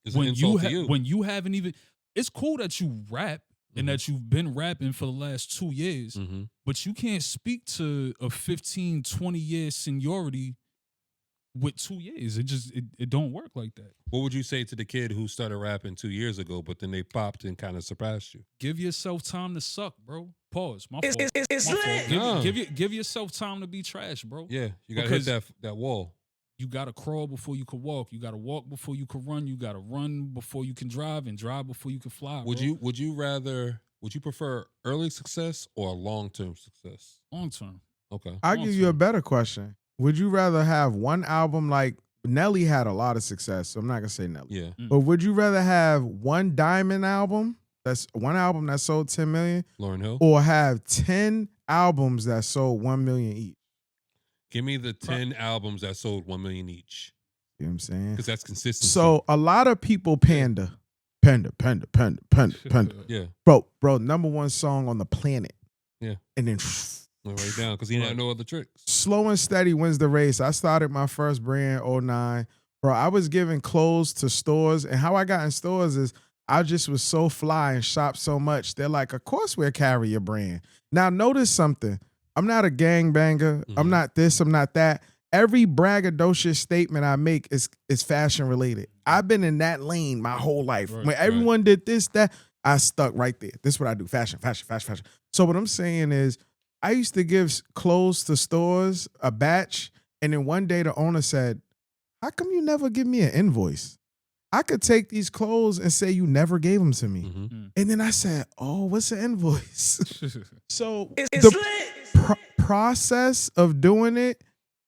it's an when insult to you. when you haven't even, it's cool that you rap, and that you've been rapping for the last 2 years, but you can't speak to a 15, 20 year seniority with 2 years. It don't work like that. What would you say to the kid who started rapping 2 years ago, but then they popped and kind of surpassed you? Give yourself time to suck, bro. Pause. My It's fault. lit. My fault. No. Give yourself time to be trash, bro. Yeah, you gotta hit Because- that wall. You gotta crawl before you can walk. You gotta walk before you can run. You gotta run before you can drive, and drive before you can fly. Would bro. would you prefer early success or long-term success? long term? Okay. I'll give you a better question. Would you rather have one album like Nelly had a lot of success, so I'm not gonna say Nelly. Yeah. But would you rather have one diamond album that's one album that sold 10 million, Lauryn Hill? or have 10 albums that sold 1 million each? Give me the 10 albums that sold 1 million each. You know what I'm saying? Because that's consistency. So a lot of people panda. yeah. Bro, number one song on the planet. Yeah. And then Went right down because he didn't have no other tricks. slow and steady wins the race. I started my first brand 09. Bro, I was giving clothes to stores, and how I got in stores is I just was so fly and shopped so much. They're like, of course we'll carry your brand. Now notice something. I'm not a gangbanger. I'm not this, I'm not that. Every braggadocious statement I make is fashion related. I've been in that lane my whole life. Right, when everyone did this, that, I stuck right there. This is what I do. Fashion. So what I'm saying is I used to give clothes to stores, a batch, and then one day the owner said, how come you never give me an invoice? I could take these clothes and say you never gave them to me. Mm-hmm. And then I said, oh, what's an invoice? So It's the lit. process of doing it,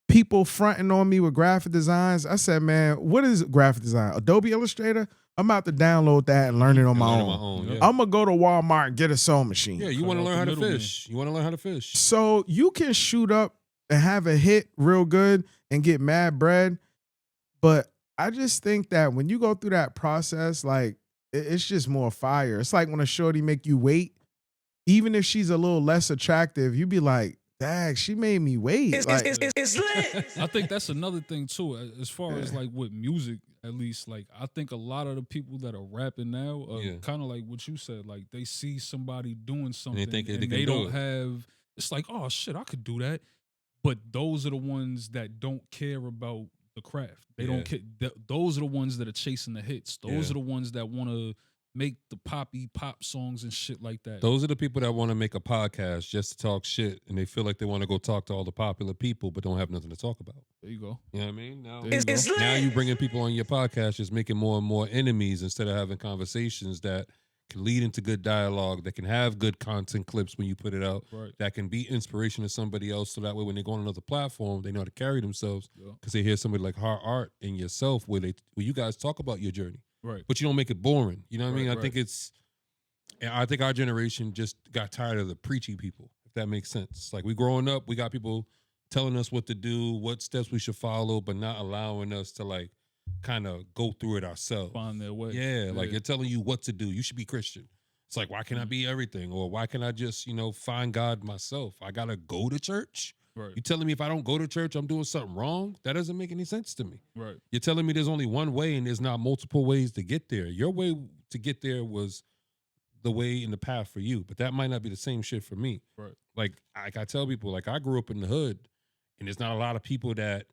people fronting on me with graphic designs. I said, man, what is graphic design? Adobe Illustrator? I'm about to download that and learn it on my own. Yeah. I'm going to go to Walmart and get a sewing machine. Yeah, you Cut want to out learn the how to middleman. fish. You want to learn how to fish. So you can shoot up and have a hit real good and get mad bread. But I just think that when you go through that process, like, it's just more fire. It's like when a shorty make you wait, even if she's a little less attractive, you be like, dang, she made me wait. It's Like, lit. I think that's another thing too. As far as like with music, at least, like I think a lot of the people that are rapping now are Yeah. kind of like what you said. Like they see somebody doing something and think they can they do don't it. have. It's like, oh shit, I could do that. But those are the ones that don't care about the craft. They Yeah. don't care. Those are the ones that are chasing the hits. Those Yeah. are the ones that want to make the pop songs and shit like that. Those are the people that want to make a podcast just to talk shit, and they feel like they want to go talk to all the popular people, but don't have nothing to talk about. There you go. You know what I mean? Now, There you go. It's lit. now you bringing people on your podcast, just making more and more enemies instead of having conversations that can lead into good dialogue, that can have good content clips when you put it out, Right. that can be inspiration to somebody else, so that way when they go on another platform, they know how to carry themselves Yeah. because they hear somebody like Hard Art and yourself where you guys talk about your journey, Right. but you don't make it boring. You know what I mean? Right, I think our generation just got tired of the preachy people, if that makes sense. Like we growing up, we got people telling us what to do, what steps we should follow, but not allowing us to like kind of go through it ourselves. Find their way. Yeah, like they're telling you what to do. You should be Christian. It's like, why can't I be everything? Or why can't I just, find God myself? I gotta go to church? Right. You telling me if I don't go to church, I'm doing something wrong? That doesn't make any sense to me. Right. You're telling me there's only one way and there's not multiple ways to get there. Your way to get there was the way in the path for you, but that might not be the same shit for me. Right. Like I tell people, like I grew up in the hood, and there's not a lot of people that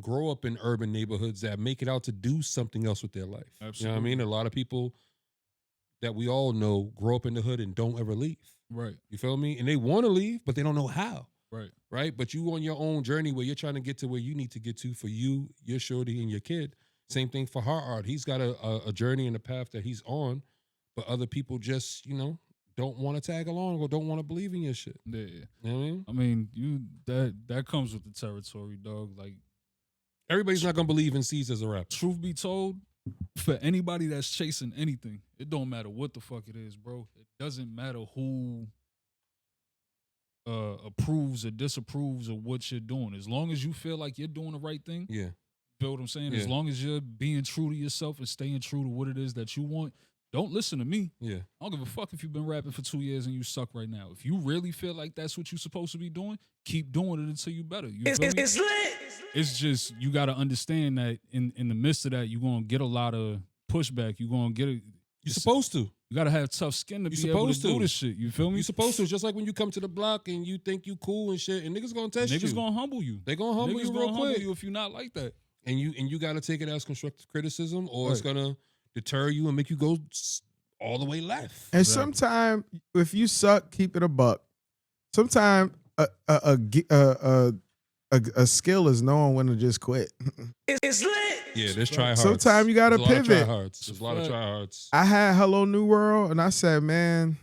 grow up in urban neighborhoods that make it out to do something else with their life. You know what I Absolutely. mean? A lot of people that we all know grow up in the hood and don't ever leave. Right. You feel me? And they want to leave, but they don't know how. Right. Right? But you on your own journey where you're trying to get to where you need to get to for you, your shorty, and your kid. Same thing for Hard Art. He's got a journey and a path that he's on, but other people just, don't want to tag along or don't want to believe in your shit. Yeah. You know what I mean? I mean, that comes with the territory, dog. Like, Everybody's not gonna believe in Cez as a rapper. truth be told, for anybody that's chasing anything, it don't matter what the fuck it is, bro. It doesn't matter who approves or disapproves of what you're doing. As long as you feel like you're doing the right thing, Yeah. feel what I'm saying? As Yeah. long as you're being true to yourself and staying true to what it is that you want, don't listen to me. Yeah. I don't give a fuck if you've been rapping for 2 years and you suck right now. If you really feel like that's what you're supposed to be doing, keep doing it until you better. You feel me? It's lit. It's just you got to understand that in the midst of that, you're gonna get a lot of pushback. You're gonna get it. You're supposed to. You gotta have tough skin to be able to do this shit. You feel me? You supposed to. Just like when you come to the block and you think you cool and shit, and niggas gonna test you. Niggas gonna humble you. They gonna humble you real quick. You if you're not like that. And you gotta take it as constructive criticism, or it's gonna deter you and make you go all the way left. And sometimes, if you suck, keep it a buck. Sometimes a skill is knowing when to just quit. It's lit. Yeah, there's try hards. Sometimes you gotta pivot. There's a lot of try hards. I had Hello New World, and I said, man,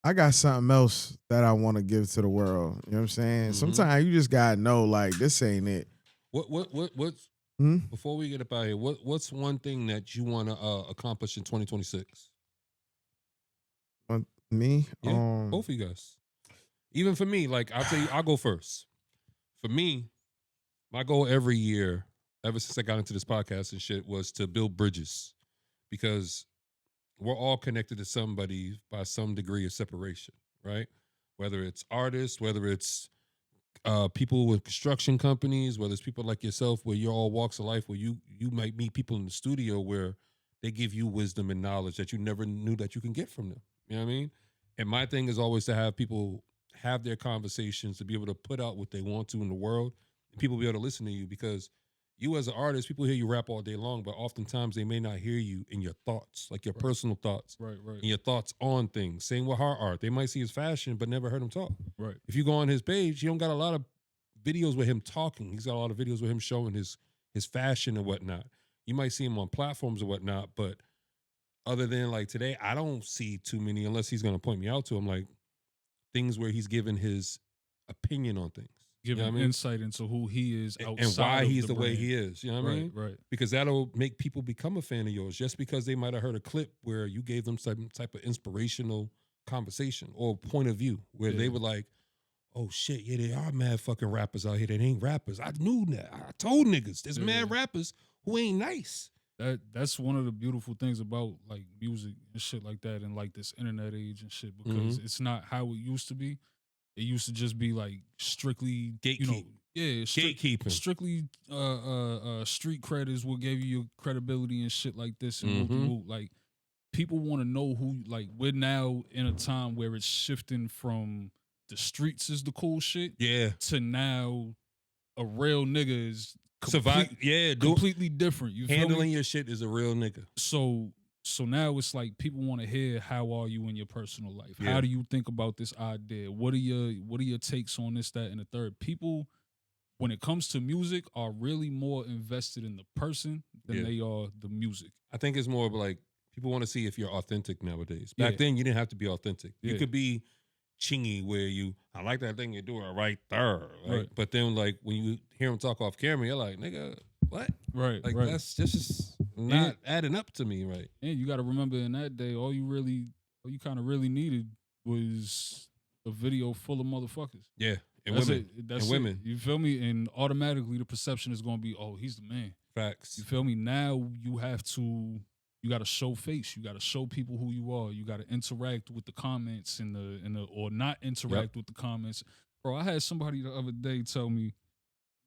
I got something else that I want to give to the world. You know what I'm saying? Sometimes you just gotta know, like, this ain't it. What's before we get up out here, what's one thing that you want to accomplish in 2026? Me? Yeah, both of you guys. Even for me, like, I'll tell you, I'll go first. For me, my goal every year, ever since I got into this podcast and shit, was to build bridges, because we're all connected to somebody by some degree of separation, right? Whether it's artists, whether it's people with construction companies, whether it's people like yourself, where you're all walks of life, where you might meet people in the studio where they give you wisdom and knowledge that you never knew that you can get from them. You know what I mean? And my thing is always to have people have their conversations, to be able to put out what they want to in the world, and people be able to listen to you, because you as an artist, people hear you rap all day long, but oftentimes they may not hear you in your thoughts, like your personal thoughts, right, and your thoughts on things. Same with hard art. They might see his fashion, but never heard him talk. Right. If you go on his page, you don't got a lot of videos with him talking. He's got a lot of videos with him showing his fashion and whatnot. You might see him on platforms or whatnot, but other than like today, I don't see too many, unless he's going to point me out to him, like things where he's giving his opinion on things. Giving insight into who he is outside and why of he's the way brand. he is. You know what I mean? Right. Because that'll make people become a fan of yours, just because they might have heard a clip where you gave them some type of inspirational conversation or point of view where they were like, oh shit, yeah, they are mad fucking rappers out here that ain't rappers. I knew that. I told niggas there's mad rappers who ain't nice. That's one of the beautiful things about like music and shit like that, and like this internet age and shit, because it's not how it used to be. It used to just be like strictly gatekeeping. Gatekeeping. Strictly street cred is what gave you your credibility and shit like this. And like people want to know who, like, we're now in a time where it's shifting from the streets is the cool shit to now a real nigga is completely different. You handling your shit is a real nigga. So now it's like people want to hear, how are you in your personal life? How do you think about this idea? What are your takes on this, that, and the third? People, when it comes to music, are really more invested in the person than they are the music. I think it's more of like people want to see if you're authentic nowadays. Back then, you didn't have to be authentic. You could be chingy, where I like that thing you're doing right there. Right? But then, like, when you hear him talk off camera, you're like, nigga, what? Right. Like, that's just not adding up to me, right? And you got to remember, in that day, all you kind of really needed was a video full of motherfuckers. Yeah, and that's women. That's women. You feel me? And automatically the perception is going to be, oh, he's the man. Facts. You feel me? Now you got to show face. You got to show people who you are. You got to interact with the comments or not interact with the comments. Bro, I had somebody the other day tell me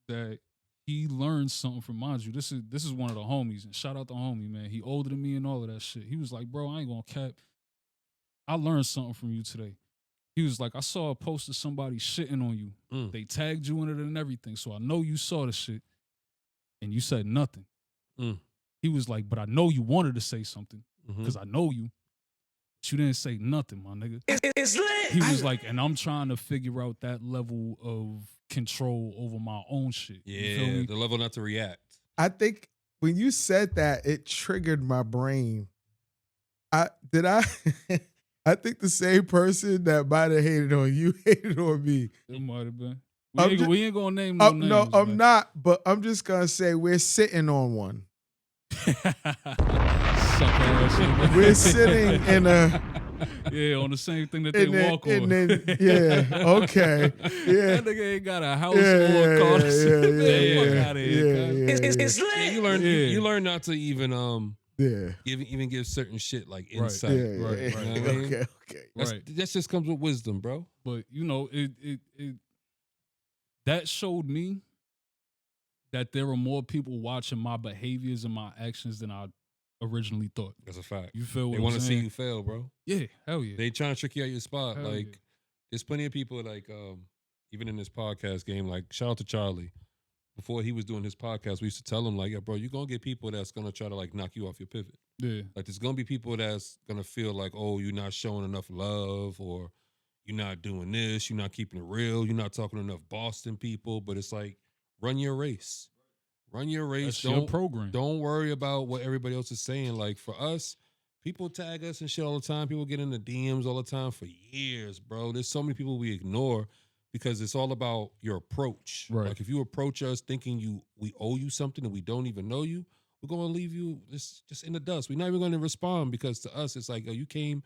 that he learned something from, mind you, this is one of the homies, and shout out the homie, man. He older than me and all of that shit. He was like, bro, I ain't gonna cap. I learned something from you today. He was like, I saw a post of somebody shitting on you. They tagged you in it and everything, so I know you saw the shit, and you said nothing. He was like, but I know you wanted to say something, because I know you. But you didn't say nothing, my nigga. It's lit. He was like, and I'm trying to figure out that level of control over my own shit. Yeah, the level not to react. I think when you said that, it triggered my brain. I think the same person that might have hated on you hated on me. It might have been. We ain't gonna name no names. No, I'm not, but I'm just gonna say we're sitting on one. We're sitting in a on the same thing that they walk on. Okay. That nigga ain't got a house or a car. It's lit. You learn not to even give certain shit like insight. Right. You know what I mean? Okay. That just comes with wisdom, bro. But it that showed me that there are more people watching my behaviors and my actions than I originally thought. That's a fact. You feel what They I'm want to see saying? you fail, bro. Yeah, hell yeah. They trying to trick you out your spot. Hell like, yeah. there's plenty of people like, even in this podcast game, like, shout out to Charlie. Before he was doing his podcast, we used to tell him, like, yeah, bro, you're going to get people that's going to try to, like, knock you off your pivot. Yeah. Like, there's going to be people that's going to feel like, oh, you're not showing enough love, or you're not doing this, you're not keeping it real, you're not talking to enough Boston people. But it's like, run your race. Run your race. That's your program. Don't worry about what everybody else is saying. Like, for us, people tag us and shit all the time. People get in the DMs all the time for years, bro. There's so many people we ignore because it's all about your approach. Right. Like, if you approach us thinking we owe you something and we don't even know you, we're going to leave you just in the dust. We're not even going to respond, because to us, it's like, oh, you came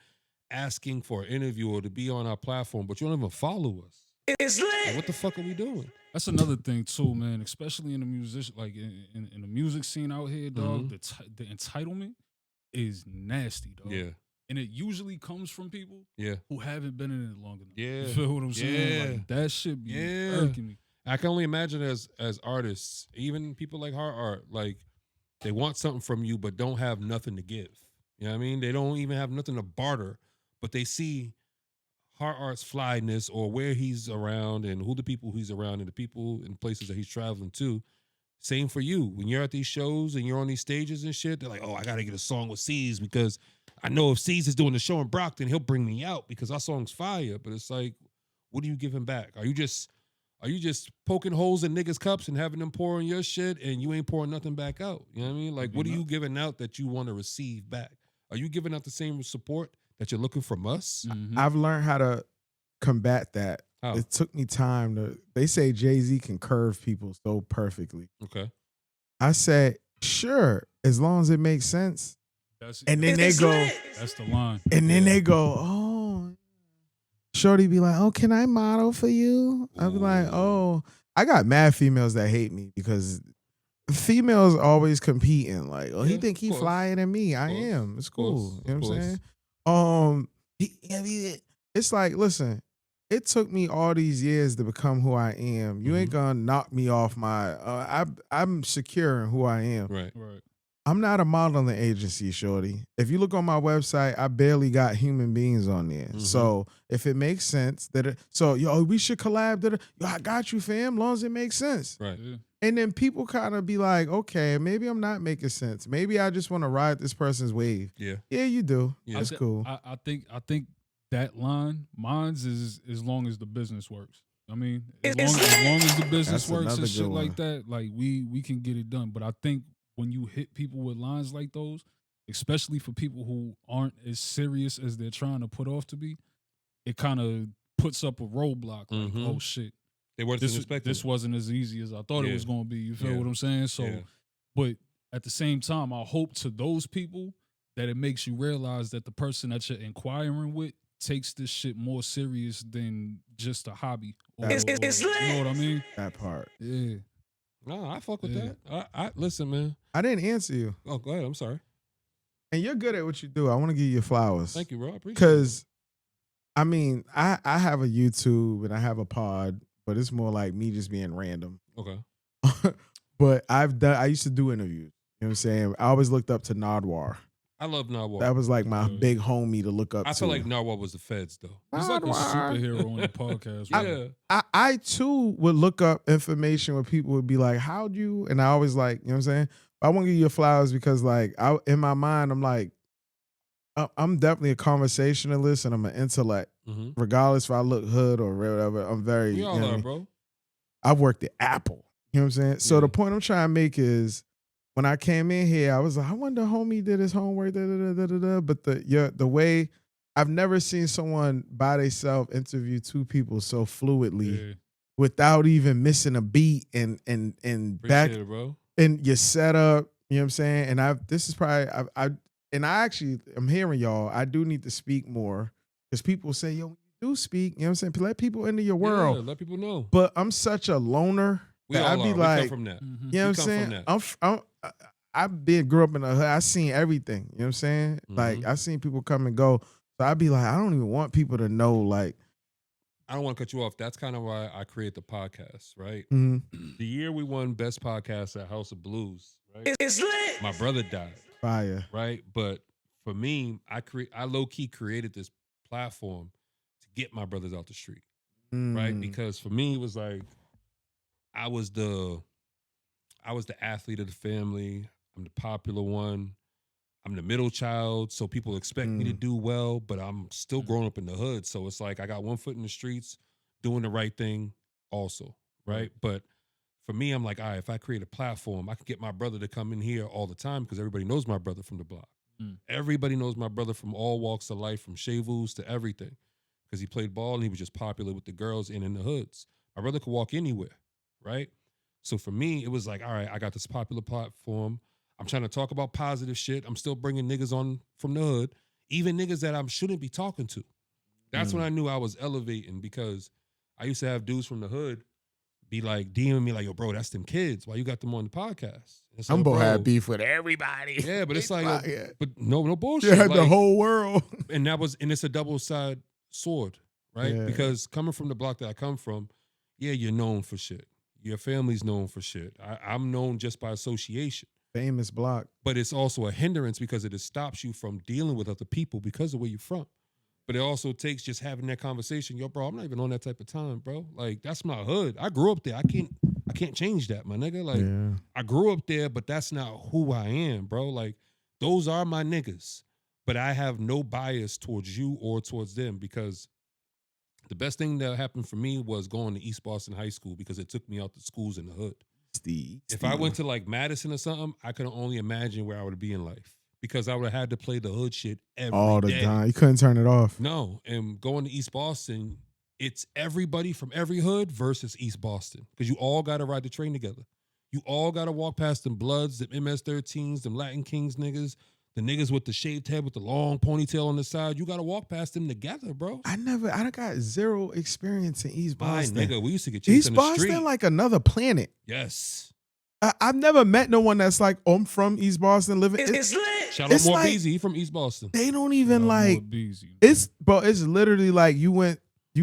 asking for an interview or to be on our platform, but you don't even follow us. It's lit. Like, what the fuck are we doing? That's another thing too, man. Especially in the music, like in the music scene out here, dog. The entitlement is nasty, dog. Yeah. And it usually comes from people Yeah. who haven't been in it long enough. Yeah. You feel what I'm saying? Yeah. Like, that shit be Yeah. irking me. I can only imagine as artists, even people like Hard Art, like, they want something from you but don't have nothing to give. You know what I mean? They don't even have nothing to barter, but they see Hard Art's flyness or where he's around and who the people he's around and the people and places that he's traveling to. Same for you. When you're at these shows and you're on these stages and shit, they're like, oh, I got to get a song with Cez because I know if Cez is doing the show in Brockton, he'll bring me out because our song's fire. But it's like, what are you giving back? Are you just poking holes in niggas' cups and having them pour on your shit and you ain't pouring nothing back out? You know what I mean? Like, what are you giving out that you want to receive back? Are you giving out the same support that you're looking from us? Mhm. I've learned how to combat that. How? It took me time to. They say Jay-Z can curve people so perfectly. Okay. I said, sure, as long as it makes sense. That's And then they It's go, lit. that's the line. and then they go, oh. Shorty be like, oh, can I model for you? I'll be like, oh. I got mad females that hate me because females always competing. Like, oh, he Yeah, think he of course. flyer than me. I Of course. am. It's Of course. cool. You know Of what I'm saying? It's like, listen, it took me all these years to become who I am. You ain't gonna knock me off my. I'm secure in who I am. Right. Right. I'm not a modeling agency, shorty. If you look on my website, I barely got human beings on there. So if it makes sense yo, we should collab. Yo, I got you, fam. Long as it makes sense. Right. Yeah. And then people kind of be like, okay, maybe I'm not making sense. Maybe I just want to ride this person's wave. Yeah. Yeah, you do. Yeah. That's cool. I think that line, mine's is as long as the business works. I mean, as It's long as the business That's works another and shit good like one. that, like we can get it done. But I think when you hit people with lines like those, especially for people who aren't as serious as they're trying to put off to be, it kind of puts up a roadblock. Like, Mhm. oh shit, They weren't expecting this wasn't as easy as I thought it Yeah. was going to be. You feel Yeah. what I'm saying? So, Yeah. but at the same time, I hope to those people that it makes you realize that the person that you're inquiring with takes this shit more serious than just a hobby. Or, It's you know what I mean? That part. Yeah. No, I fuck with Yeah. that. I listen, man. I didn't answer you. Oh, go ahead. I'm sorry. And you're good at what you do. I want to give you your flowers. Thank you, bro. I appreciate it. Because, I mean, I have a YouTube and I have a pod, but it's more like me just being random. Okay. But I used to do interviews. You know what I'm saying? I always looked up to Nardwar. I love Narwhal. That was like my big homie to look up to. I feel like Narwhal was the feds, though. He's like a Nardwar. superhero on the podcast. Yeah. Right? I too would look up information where people would be like, how'd you? And I always like, you know what I'm saying? But I want to give you your flowers because like in my mind, I'm like, I'm definitely a conversationalist and I'm an intellect. Mm-hmm. Regardless if I look hood or whatever, I'm very, We you know all what I are, mean? bro. I've worked at Apple. You know what I'm saying? So Yeah. the point I'm trying to make is when I came in here, I was like, I wonder homie did his homework, but the way I've never seen someone by themselves interview two people so fluidly Yeah. without even missing a beat and back Appreciate it, bro. and your setup, you know what I'm saying? And I'm hearing y'all, I do need to speak more because people say, yo, when you do speak, you know what I'm saying? Let people into your world. Yeah, let people know. But I'm such a loner We that all I'd are. be We like, come from that. Mhm. you know We what come I'm from saying? Grew up in the hood. I seen everything. You know what I'm saying? Like Mhm. I seen people come and go. So I'd be like, I don't even want people to know. Like, I don't want to cut you off. That's kind of why I create the podcast, right? mhm. The year we won Best Podcast at House of Blues, right? It's lit. My brother died. Fire. right? But for me, I low key created this platform to get my brothers out the street, right? Because for me, it was like I was the athlete of the family. I'm the popular one. I'm the middle child, so people expect me to do well, but I'm still growing up in the hood. So it's like I got one foot in the streets, doing the right thing also, right? But for me, I'm like, all right, if I create a platform, I can get my brother to come in here all the time because everybody knows my brother from the block. Everybody knows my brother from all walks of life, from shavus to everything, because he played ball and he was just popular with the girls and in the hoods. My brother could walk anywhere, right? So for me, it was like, all right, I got this popular platform. I'm trying to talk about positive shit. I'm still bringing niggas on from the hood, even niggas that I shouldn't be talking to. That's when I knew I was elevating, because I used to have dudes from the hood be like DMing me like, yo, bro, that's them kids. Why you got them on the podcast? It's like, Humble bro, had beef with everybody. yeah, but it's like, Yeah. but no bullshit. You had the Like, whole world. and it's a double-sided sword, right? Yeah. Because coming from the block that I come from, yeah, you're known for shit. Your family's known for shit. I'm known just by association. Famous block. But it's also a hindrance because it stops you from dealing with other people because of where you're from. But it also takes just having that conversation. Yo, bro, I'm not even on that type of time, bro. Like, that's my hood. I grew up there. I can't change that, my nigga. Like, Yeah. I grew up there, but that's not who I am, bro. Like, those are my niggas. But I have no bias towards you or towards them, because the best thing that happened for me was going to East Boston High School, because it took me out to schools in the hood. If I went to like Madison or something, I could only imagine where I would be in life, because I would have had to play the hood shit every all the day. time, you couldn't turn it off. No, and going to East Boston, it's everybody from every hood versus East Boston, because you all got to ride the train together. You all got to walk past them Bloods, them MS-13s, them Latin Kings niggas, the niggas with the shaved head with the long ponytail on the side. You got to walk past them together, bro. I got zero experience in East My Boston. nigga, we used to get chased East in the Boston, street. like another planet. Yes. I've never met no one that's like, oh, I'm from East Boston, living. It's lit. Shout out It's More like- Beezy from East Boston. They don't even like. Beezy, It's literally like you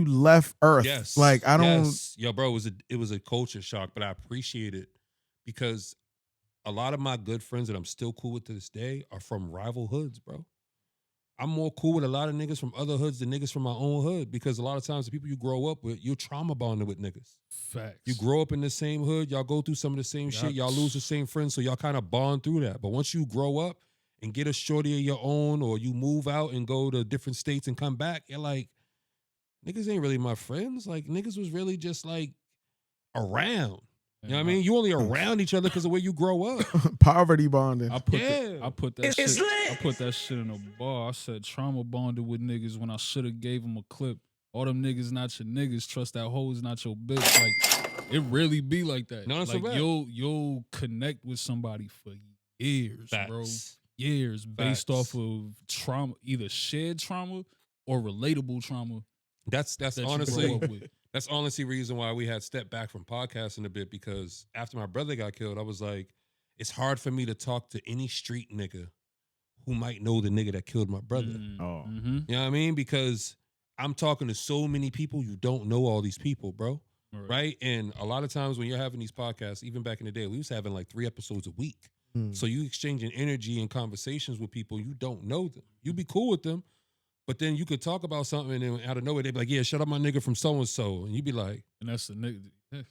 left Earth. Yes. Like I don't. Yes. Yo, bro, it was a culture shock, but I appreciate it, because a lot of my good friends that I'm still cool with to this day are from rival hoods, bro. I'm more cool with a lot of niggas from other hoods than niggas from my own hood, because a lot of times the people you grow up with, you're trauma bonded with niggas. Facts. You grow up in the same hood, y'all go through some of the same shit, y'all lose the same friends, so y'all kind of bond through that. But once you grow up and get a shorty of your own, or you move out and go to different states and come back, you're like, niggas ain't really my friends. Like, niggas was really just like around. You know what I mean? You only around each other because of where you grow up. Poverty bonding. I put that It's shit. lit. I put that shit in a bar. I said trauma bonded with niggas when I should have gave them a clip. All them niggas not your niggas. Trust that hoe is not your bitch. Like, it really be like that. No, that's like a fact. you'll connect with somebody for years, bro. Facts. Years based Facts. off of trauma, either shared trauma or relatable trauma. That's that you grow honestly up with. that's honestly reason why we had stepped back from podcasting a bit, because after my brother got killed, I was like, it's hard for me to talk to any street nigga who might know the nigga that killed my brother. Oh. Mm-hmm. You know what I mean? Because I'm talking to so many people, you don't know all these people, bro. Right? And a lot of times when you're having these podcasts, even back in the day, we was having like 3 episodes a week. So you exchanging energy and conversations with people, you don't know them. You be cool with them, but then you could talk about something and then out of nowhere, they'd be like, yeah, shut up my nigga from so-and-so. And you'd be like, And that's the nigga. Yeah.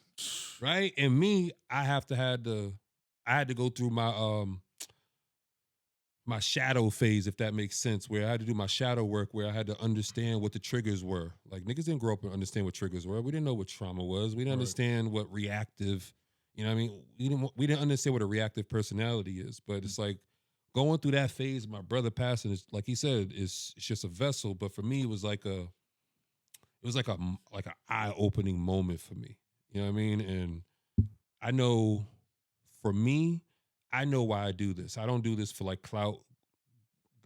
right? And me, I had to go through my my shadow phase, if that makes sense, where I had to do my shadow work, where I had to understand what the triggers were. Like, niggas didn't grow up and understand what triggers were. We didn't know what trauma was. We didn't understand what reactive, you know what I mean? We didn't understand what a reactive personality is. But it's like going through that phase, my brother passing, is, like he said, it's just a vessel. But for me, it was like an eye-opening moment for me. You know what I mean? And I know, for me, I know why I do this. I don't do this for like clout,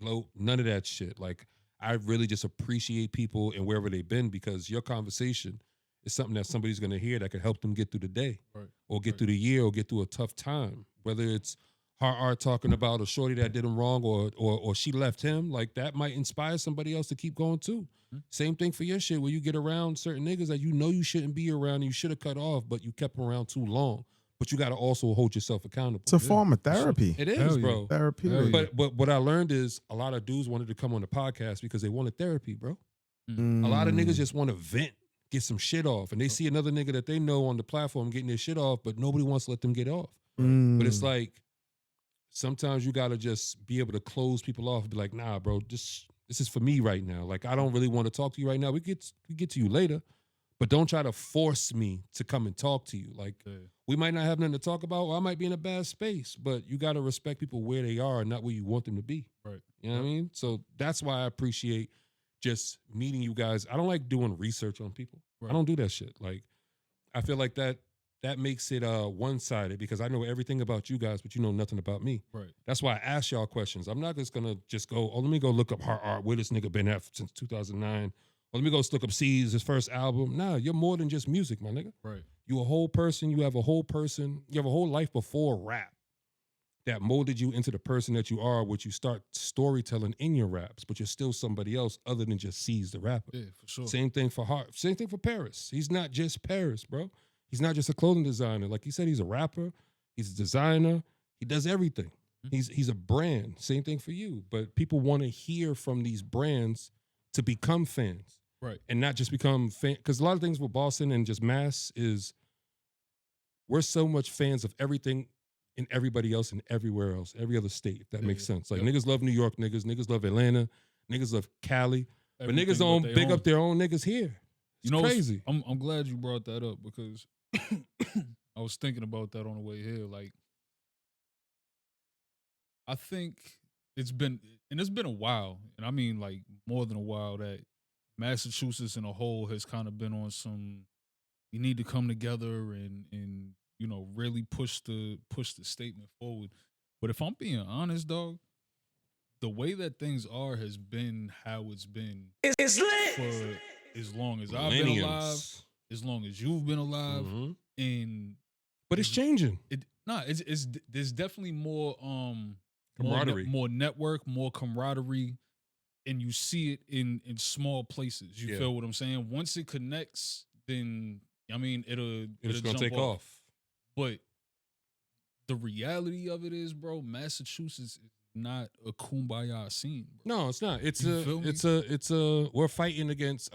gloat, none of that shit. Like, I really just appreciate people and wherever they've been, because your conversation is something that somebody's going to hear that could help them get through the day, or get through the year, or get through a tough time. Whether it's Hard Art talking about a shorty that did him wrong, or she left him, like, that might inspire somebody else to keep going too. Same thing for your shit, where you get around certain niggas that you know you shouldn't be around and you should have cut off, but you kept them around too long. but you got to also hold yourself accountable. It's a form of therapy. It is, Hell yeah. bro. Therapy. Hell yeah. But what I learned is a lot of dudes wanted to come on the podcast because they wanted therapy, bro. A lot of niggas just want to vent, get some shit off, and they see another nigga that they know on the platform getting their shit off, but nobody wants to let them get off. But it's like sometimes you gotta just be able to close people off and be like, nah, bro, this is for me right now. Like, I don't really want to talk to you right now. We get to you later, but don't try to force me to come and talk to you. Like, we might not have nothing to talk about, or I might be in a bad space, but you gotta respect people where they are and not where you want them to be. Right. You know what I mean? So that's why I appreciate just meeting you guys. I don't like doing research on people. Right. I don't do that shit. Like, I feel like that makes it one-sided because I know everything about you guys, but you know nothing about me. Right. That's why I ask y'all questions. I'm not just gonna go, let me go look up her art, where this nigga been at since 2009. Or let me go look up Cez, his first album. Nah, you're more than just music, my nigga. Right. You a whole person, you have a whole life before rap that molded you into the person that you are, which you start storytelling in your raps, but you're still somebody else other than just Cez the rapper. Yeah, for sure. Same thing for Hart. Same thing for Paris. He's not just Paris, bro. He's not just a clothing designer. Like you said, he's a rapper. He's a designer. He does everything. He's a brand. Same thing for you. But people want to hear from these brands to become fans. Right. And not just become fan. Because a lot of things with Boston and just mass is we're so much fans of everything and everybody else and everywhere else, every other state, if that makes sense. Like niggas love New York niggas love Atlanta, niggas love Cali, but niggas don't big up their own niggas here. It's crazy. I'm glad you brought that up because I was thinking about that on the way here. Like, I think it's been a while, and I mean like more than a while, that Massachusetts in a whole has kind of been on some, you need to come together and you know, really push the statement forward. But if I'm being honest, dog, the way that things are has been how it's been It's lit. for as long as I've been alive, as long as you've been alive, and but it's changing. It's there's definitely more Camaraderie, more network, more camaraderie, and you see it in small places. You feel what I'm saying? Once it connects, then I mean it's gonna take off. But the reality of it is, bro, Massachusetts is not a kumbaya scene, bro. No, it's not. It's we're fighting against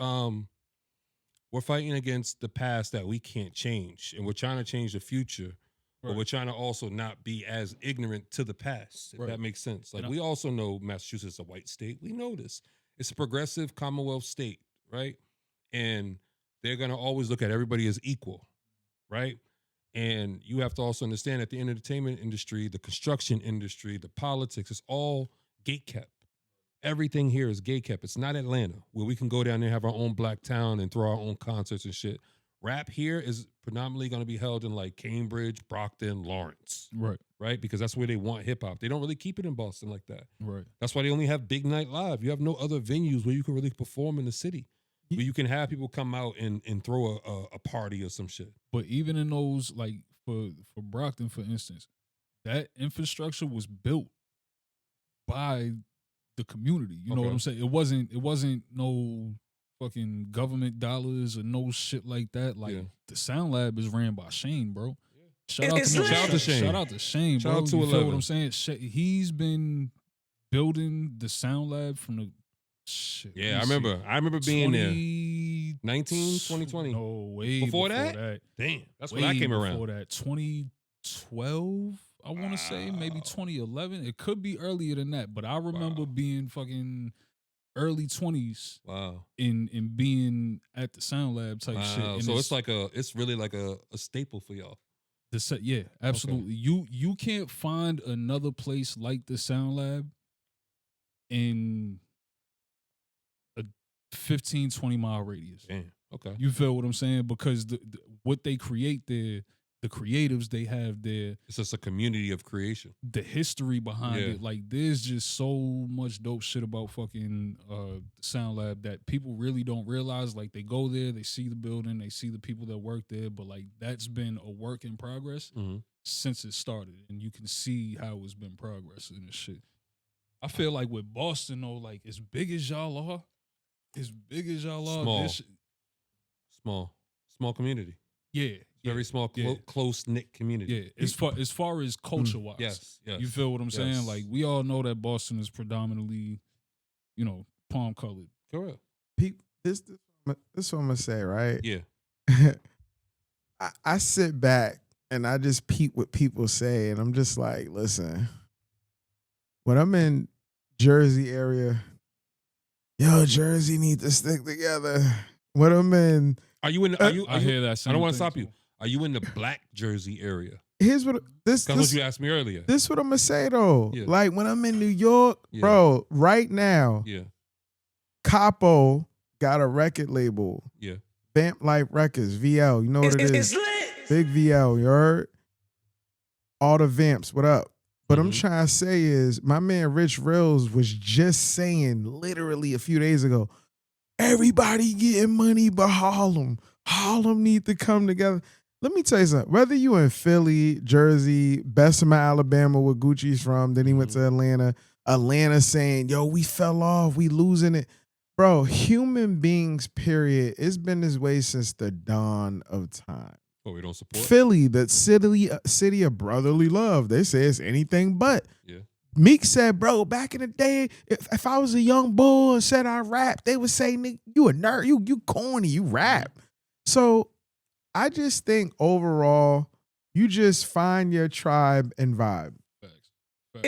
the past that we can't change, and we're trying to change the future, but we're trying to also not be as ignorant to the past, if that makes sense. Like, we also know Massachusetts is a white state. We know this. It's a progressive Commonwealth state, right? And they're gonna always look at everybody as equal, right? And you have to also understand that the entertainment industry, the construction industry, the politics, it's all gatekept. Everything here is gatekept. It's not Atlanta, where we can go down there, have our own black town and throw our own concerts and shit. Rap here is predominantly going to be held in like Cambridge, Brockton, Lawrence. Right? Because that's where they want hip hop. They don't really keep it in Boston like that. Right. That's why they only have Big Night Live. You have no other venues where you can really perform in the city, where you can have people come out and throw a party or some shit. But even in those, like for Brockton, for instance, that infrastructure was built by the community. You know what I'm saying? It wasn't no fucking government dollars or no shit like that. Like the Sound Lab is ran by Shane, bro. Shout out to Shane. Shout out to Shane, bro. Shout out to you 11. feel what I'm saying? He's been building the Sound Lab from the shit. Yeah, I remember being there. 2020. No, way before that? Damn, that's when I came around. Before that, 2012, I want to say, maybe 2011. It could be earlier than that, but I remember being fucking early 20s. Wow. In being at the Sound Lab type shit. And so it's really like a staple for y'all. Yeah, absolutely. Okay. You can't find another place like the Sound Lab in a 15, 20-mile radius. Damn. Okay. You feel what I'm saying? Because what they create there, the creatives they have there, it's just a community of creation. The history behind it, like there's just so much dope shit about fucking Sound Lab that people really don't realize. Like, they go there, they see the building, they see the people that work there, but like that's been a work in progress since it started, and you can see how it's been progressing and shit. I feel like with Boston though, like as big as y'all are, small community. Yeah, Very small, close knit community. Yeah, as far as culture wise, yes, you feel what I'm saying? yes. Like we all know that Boston is predominantly, palm colored. Correct. This what I'm gonna say, right? Yeah. I sit back and I just peep what people say, and I'm just like, listen, when I'm in Jersey area, yo, Jersey need to stick together. When I'm in, Are you in? I hear that. I don't want to same stop thing, you. Are you in the Black Jersey area? here's what this That's what you asked me earlier. this what I'm gonna say though. Yeah. Like when I'm in New York, Yeah. bro, right now, Yeah. Capo got a record label, Yeah. Vamp Life Records, VL. You know what it is? It's lit. Big VL, you heard? All the Vamps, what up? What I'm trying to say is, my man Rich Rills was just saying literally a few days ago, everybody getting money but Harlem. Harlem need to come together. Let me tell you something. Whether you in Philly, Jersey, Bessemer, Alabama, where Gucci's from, then he went to Atlanta saying, yo, we fell off, we losing it. Bro, human beings, period, it's been this way since the dawn of time. Oh, we don't support Philly, the city of brotherly love. They say it's anything but. Yeah. Meek said, bro, back in the day, if I was a young bull and said I rap, they would say, nigga, you a nerd, you corny, you rap. So I just think overall, you just find your tribe and vibe. Facts.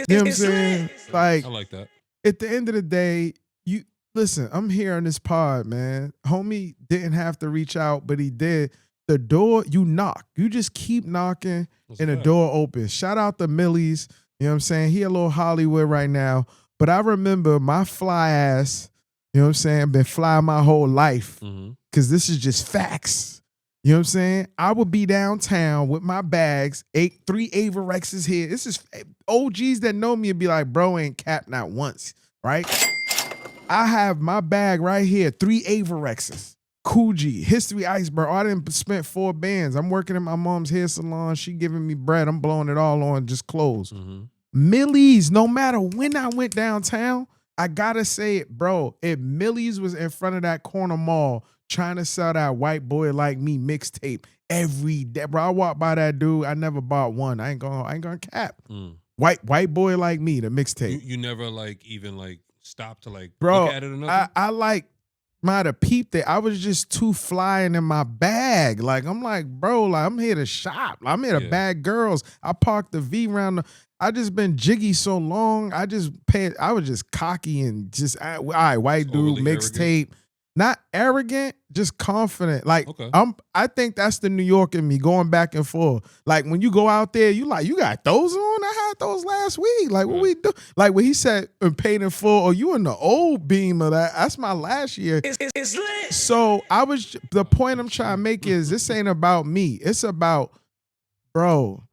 You know what I'm saying? Like, I like that. at the end of the day, you listen, I'm here on this pod, man. Homie didn't have to reach out, but he did. The door, you knock. You just keep knocking and the door opens. Shout out to Millie's. You know what I'm saying? He a little Hollywood right now. But I remember my fly ass, you know what I'm saying, been fly my whole life. Because this is just facts. You know what I'm saying? I would be downtown with my bags, 3 Avorexes here. This is OGs that know me would be like, bro ain't capped not once, right? I have my bag right here, 3 Avorexes. Coogee, History Iceberg. I didn't spent 4 bands. I'm working in my mom's hair salon. She giving me bread. I'm blowing it all on just clothes. Millie's, no matter when I went downtown, I gotta say it, bro. If Millie's was in front of that corner mall trying to sell that White Boy Like Me mixtape every day, bro, I walked by that dude. I never bought one. I ain't gonna cap. White Boy Like Me, the mixtape. You never even stop to bro, look at it or nothing? I might have peeped it. I was just too flying in my bag. Like, I'm like, bro, like, I'm here to shop. I'm here to bag girls. I parked the V around I just been jiggy so long. I was just cocky and just, all right, white dude, mixtape. Not arrogant, just confident. Like, Okay. I think that's the New York in me going back and forth. Like, when you go out there, you got those on? I had those last week. Like, what we do? Like, when he said paid in full, or you in the old beam of that's my last year. It's lit. So the point I'm trying to make is this ain't about me. It's about, bro,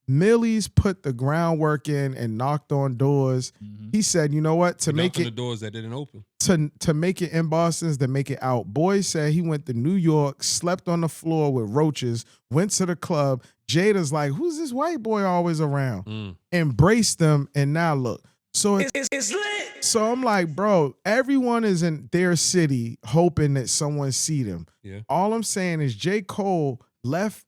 Millie's put the groundwork in and knocked on doors. He said, you know what? To make it the doors that didn't open. To make it in Boston's, to make it out. Boy said he went to New York, slept on the floor with roaches, went to the club. Jada's like, who's this white boy always around? Embraced them, and now look. So it's lit. So I'm like, bro, everyone is in their city hoping that someone see them. Yeah. All I'm saying is J. Cole left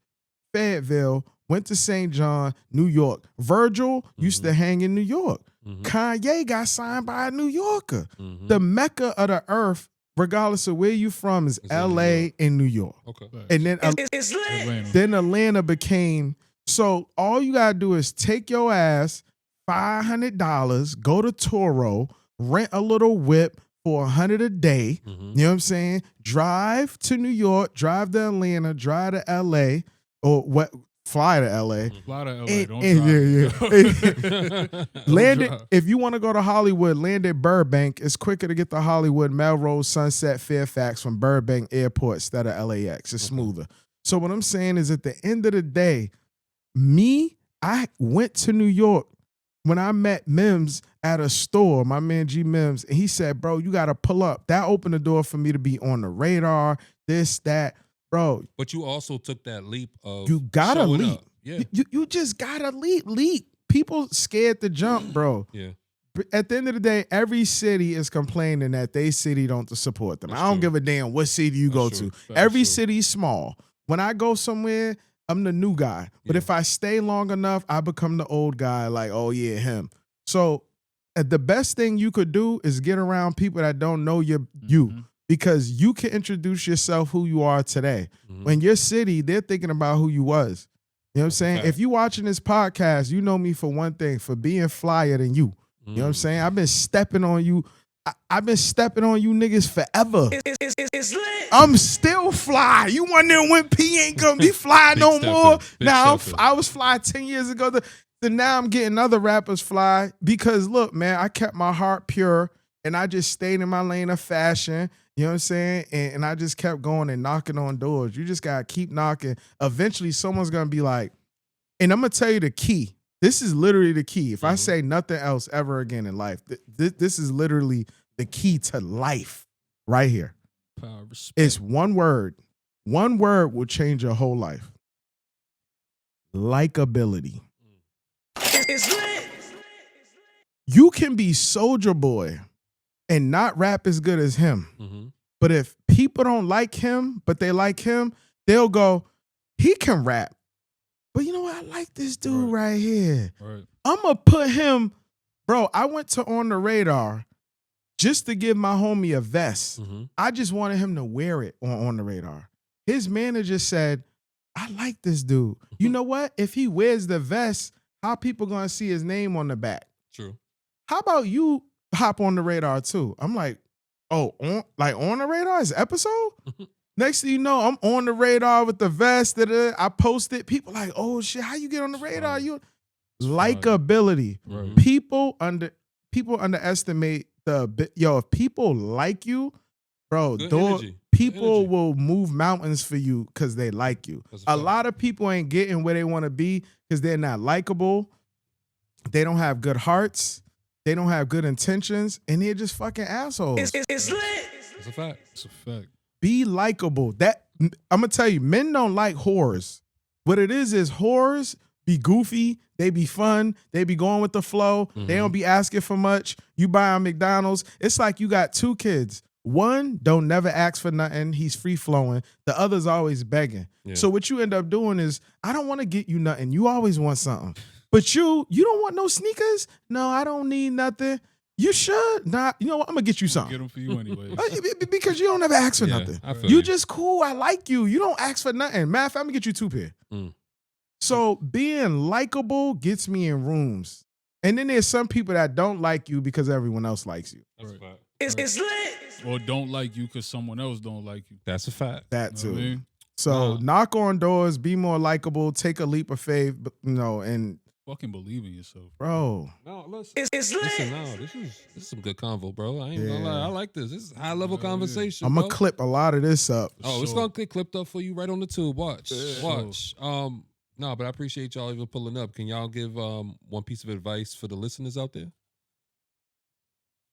Fayetteville, went to St. John, New York. Virgil used to hang in New York. Kanye got signed by a New Yorker. The mecca of the earth, regardless of where you from, is L.A. and New York. Okay. And then It's lit. then Atlanta became. So all you gotta do is take your ass $500, go to Toro, rent a little whip for $100 a day. You know what I'm saying? Drive to New York, drive to Atlanta, drive to L.A. or what? Fly to LA. Fly to LA. Don't drive. Land it. If you want to go to Hollywood, land at Burbank. It's quicker to get to Hollywood, Melrose, Sunset, Fairfax from Burbank Airport instead of LAX. It's smoother. So what I'm saying is, at the end of the day, I went to New York when I met Mims at a store, my man G Mims, and he said, bro, you got to pull up. That opened the door for me to be on the radar, this, that. Bro, but you also took that leap of you gotta leap. Up. Yeah. You just gotta leap. People scared to jump, bro. Yeah. At the end of the day, every city is complaining that they city don't support them. That's I don't true. give a damn what city you go to. That's Every true. city's small. When I go somewhere, I'm the new guy. But Yeah. if I stay long enough, I become the old guy. Like, oh yeah, him. So the best thing you could do is get around people that don't know you, because you can introduce yourself who you are today. When your city, they're thinking about who you was. You know what I'm saying? Okay. If you watching this podcast, you know me for one thing, for being flyer than you. You know what I'm saying? I've been stepping on you. I've been stepping on you niggas forever. It's lit. I'm still fly. You wondering when P ain't gonna be fly no stepping, more? big Now stepping. I was fly 10 years ago. Then now I'm getting other rappers fly because look, man, I kept my heart pure and I just stayed in my lane of fashion. You know what I'm saying? And I just kept going and knocking on doors. You just gotta keep knocking. Eventually, someone's gonna be like, and I'm gonna tell you the key. This is literally the key. If I say nothing else ever again in life, this is literally the key to life right here. Power, respect. It's one word. One word will change your whole life. Likability. It's lit. You can be Soulja Boy and not rap as good as him. But if people don't like him, but they like him, they'll go, he can rap. But you know what? I like this dude right here. Right. I'm going to put him, bro, I went to On the Radar just to give my homie a vest. I just wanted him to wear it on the Radar. His manager said, I like this dude. You know what? If he wears the vest, how people going to see his name on the back? True. How about you hop on the Radar too? I'm like, oh, on the Radar is episode? Next thing you know, I'm on the Radar with the vest. I post it. People like, oh shit, how you get on the Radar? You likability. Right. People underestimate if people like you, bro, Good energy. people Energy. will move mountains for you because they like you. That's a A fact. lot of people ain't getting where they want to be because they're not likable. They don't have good hearts. They don't have good intentions, and they're just fucking assholes. It's lit. That's a fact. It's a fact. Be likable. That I'm gonna tell you, men don't like whores. What it is whores be goofy, they be fun, they be going with the flow, they don't be asking for much. You buy on McDonald's, it's like you got two kids. One don't never ask for nothing, he's free flowing. The other's always begging. Yeah. So what you end up doing is, I don't want to get you nothing. You always want something. But you don't want no sneakers? No, I don't need nothing. You should not. You know what? I'm gonna get you Get something. them for you anyway. Because you don't ever ask for Yeah, nothing. I feel You you. just cool. I like you. You don't ask for nothing. Matter of fact, I'm gonna get you 2 pair. So being likable gets me in rooms. And then there's some people that don't like you because everyone else likes you. That's a fact. It's lit. Or don't like you because someone else don't like you. That's a fact. That You know too. what I mean? So knock on doors, be more likable, take a leap of faith, and Fucking believe in yourself. bro, No, listen. It's lit. Listen, no, this is some good convo, bro. I ain't gonna Yeah. lie. I like this. This is high level conversation. I'm bro. gonna clip a lot of this up. Oh, it's Sure. gonna get clipped up for you right on the tube. Watch. Watch. No, but I appreciate y'all even pulling up. Can y'all give one piece of advice for the listeners out there?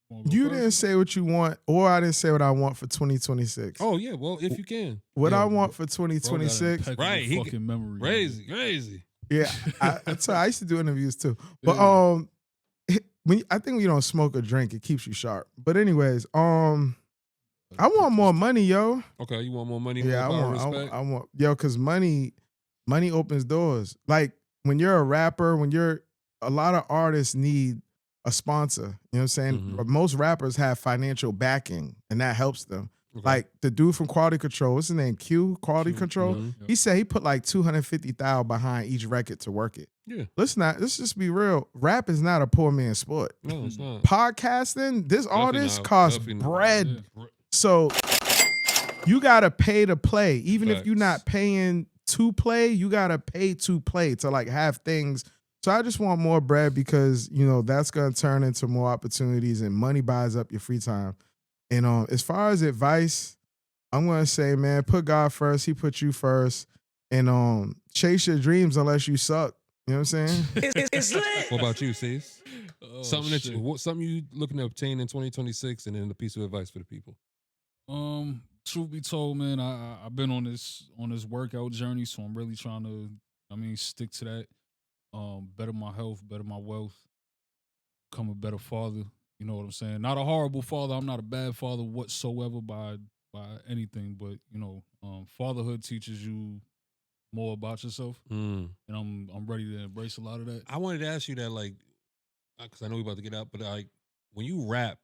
Wanna go You first? didn't say what you want, or I didn't say what I want for 2026. Oh yeah, well if you can. What Yeah. I want for Bro got an 2026, impeccable Right, he fucking memory. Crazy. yeah, I used to do interviews too. But Yeah. I think when you don't smoke or drink, it keeps you sharp. But anyways, I want more money, yo. Okay, you want more money? Yeah, more I power, want, respect? I want, yo, because money opens doors. Like when you're a rapper, a lot of artists need a sponsor. You know what I'm saying? Mhm. But most rappers have financial backing, and that helps them. Okay. Like the dude from Quality Control, what's his name? Quality Q, Control. mhm. He said he put like 250,000 behind each record to work it. Yeah. Let's just be real. Rap is not a poor man's sport. No, it's not. Podcasting, all Definitely this not. costs Definitely not. bread. Yeah. So you gotta pay to play. Even if you're Facts. not paying to play, you gotta pay to play to like have things. So I just want more bread because that's gonna turn into more opportunities, and money buys up your free time. And as far as advice, I'm gonna say, man, put God first. He put you first, and chase your dreams unless you suck. You know what I'm saying? It's lit. What about you, Cez? Oh, Something that shit. something you looking to obtain in 2026, and then a piece of advice for the people. Truth be told, man, I've been on this workout journey, so I'm really trying to, stick to that. Better my health, better my wealth, become a better father. You know what I'm saying? Not a horrible father. I'm not a bad father whatsoever, but by anything, but fatherhood teaches you more about yourself, and I'm ready to embrace a lot of that. I wanted to ask you that, like, because I know we're about to get out, but like, when you rap,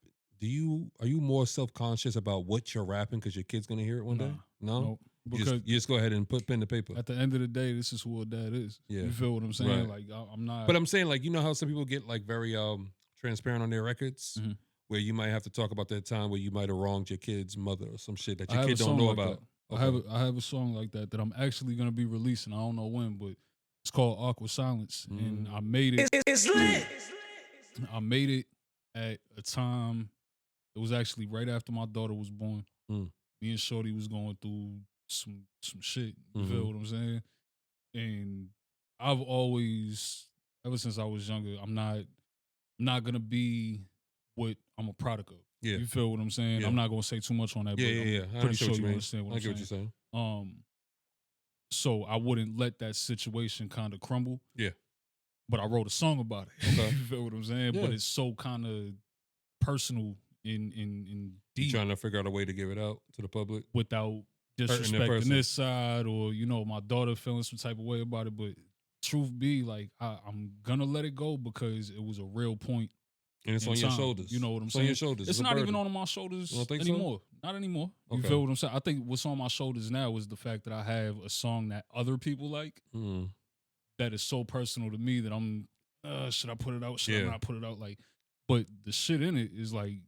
are you more self-conscious about what you're rapping because your kid's gonna hear it one day? No, Nope. You Because just go ahead and put pen to paper. at the end of the day, this is who a dad is. Yeah. You feel what I'm saying? Right. Like I'm not. But I'm saying, like, you know how some people get like very transparent on their records, Mhm. where you might have to talk about that time where you might have wronged your kid's mother or some shit that I your have kid a don't song know like about. that. I have a song like that I'm actually gonna be releasing. I don't know when, but it's called Awkward Silence, and I made it. It's lit. I made it at a time. It was actually right after my daughter was born. Mm. Me and Shorty was going through some shit. You Mhm. feel what I'm saying? And I've always, ever since I was younger, I'm not gonna be what I'm a product of. Yeah. You feel what I'm saying? Yeah. I'm not gonna say too much on that. Yeah, but yeah, I'm yeah. I pretty understand sure what you you mean. understand what I I'm get what saying. you're saying. So I wouldn't let that situation kind of crumble. Yeah. But I wrote a song about it. Okay. You feel what I'm saying? Yeah. But it's so kind of personal in You deep trying to figure out a way to give it out to the public? without the disrespecting person. this side or my daughter feeling some type of way about it. But truth be, like I'm gonna let it go because it was a real point. And it's in on your time. shoulders. You know what I'm It's saying? on your shoulders. It's a not even burden. on my shoulders You don't think so? anymore. Not anymore. You Okay. feel what I'm saying? I think what's on my shoulders now is the fact that I have a song that other people like Mm. that is so personal to me that I'm should I put it out? Should I Yeah. not put it out? Like, but the shit in it is like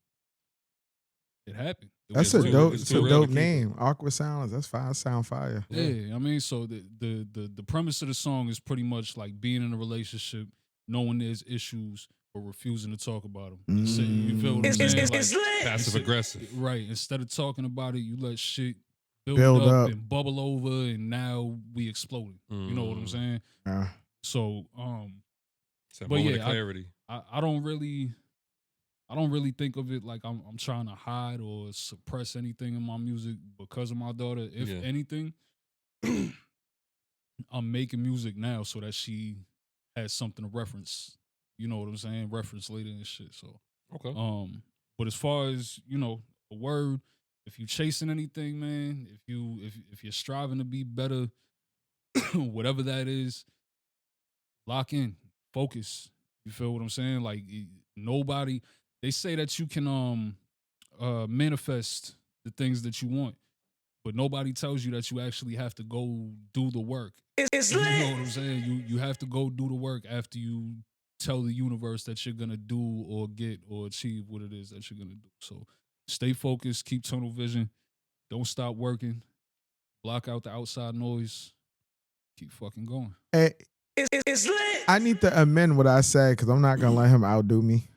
it happened. It That's was a too- real. dope. it's It's too a real to dope keep. name. Awkward Silence. That's fire. Sound fire. Yeah, I mean, so the premise of the song is pretty much like being in a relationship, knowing there's issues, but refusing to talk about them. You feel what I'm saying? Like, It's lit. Passive aggressive. right. Instead of talking about it, you let shit Build build up up. and bubble over, and now we exploding. You know what I'm Mm. saying? Yeah. So, It's that But moment yeah, of clarity. I don't really think of it like I'm trying to hide or suppress anything in my music because of my daughter. If Yeah. anything, I'm making music now so that she has something to reference. You know what I'm saying? Reference later and shit. So, Okay. but as far as a word, if you chasing anything, man, if you're striving to be better, whatever that is, lock in, focus. You feel what I'm saying? Like nobody. They say that you can manifest the things that you want, but nobody tells you that you actually have to go do the work. It's You know lit. what I'm saying? You have to go do the work after you tell the universe that you're gonna do or get or achieve what it is that you're gonna do. So stay focused, keep tunnel vision, don't stop working, block out the outside noise, keep fucking going. Hey, It's lit. I need to amend what I said because I'm not gonna let him outdo me.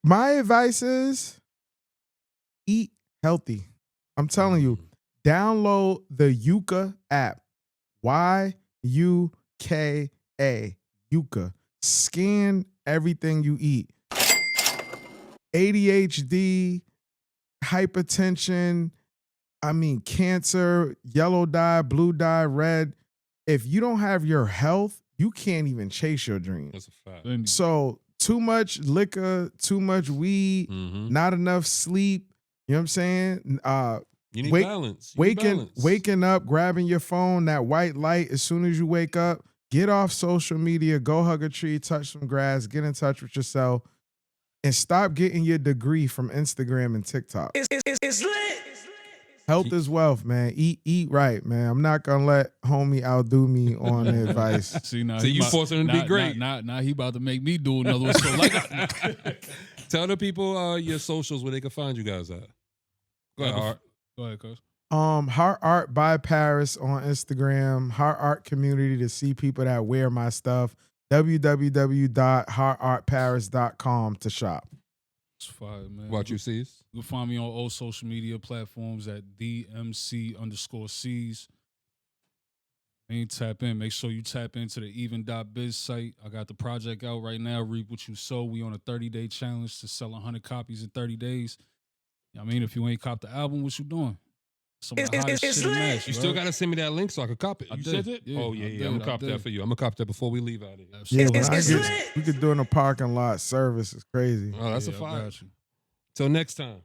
My advice is eat healthy. I'm telling you, download the Yuka app. YUKA. Yuka. Scan everything you eat. ADHD, hypertension, cancer, yellow dye, blue dye, red. If you don't have your health, you can't even chase your dreams. That's a fact. So too much liquor, too much weed, Mhm. not enough sleep. You know what I'm saying? You need wake- balance. You need balance. Waking up, grabbing your phone, that white light as soon as you wake up. Get off social media, go hug a tree, touch some grass, get in touch with yourself, and stop getting your degree from Instagram and TikTok. It's lit. Health is wealth, man. Eat right, man. I'm not gonna let homie outdo me on the advice. See now, So he you about- forcing him to be great. Now he about to make me do another one. So like, Tell the people your socials where they can find you guys at. Go ahead, Art. go ahead, cuz. Heart Art by Paris on Instagram. Heart Art community to see people that wear my stuff. www.heartartparis.com to shop. It's fire, man. What you sees? You can find me on all social media platforms at DMC_Cez. Tap in. Make sure you tap into the even.biz site. I got the project out right now. Reap What You Sow. We on a 30-day challenge to sell 100 copies in 30 days. If you ain't copped the album, what you doing? Some of the hottest It's shit in lit. Mash, You still right? got to send me that link so I can cop it. I You did. sent it? Yeah, Oh, I yeah, did, yeah. I'm going to I cop that did. for you. I'm going to cop that before we leave out of here. Yeah, Absolutely. when It's I lit. get, we could do in a parking lot service. It's crazy. Oh, that's a Yeah, I fire. got you. Till next time.